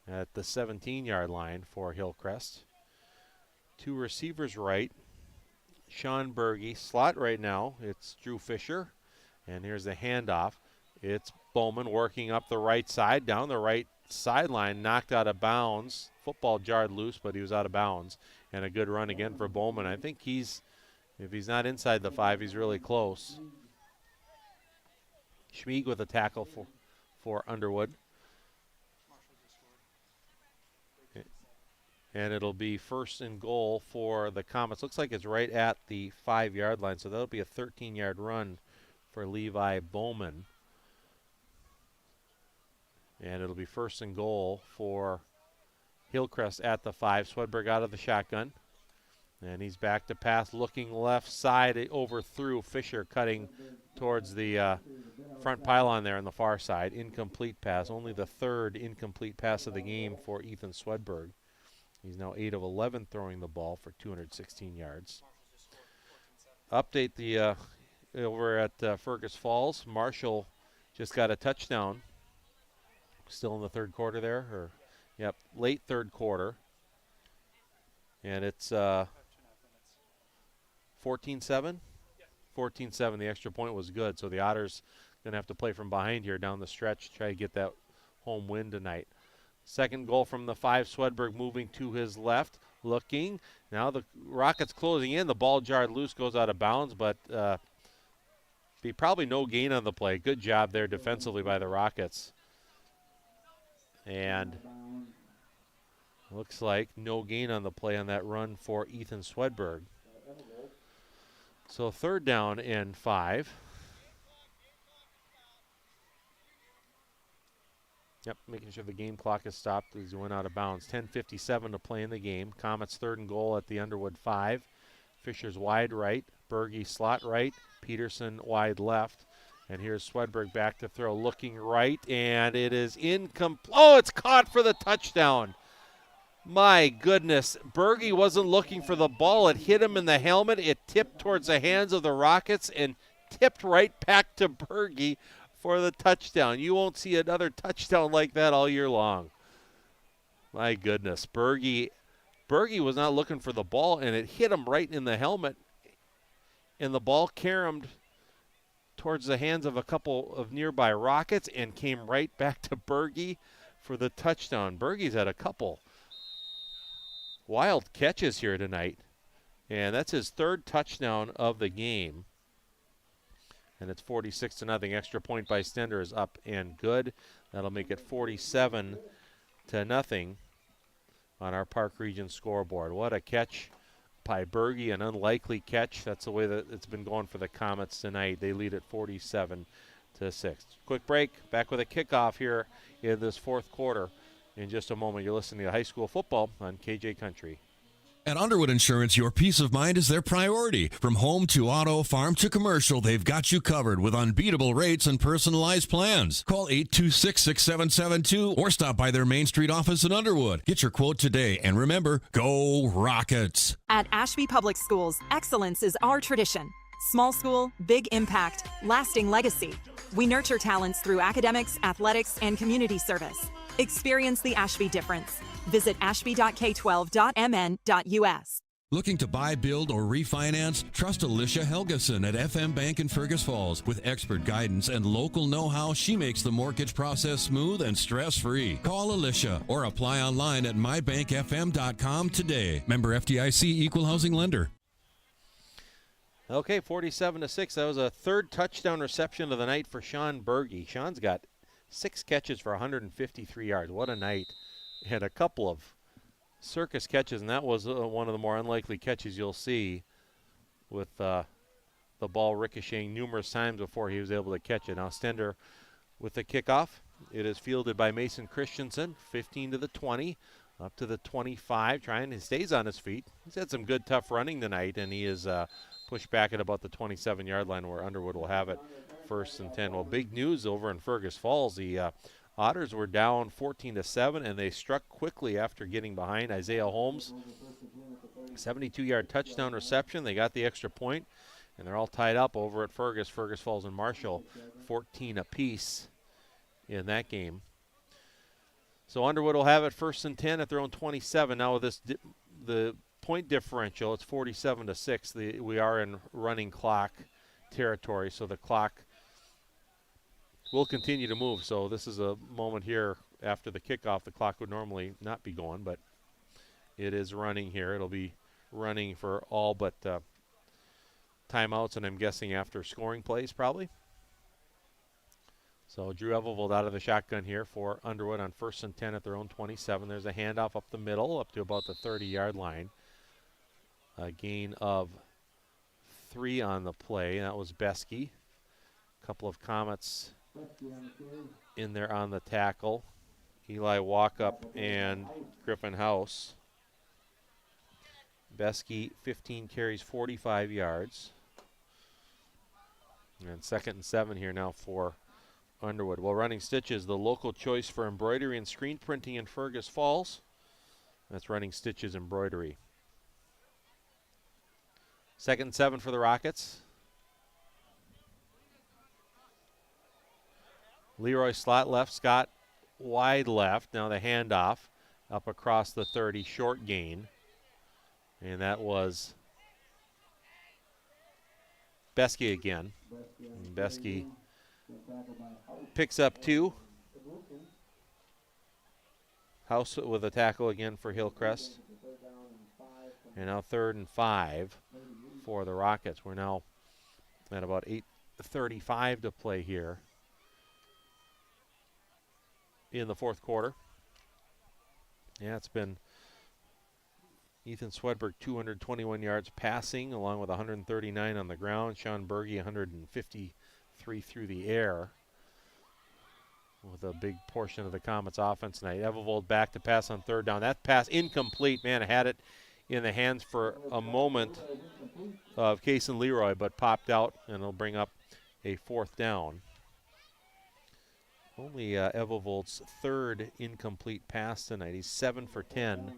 at the 17-yard line for Hillcrest. Two receivers right. Sean Berge, slot right now, it's Drew Fisher, and here's the handoff. It's Bowman working up the right side, down the right sideline, knocked out of bounds. Football jarred loose, but he was out of bounds, and a good run again for Bowman. I think if he's not inside the 5, he's really close. Schmieg with a tackle for Underwood. And it'll be first and goal for the Comets. Looks like it's right at the 5-yard line, so that'll be a 13-yard run for Levi Bowman. And it'll be first and goal for Hillcrest at the 5. Swedberg out of the shotgun. And he's back to pass, looking left side, overthrew Fisher, cutting towards the front pylon there on the far side. Incomplete pass, only the third incomplete pass of the game for Ethan Swedberg. He's now 8 of 11 throwing the ball for 216 yards. Update the over at Fergus Falls. Marshall just got a touchdown. Still in the third quarter there, or yep, late third quarter. And it's 14-7. 14-7. The extra point was good, so the Otters going to have to play from behind here down the stretch, try to get that home win tonight. Second goal from the 5, Swedberg moving to his left, looking. Now the Rockets closing in. The ball jarred loose, goes out of bounds, but be probably no gain on the play. Good job there defensively by the Rockets. And looks like no gain on the play on that run for Ethan Swedberg. So third down and 5. Yep, making sure the game clock is stopped as he went out of bounds. 10:57 to play in the game. Comets third and goal at the Underwood 5. Fisher's wide right. Berge slot right. Peterson wide left. And here's Swedberg back to throw, looking right, and it is incomplete. Oh, it's caught for the touchdown. My goodness. Berge wasn't looking for the ball. It hit him in the helmet. It tipped towards the hands of the Rockets and tipped right back to Berge for the touchdown. You won't see another touchdown like that all year long. My goodness. Berge was not looking for the ball, and it hit him right in the helmet. And the ball caromed towards the hands of a couple of nearby Rockets and came right back to Berge for the touchdown. Berge's had a couple wild catches here tonight, and that's his third touchdown of the game. And it's 46-0. Extra point by Stender is up and good. That'll make it 47-0 on our Park Region scoreboard. What a catch by Berge, an unlikely catch. That's the way that it's been going for the Comets tonight. They lead at 47-6. Quick break. Back with a kickoff here in this fourth quarter. In just a moment, you're listening to high school football on KJ Country. At Underwood Insurance, your peace of mind is their priority. From home to auto, farm to commercial, they've got you covered with unbeatable rates and personalized plans. Call 826-6772 or stop by their Main Street office in Underwood. Get your quote today, and remember, go Rockets. At Ashby Public Schools, excellence is our tradition. Small school, big impact, lasting legacy. We nurture talents through academics, athletics, and community service. Experience the Ashby difference. Visit ashby.k12.mn.us. Looking to buy, build, or refinance? Trust Alicia Helgeson at FM Bank in Fergus Falls. With expert guidance and local know-how, she makes the mortgage process smooth and stress-free. Call Alicia or apply online at mybankfm.com today. Member FDIC, Equal Housing Lender. Okay, 47-6. That was a third touchdown reception of the night for Sean Berge. Sean's got 6 catches for 153 yards. What a night. Had a couple of circus catches, and that was one of the more unlikely catches you'll see, with the ball ricocheting numerous times before he was able to catch it. Now Stender with the kickoff. It is fielded by Mason Christensen, 15 to the 20, up to the 25, he stays on his feet. He's had some good, tough running tonight, and he is pushed back at about the 27-yard line where Underwood will have it, 1st and 10. Well, big news over in Fergus Falls. The Otters were down 14-7, and they struck quickly after getting behind. Isaiah Holmes, 72-yard touchdown reception. They got the extra point, and they're all tied up over at Fergus Falls and Marshall, 14 apiece in that game. So Underwood will have it 1st and 10 at their own 27. Now with this, the point differential, it's 47-6. We are in running clock territory, so the clock will continue to move. So this is a moment here after the kickoff. The clock would normally not be going, but it is running here. It'll be running for all but timeouts, and I'm guessing after scoring plays probably. So Drew Evelvold out of the shotgun here for Underwood on 1st and 10 at their own 27. There's a handoff up the middle up to about the 30-yard line. A gain of 3 on the play. That was Beskey. A couple of Comets in there on the tackle. Eli Walkup and Griffin House. Beskey, 15 carries, 45 yards. And 2nd and 7 here now for Underwood. Well, Running Stitches, the local choice for embroidery and screen printing in Fergus Falls. That's Running Stitches Embroidery. 2nd and 7 for the Rockets. Leroy slot left, Scott wide left. Now the handoff up across the 30, short gain. And that was Beskey again. And Beskey picks up 2. House with a tackle again for Hillcrest. And now 3rd and 5 for the Rockets. We're now at about 8:35 to play here in the 4th quarter. Yeah, it's been Ethan Swedberg, 221 yards passing, along with 139 on the ground. Sean Berge, 153 through the air, with a big portion of the Comets' offense tonight. Evelvold back to pass on 3rd down. That pass incomplete. Man, had it in the hands for a moment of Cason Leroy, but popped out, and it'll bring up a 4th down. Only Evelvold's 3rd incomplete pass tonight. He's 7 for 10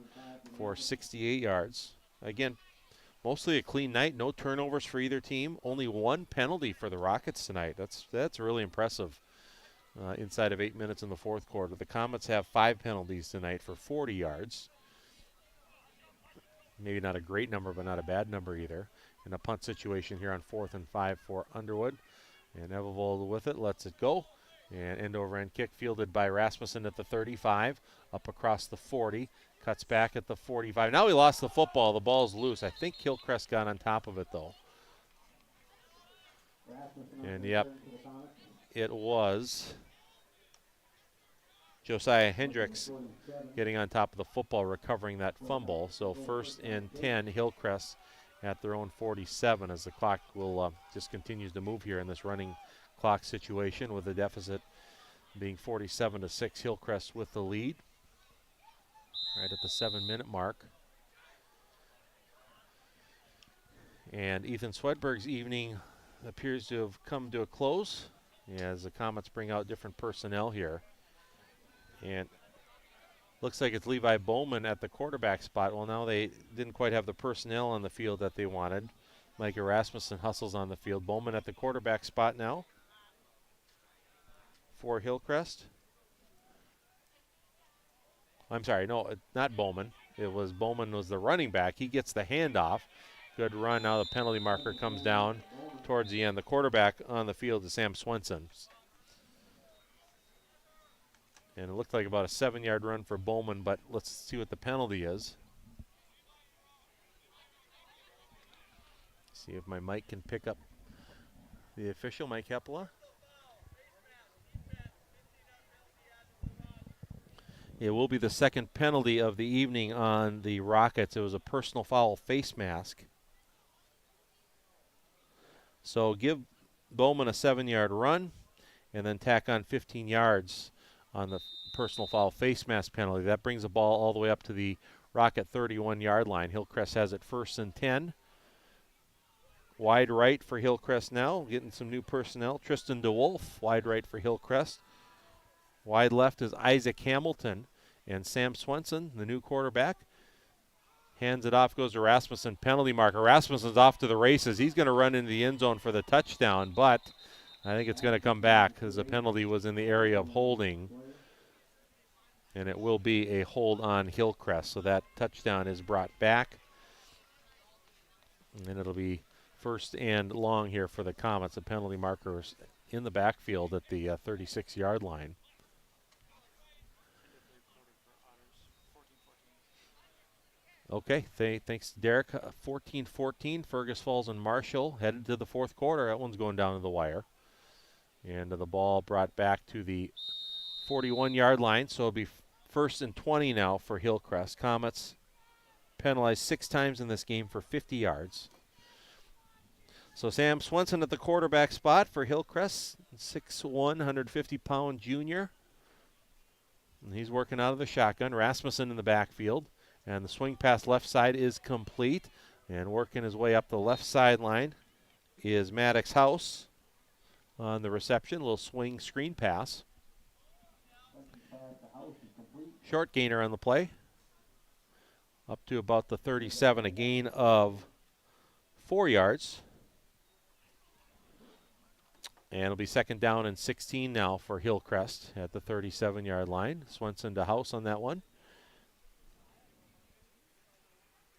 for 68 yards. Again, mostly a clean night. No turnovers for either team. Only 1 penalty for the Rockets tonight. That's really impressive inside of 8 minutes in the 4th quarter. The Comets have 5 penalties tonight for 40 yards. Maybe not a great number, but not a bad number either. In a punt situation here on 4th and 5 for Underwood. And Evelvold with it, lets it go. And end over end kick fielded by Rasmussen at the 35, up across the 40, cuts back at the 45. Now he lost the football. The ball's loose. I think Hillcrest got on top of it, though. And, yep, it was Josiah Hendricks getting on top of the football, recovering that fumble. So 1st and 10, Hillcrest at their own 47, as the clock will just continues to move here in this running clock situation, with the deficit being 47-6. Hillcrest with the lead right at the 7-minute mark. And Ethan Swedberg's evening appears to have come to a close as the Comets bring out different personnel here. And looks like it's Levi Bowman at the quarterback spot. Well, now they didn't quite have the personnel on the field that they wanted. Micah Rasmussen hustles on the field. Bowman at the quarterback spot now for Hillcrest. I'm sorry, no, not Bowman. Bowman was the running back. He gets the handoff. Good run. Now the penalty marker comes down towards the end. The quarterback on the field is Sam Swenson. And it looked like about a 7-yard run for Bowman, but let's see what the penalty is. See if my mic can pick up the official, Mike Hepla. It will be the second penalty of the evening on the Rockets. It was a personal foul face mask. So give Bowman a 7-yard run and then tack on 15 yards on the personal foul face mask penalty. That brings the ball all the way up to the Rocket 31-yard line. Hillcrest has it 1st and 10. Wide right for Hillcrest now, getting some new personnel. Tristan DeWolf, wide right for Hillcrest. Wide left is Isaac Hamilton. And Sam Swenson, the new quarterback, hands it off, goes to Rasmussen. Penalty marker. Rasmussen's off to the races. He's going to run into the end zone for the touchdown, but I think it's going to come back because the penalty was in the area of holding. And it will be a hold on Hillcrest. So that touchdown is brought back. And it'll be 1st and long here for the Comets. The penalty marker is in the backfield at the 36-yard line. Okay, thanks, Derek. 14-14, Fergus Falls and Marshall headed to the 4th quarter. That one's going down to the wire. And the ball brought back to the 41-yard line, so it'll be 1st and 20 now for Hillcrest. Comets penalized 6 times in this game for 50 yards. So Sam Swenson at the quarterback spot for Hillcrest, 6'1", 150-pound junior. And he's working out of the shotgun. Rasmussen in the backfield. And the swing pass left side is complete. And working his way up the left sideline is Maddox House on the reception. A little swing screen pass. Short gainer on the play. Up to about the 37, a gain of 4 yards. And it'll be 2nd down and 16 now for Hillcrest at the 37-yard line. Swenson to House on that one.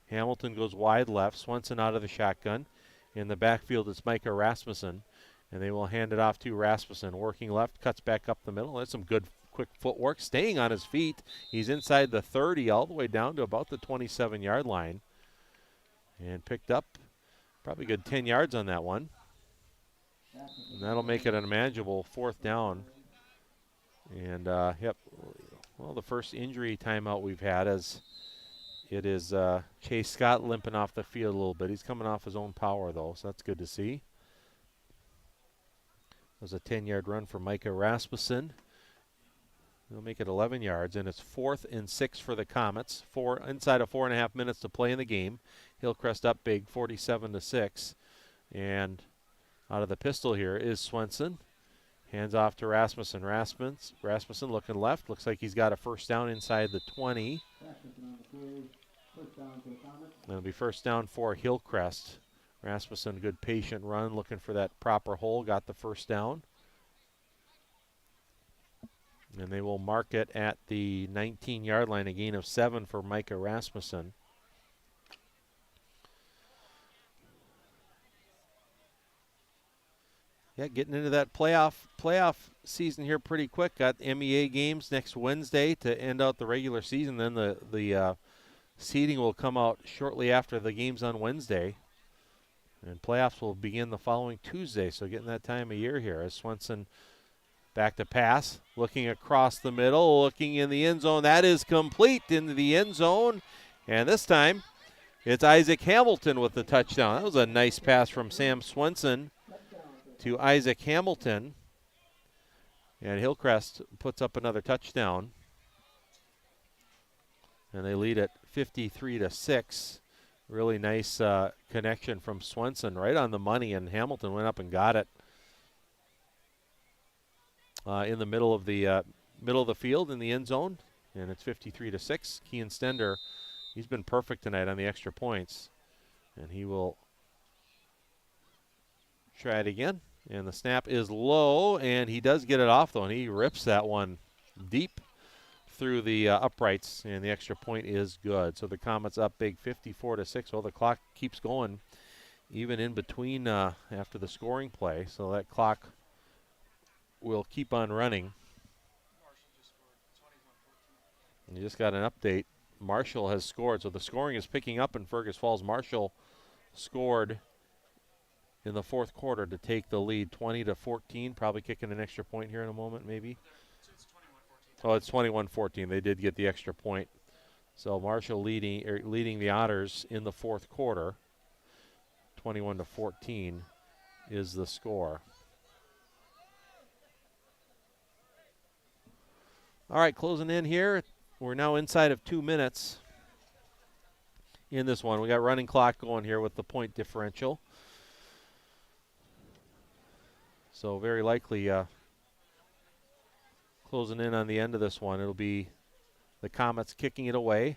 Hamilton goes wide left. Swenson out of the shotgun. In the backfield, it's Micah Rasmussen. And they will hand it off to Rasmussen. Working left, cuts back up the middle. That's some good quick footwork. Staying on his feet. He's inside the 30 all the way down to about the 27-yard line. And picked up probably a good 10 yards on that one. And that'll make it an manageable 4th down. And, yep, well, the first injury timeout we've had as it is Chase Scott limping off the field a little bit. He's coming off his own power, though, so that's good to see. It was a 10-yard run for Micah Rasmussen. He'll make it 11 yards, and it's 4th and 6 for the Comets. Inside of 4.5 minutes to play in the game. Hillcrest up big, 47-6. And out of the pistol here is Swenson. Hands off to Rasmussen. Rasmussen looking left. Looks like he's got a 1st down inside the 20. It'll be 1st down for Hillcrest. Rasmussen, good patient run, looking for that proper hole. Got the 1st down. And they will mark it at the 19-yard line, a gain of 7 for Micah Rasmussen. Yeah, getting into that playoff season here pretty quick. Got MEA games next Wednesday to end out the regular season. Then the seeding will come out shortly after the games on Wednesday. And playoffs will begin the following Tuesday. So getting that time of year here as Swenson back to pass. Looking across the middle, looking in the end zone. That is complete into the end zone. And this time it's Isaac Hamilton with the touchdown. That was a nice pass from Sam Swenson to Isaac Hamilton. And Hillcrest puts up another touchdown. And they lead at 53-6. Really nice connection from Swenson, right on the money, and Hamilton went up and got it in the middle of the field in the end zone, and it's 53-6. Kean Stender, he's been perfect tonight on the extra points, and he will Try it again. And the snap is low, and he does get it off, though, and he rips that one deep through the uprights, and the extra point is good. So the Comets up big 54-6. Well, the clock keeps going even in between after the scoring play, so that clock will keep on running. And you just got an update. Marshall has scored, so the scoring is picking up in Fergus Falls. Marshall scored in the fourth quarter to take the lead 20-14, probably kicking an extra point here in a moment maybe. Oh, it's 21-14. They did get the extra point. So Marshall leading the Otters in the fourth quarter. 21-14 is the score. All right, closing in here. We're now inside of 2 minutes in this one. We got running clock going here with the point differential. So very likely closing in on the end of this one. It'll be the Comets kicking it away.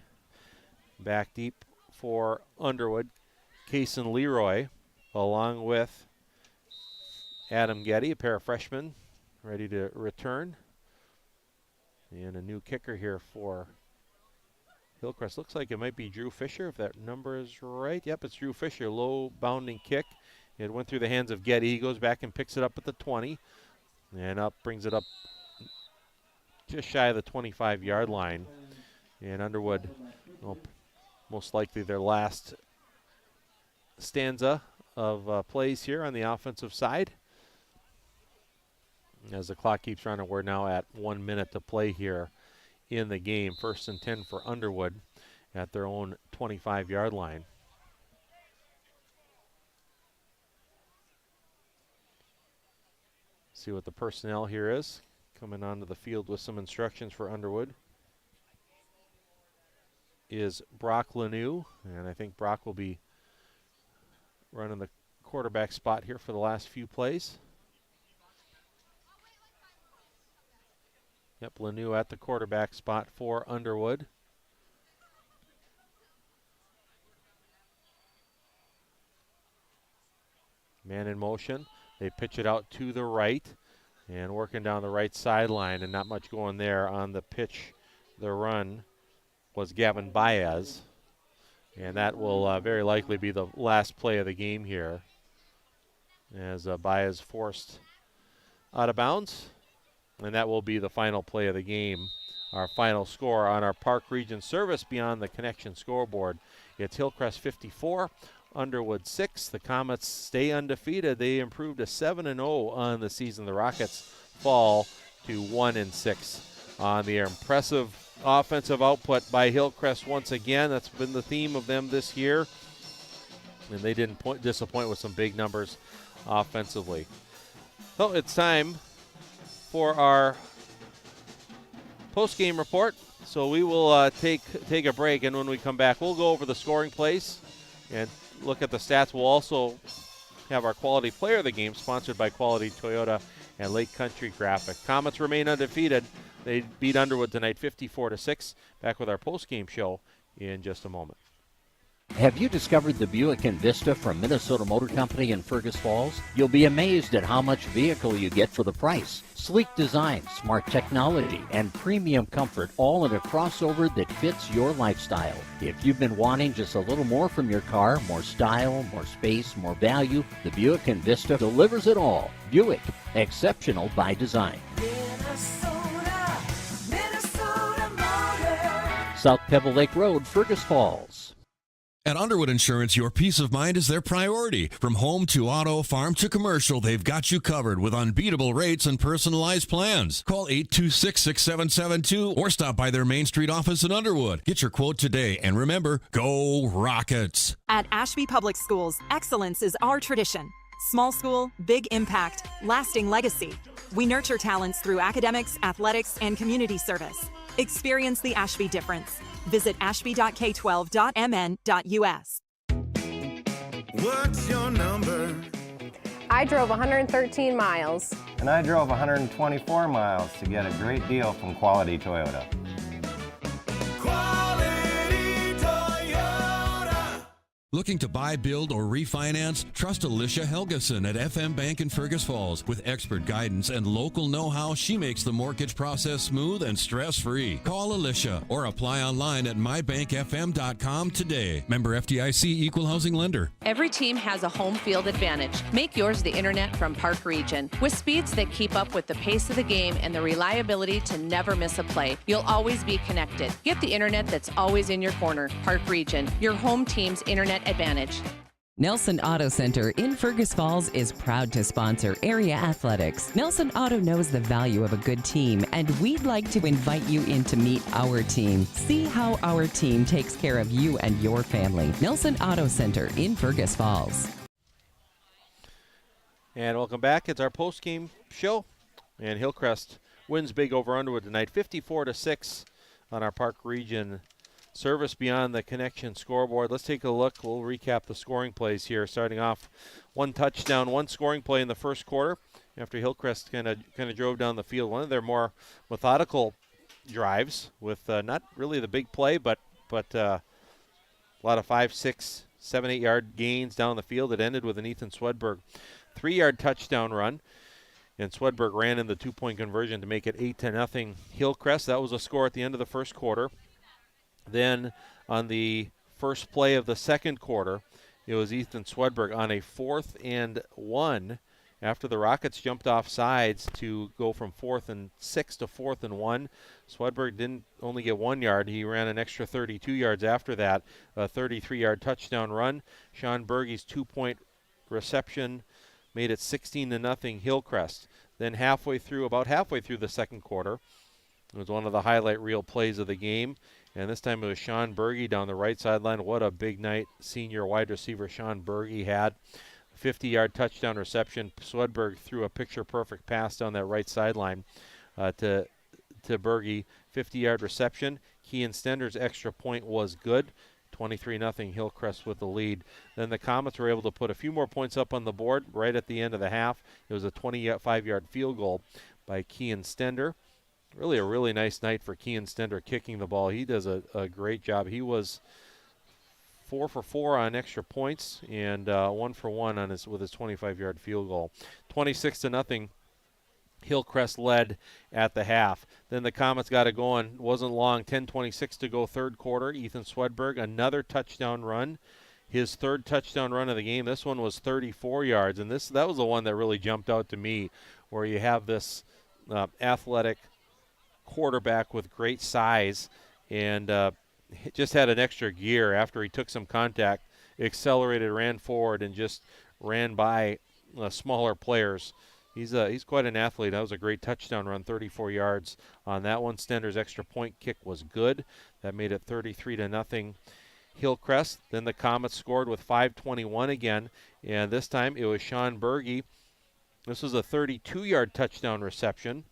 Back deep for Underwood. Kaysen Leroy along with Adam Getty, a pair of freshmen ready to return. And a new kicker here for Hillcrest. Looks like it might be Drew Fisher, if that number is right. Yep, it's Drew Fisher. Low bounding kick. It went through the hands of Getty. He goes back and picks it up at the 20. And brings it up just shy of the 25-yard line. And Underwood, well, most likely their last stanza of plays here on the offensive side. As the clock keeps running, we're now at 1 minute to play here in the game. 1st and 10 for Underwood at their own 25-yard line. See what the personnel here is. Coming onto the field with some instructions for Underwood is Brock Lanou, and I think Brock will be running the quarterback spot here for the last few plays. Yep, Lanou at the quarterback spot for Underwood. Man in motion. They pitch it out to the right and working down the right sideline, and not much going there on the pitch. The run was Gavin Baez, and that will very likely be the last play of the game here as Baez forced out of bounds. And that will be the final play of the game. Our final score on our Park Region Service Beyond the Connection scoreboard. It's Hillcrest 54, Underwood 6. The Comets stay undefeated. They improved to 7-0 on the season. The Rockets fall to 1-6 on the air. Impressive offensive output by Hillcrest once again. That's been the theme of them this year. And they didn't disappoint with some big numbers offensively. So it's time for our post-game report. So we will take a break, and when we come back, we'll go over the scoring plays and look at the stats. We'll also have our Quality Player of the Game, sponsored by Quality Toyota and Lake Country Graphic. Comets remain undefeated. They beat Underwood tonight 54-6. Back with our post-game show in just a moment. Have you discovered the Buick Envista from Minnesota Motor Company in Fergus Falls? You'll be amazed at how much vehicle you get for the price. Sleek design, smart technology, and premium comfort, all in a crossover that fits your lifestyle. If you've been wanting just a little more from your car, more style, more space, more value, the Buick Envista delivers it all. Buick, exceptional by design. Minnesota Motor. South Pebble Lake Road, Fergus Falls. At Underwood Insurance, your peace of mind is their priority. From home to auto, farm to commercial, they've got you covered with unbeatable rates and personalized plans. Call 826-6772 or stop by their Main Street office in Underwood. Get your quote today, and remember, go Rockets! At Ashby Public Schools, excellence is our tradition. Small school, big impact, lasting legacy. We nurture talents through academics, athletics, and community service. Experience the Ashby difference. Visit ashby.k12.mn.us. What's your number? I drove 113 miles. And I drove 124 miles to get a great deal from Quality Toyota. Quality Toyota. Looking to buy, build, or refinance? Trust Alicia Helgeson at FM Bank in Fergus Falls. With expert guidance and local know-how, she makes the mortgage process smooth and stress-free. Call Alicia or apply online at mybankfm.com today. Member FDIC Equal Housing Lender. Every team has a home field advantage. Make yours the internet from Park Region. With speeds that keep up with the pace of the game and the reliability to never miss a play, you'll always be connected. Get the internet that's always in your corner. Park Region, your home team's internet advantage. Nelson Auto Center in Fergus Falls is proud to sponsor area athletics. Nelson Auto knows the value of a good team, and we'd like to invite you in to meet our team. See how our team takes care of you and your family. Nelson Auto Center in Fergus Falls. And welcome back. It's our post-game show. And Hillcrest wins big over Underwood tonight, 54-6 on our Park Region Service Beyond the Connection scoreboard. Let's take a look. We'll recap the scoring plays here. Starting off, one touchdown, one scoring play in the first quarter after Hillcrest kind of drove down the field. One of their more methodical drives with not really the big play, but a lot of 5, 6, 7, 8 yard gains down the field. It ended with an Ethan Swedberg 3-yard touchdown run. And Swedberg ran in the 2-point conversion to make it 8-0 Hillcrest. That was a score at the end of the first quarter. Then on the first play of the second quarter, it was Ethan Swedberg on a 4th and 1 after the Rockets jumped off sides to go from 4th and 6 to 4th and 1. Swedberg didn't only get 1 yard. He ran an extra 32 yards after that, a 33-yard touchdown run. Sean Berge's 2-point reception made it 16-0 Hillcrest. Then about halfway through the second quarter, it was one of the highlight reel plays of the game. And this time it was Sean Berge down the right sideline. What a big night senior wide receiver Sean Berge had. 50-yard touchdown reception. Swedberg threw a picture-perfect pass down that right sideline to Berge. 50-yard reception. Kean Stender's extra point was good. 23-0 Hillcrest with the lead. Then the Comets were able to put a few more points up on the board right at the end of the half. It was a 25-yard field goal by Kean Stender. Really a really nice night for Kean Stender kicking the ball. He does a great job. He was 4 for 4 on extra points and 1 for 1 on with his 25-yard field goal. 26-0 Hillcrest led at the half. Then the Comets got it going. Wasn't long. 10:26 to go third quarter. Ethan Swedberg, another touchdown run. His third touchdown run of the game. This one was 34 yards, and that was the one that really jumped out to me, where you have this athletic quarterback with great size and just had an extra gear after he took some contact, accelerated, ran forward, and just ran by smaller players. He's quite an athlete. That was a great touchdown run, 34 yards on that one. Stender's extra point kick was good. That made it 33-0 Hillcrest. Then the Comets scored with 5:21 again, and this time it was Sean Berge. This was a 32-yard touchdown reception.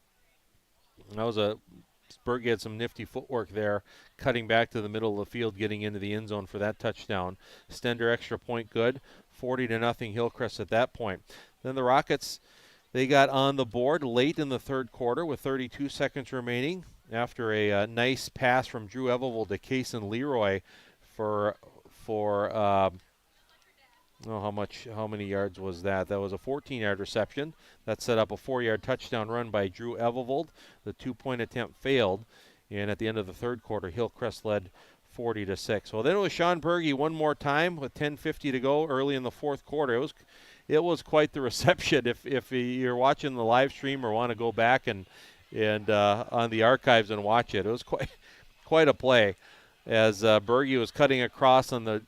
Berge had some nifty footwork there, cutting back to the middle of the field, getting into the end zone for that touchdown. Stender extra point good, 40-0 Hillcrest at that point. Then the Rockets, they got on the board late in the third quarter with 32 seconds remaining after a nice pass from Drew Evelvold to Kaysen Leroy for how many yards was that? That was a 14-yard reception. That set up a 4-yard touchdown run by Drew Evelvold. The 2-point attempt failed, and at the end of the third quarter, Hillcrest led 40-6. Well, then it was Sean Berge one more time with 10:50 to go early in the fourth quarter. It was quite the reception. If you're watching the live stream or want to go back and on the archives and watch it, it was quite a play as Berge was cutting across on the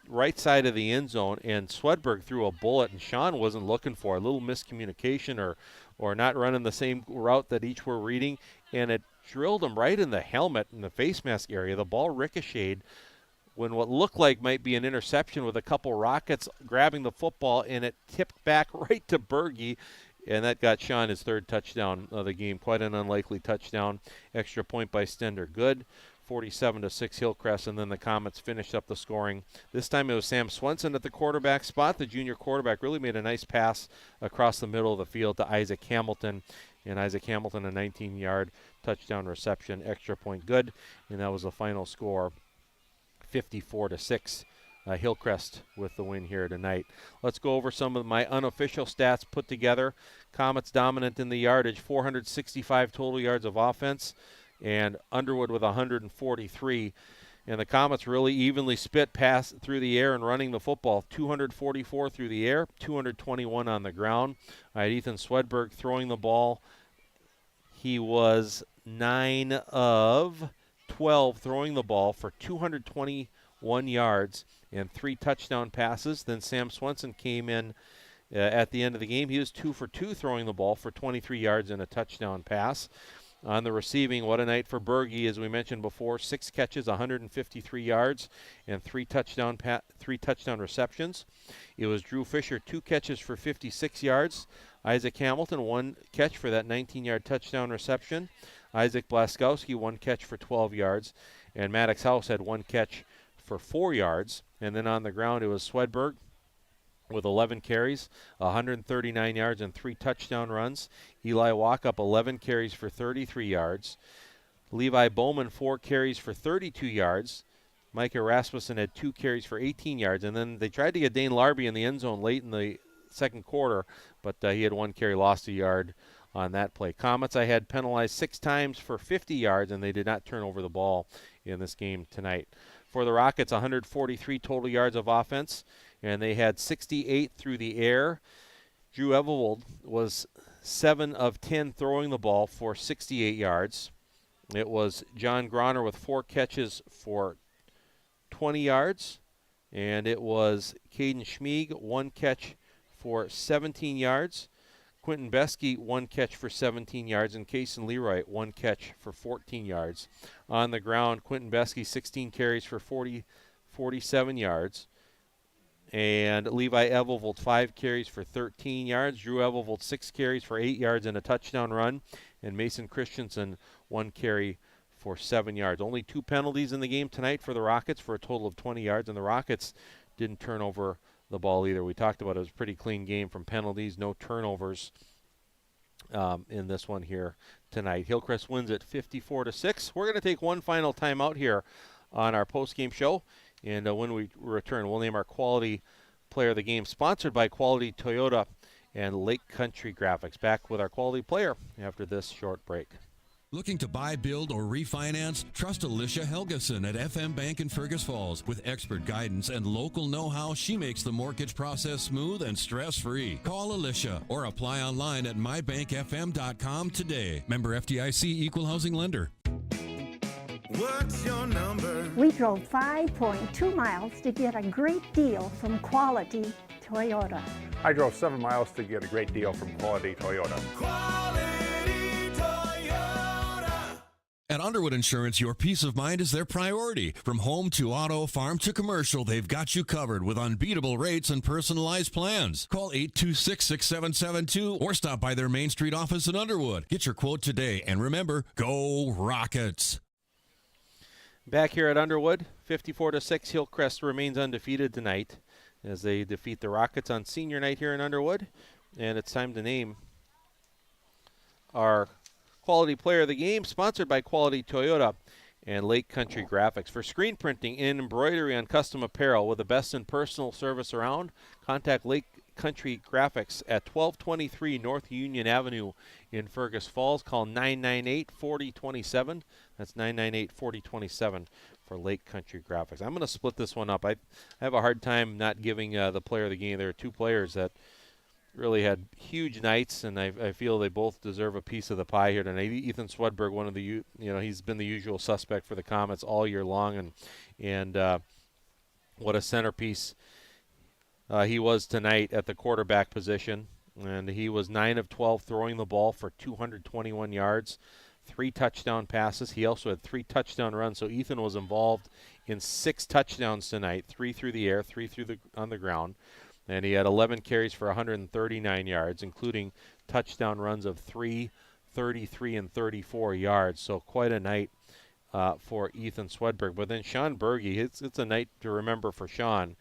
right side of the end zone, and Swedberg threw a bullet, and Sean wasn't looking for a little miscommunication or not running the same route that each were reading, and it drilled him right in the helmet in the face mask area. The ball ricocheted when what looked like might be an interception with a couple Rockets grabbing the football, and it tipped back right to Berge, and that got Sean his third touchdown of the game. Quite an unlikely touchdown. Extra point by Stender. Good. 47-6 Hillcrest, and then the Comets finished up the scoring. This time it was Sam Swenson at the quarterback spot. The junior quarterback really made a nice pass across the middle of the field to Isaac Hamilton, and Isaac Hamilton a 19-yard touchdown reception, extra point good, and that was the final score, 54-6 Hillcrest with the win here tonight. Let's go over some of my unofficial stats put together. Comets dominant in the yardage, 465 total yards of offense, and Underwood with 143. And the Comets really evenly split pass through the air and running the football. 244 through the air, 221 on the ground. I had Ethan Swedberg throwing the ball. He was 9 of 12 throwing the ball for 221 yards and 3 touchdown passes. Then Sam Swenson came in at the end of the game. He was 2 for 2 throwing the ball for 23 yards and a touchdown pass. On the receiving, what a night for Berge, as we mentioned before. 6 catches, 153 yards, and 3 touchdown receptions. It was Drew Fisher, 2 catches for 56 yards. Isaac Hamilton, 1 catch for that 19-yard touchdown reception. Isaac Blaskowski, 1 catch for 12 yards. And Maddox House had 1 catch for 4 yards. And then on the ground, it was Swedberg with 11 carries, 139 yards, and 3 touchdown runs. Eli Walkup, 11 carries for 33 yards. Levi Bowman, 4 carries for 32 yards. Micah Rasmussen had 2 carries for 18 yards. And then they tried to get Dane Larby in the end zone late in the second quarter, but he had 1 carry, lost a yard on that play. Comets, I had penalized 6 times for 50 yards, and they did not turn over the ball in this game tonight. For the Rockets, 143 total yards of offense, and they had 68 through the air. Drew Evelwold was 7 of 10 throwing the ball for 68 yards. It was John Groner with 4 catches for 20 yards, and it was Caden Schmieg, 1 catch for 17 yards. Quentin Beskey, 1 catch for 17 yards, and Kaysen Leroy, 1 catch for 14 yards. On the ground, Quentin Beskey, 16 carries for 47 yards. And Levi Evelvold, 5 carries for 13 yards. Drew Evelvold, 6 carries for 8 yards and a touchdown run. And Mason Christensen, 1 carry for 7 yards. Only 2 penalties in the game tonight for the Rockets for a total of 20 yards. And the Rockets didn't turn over the ball either. We talked about it was a pretty clean game from penalties, no turnovers in this one here tonight. Hillcrest wins at 54-6. We're going to take one final timeout here on our post-game show. And when we return, we'll name our Quality Player of the Game, sponsored by Quality Toyota and Lake Country Graphics. Back with our Quality Player after this short break. Looking to buy, build, or refinance? Trust Alicia Helgeson at FM Bank in Fergus Falls. With expert guidance and local know-how, she makes the mortgage process smooth and stress-free. Call Alicia or apply online at mybankfm.com today. Member FDIC Equal Housing Lender. What's your number? We drove 5.2 miles to get a great deal from Quality Toyota. I drove 7 miles to get a great deal from Quality Toyota. Quality Toyota. At Underwood Insurance, your peace of mind is their priority. From home to auto, farm to commercial, they've got you covered with unbeatable rates and personalized plans. Call 826-6772 or stop by their Main Street office in Underwood. Get your quote today, and remember, go Rockets! Back here at Underwood, 54-6, Hillcrest remains undefeated tonight as they defeat the Rockets on senior night here in Underwood. And it's time to name our Quality Player of the Game, sponsored by Quality Toyota and Lake Country Graphics. For screen printing and embroidery on custom apparel with the best in personal service around, contact Lake Country Graphics at 1223 North Union Avenue in Fergus Falls. Call 998-4027. That's 998-4027 for Lake Country Graphics. I'm going to split this one up. I have a hard time not giving the player of the game. There are 2 players that really had huge nights, and I feel they both deserve a piece of the pie here tonight. Ethan Swedberg, one of the he's been the usual suspect for the Comets all year long, and what a centerpiece he was tonight at the quarterback position. And he was 9 of 12 throwing the ball for 221 yards, 3 touchdown passes. He also had 3 touchdown runs. So Ethan was involved in 6 touchdowns tonight, 3 through the air, 3 on the ground. And he had 11 carries for 139 yards, including touchdown runs of 3, 33, and 34 yards. So quite a night for Ethan Swedberg. But then Sean Berge, it's a night to remember for Sean.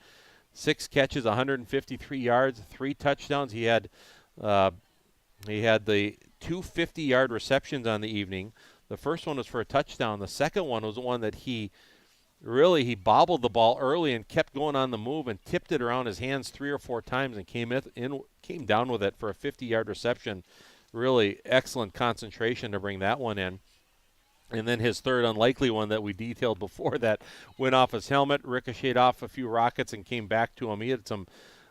6 catches, 153 yards, 3 touchdowns. He had the 2 50-yard receptions on the evening. The first one was for a touchdown. The second one was the one that he really, he bobbled the ball early and kept going on the move and tipped it around his hands 3 or 4 times and came down with it for a 50-yard reception. Really excellent concentration to bring that one in. And then his third unlikely one that we detailed before that went off his helmet, ricocheted off a few rockets, and came back to him. He had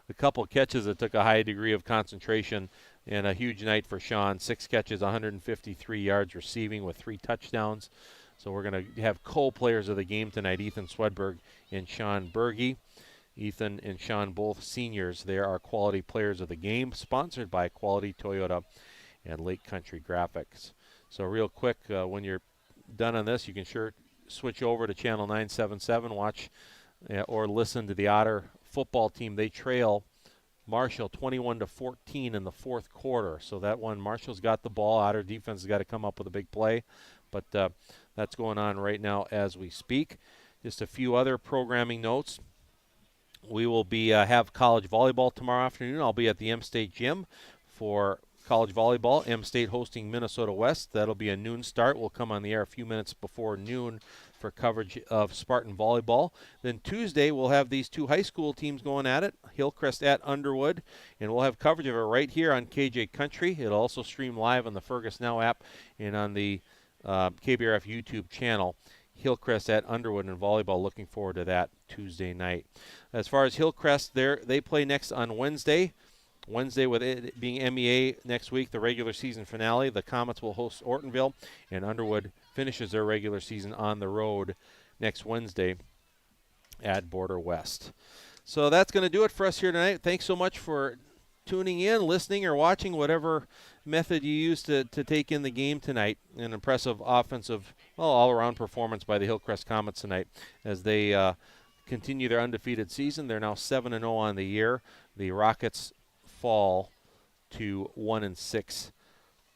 a couple catches that took a high degree of concentration, and a huge night for Sean. 6 catches, 153 yards receiving with 3 touchdowns. So we're going to have co-players of the game tonight, Ethan Swedberg and Sean Berge. Ethan and Sean, both seniors. They are quality players of the game, sponsored by Quality Toyota and Lake Country Graphics. So real quick, when you're done on this, you can sure switch over to channel 977, watch or listen to the Otter football team. They trail Marshall 21-14 in the 4th quarter. So that one, Marshall's got the ball. Otter defense has got to come up with a big play, but that's going on right now as we speak. Just a few other programming notes. We will be have college volleyball tomorrow afternoon. I'll be at the M-State Gym for college volleyball. M-State hosting Minnesota West. That'll be a noon start. We'll come on the air a few minutes before noon for coverage of Spartan volleyball. Then Tuesday we'll have these 2 high school teams going at it, Hillcrest at Underwood, and we'll have coverage of it right here on KJ Country. It'll also stream live on the Fergus Now app and on the KBRF YouTube channel. Hillcrest at Underwood in volleyball. Looking forward to that Tuesday night. As far as Hillcrest, they play next on Wednesday. Wednesday, with it being MEA next week, the regular season finale. The Comets will host Ortonville, and Underwood finishes their regular season on the road next Wednesday at Border West. So that's going to do it for us here tonight. Thanks so much for tuning in, listening, or watching, whatever method you use to take in the game tonight. An impressive offensive, all-around performance by the Hillcrest Comets tonight as they continue their undefeated season. They're now 7-0 on the year. The Rockets fall to 1-6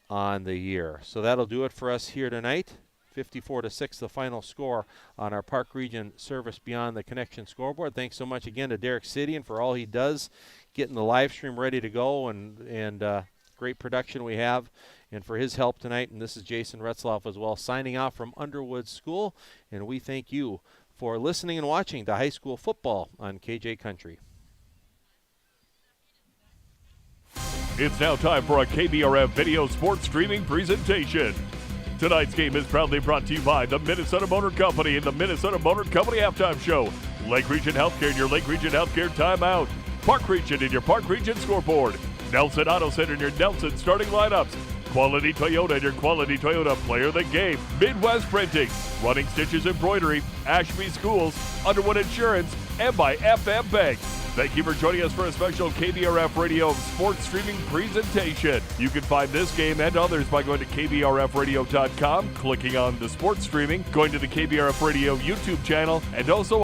on the year. So that'll do it for us here tonight. 54-6 the final score on our Park Region Service Beyond the Connection scoreboard. Thanks so much again to Derek Sidian for all he does, getting the live stream ready to go, and great production we have, and for his help tonight. And this is Jason Retzloff as well, signing off from Underwood School, and we thank you for listening and watching to high school football on KJ Country. It's now time for a KBRF video sports streaming presentation. Tonight's game is proudly brought to you by the Minnesota Motor Company and the Minnesota Motor Company Halftime Show, Lake Region Healthcare and your Lake Region Healthcare Timeout, Park Region and your Park Region Scoreboard, Nelson Auto Center and your Nelson starting lineups, Quality Toyota and your Quality Toyota Player of the Game, Midwest Printing, Running Stitches Embroidery, Ashby Schools, Underwood Insurance, and by FM Bank. Thank you for joining us for a special KBRF Radio sports streaming presentation. You can find this game and others by going to KBRFradio.com, clicking on the sports streaming, going to the KBRF Radio YouTube channel, and also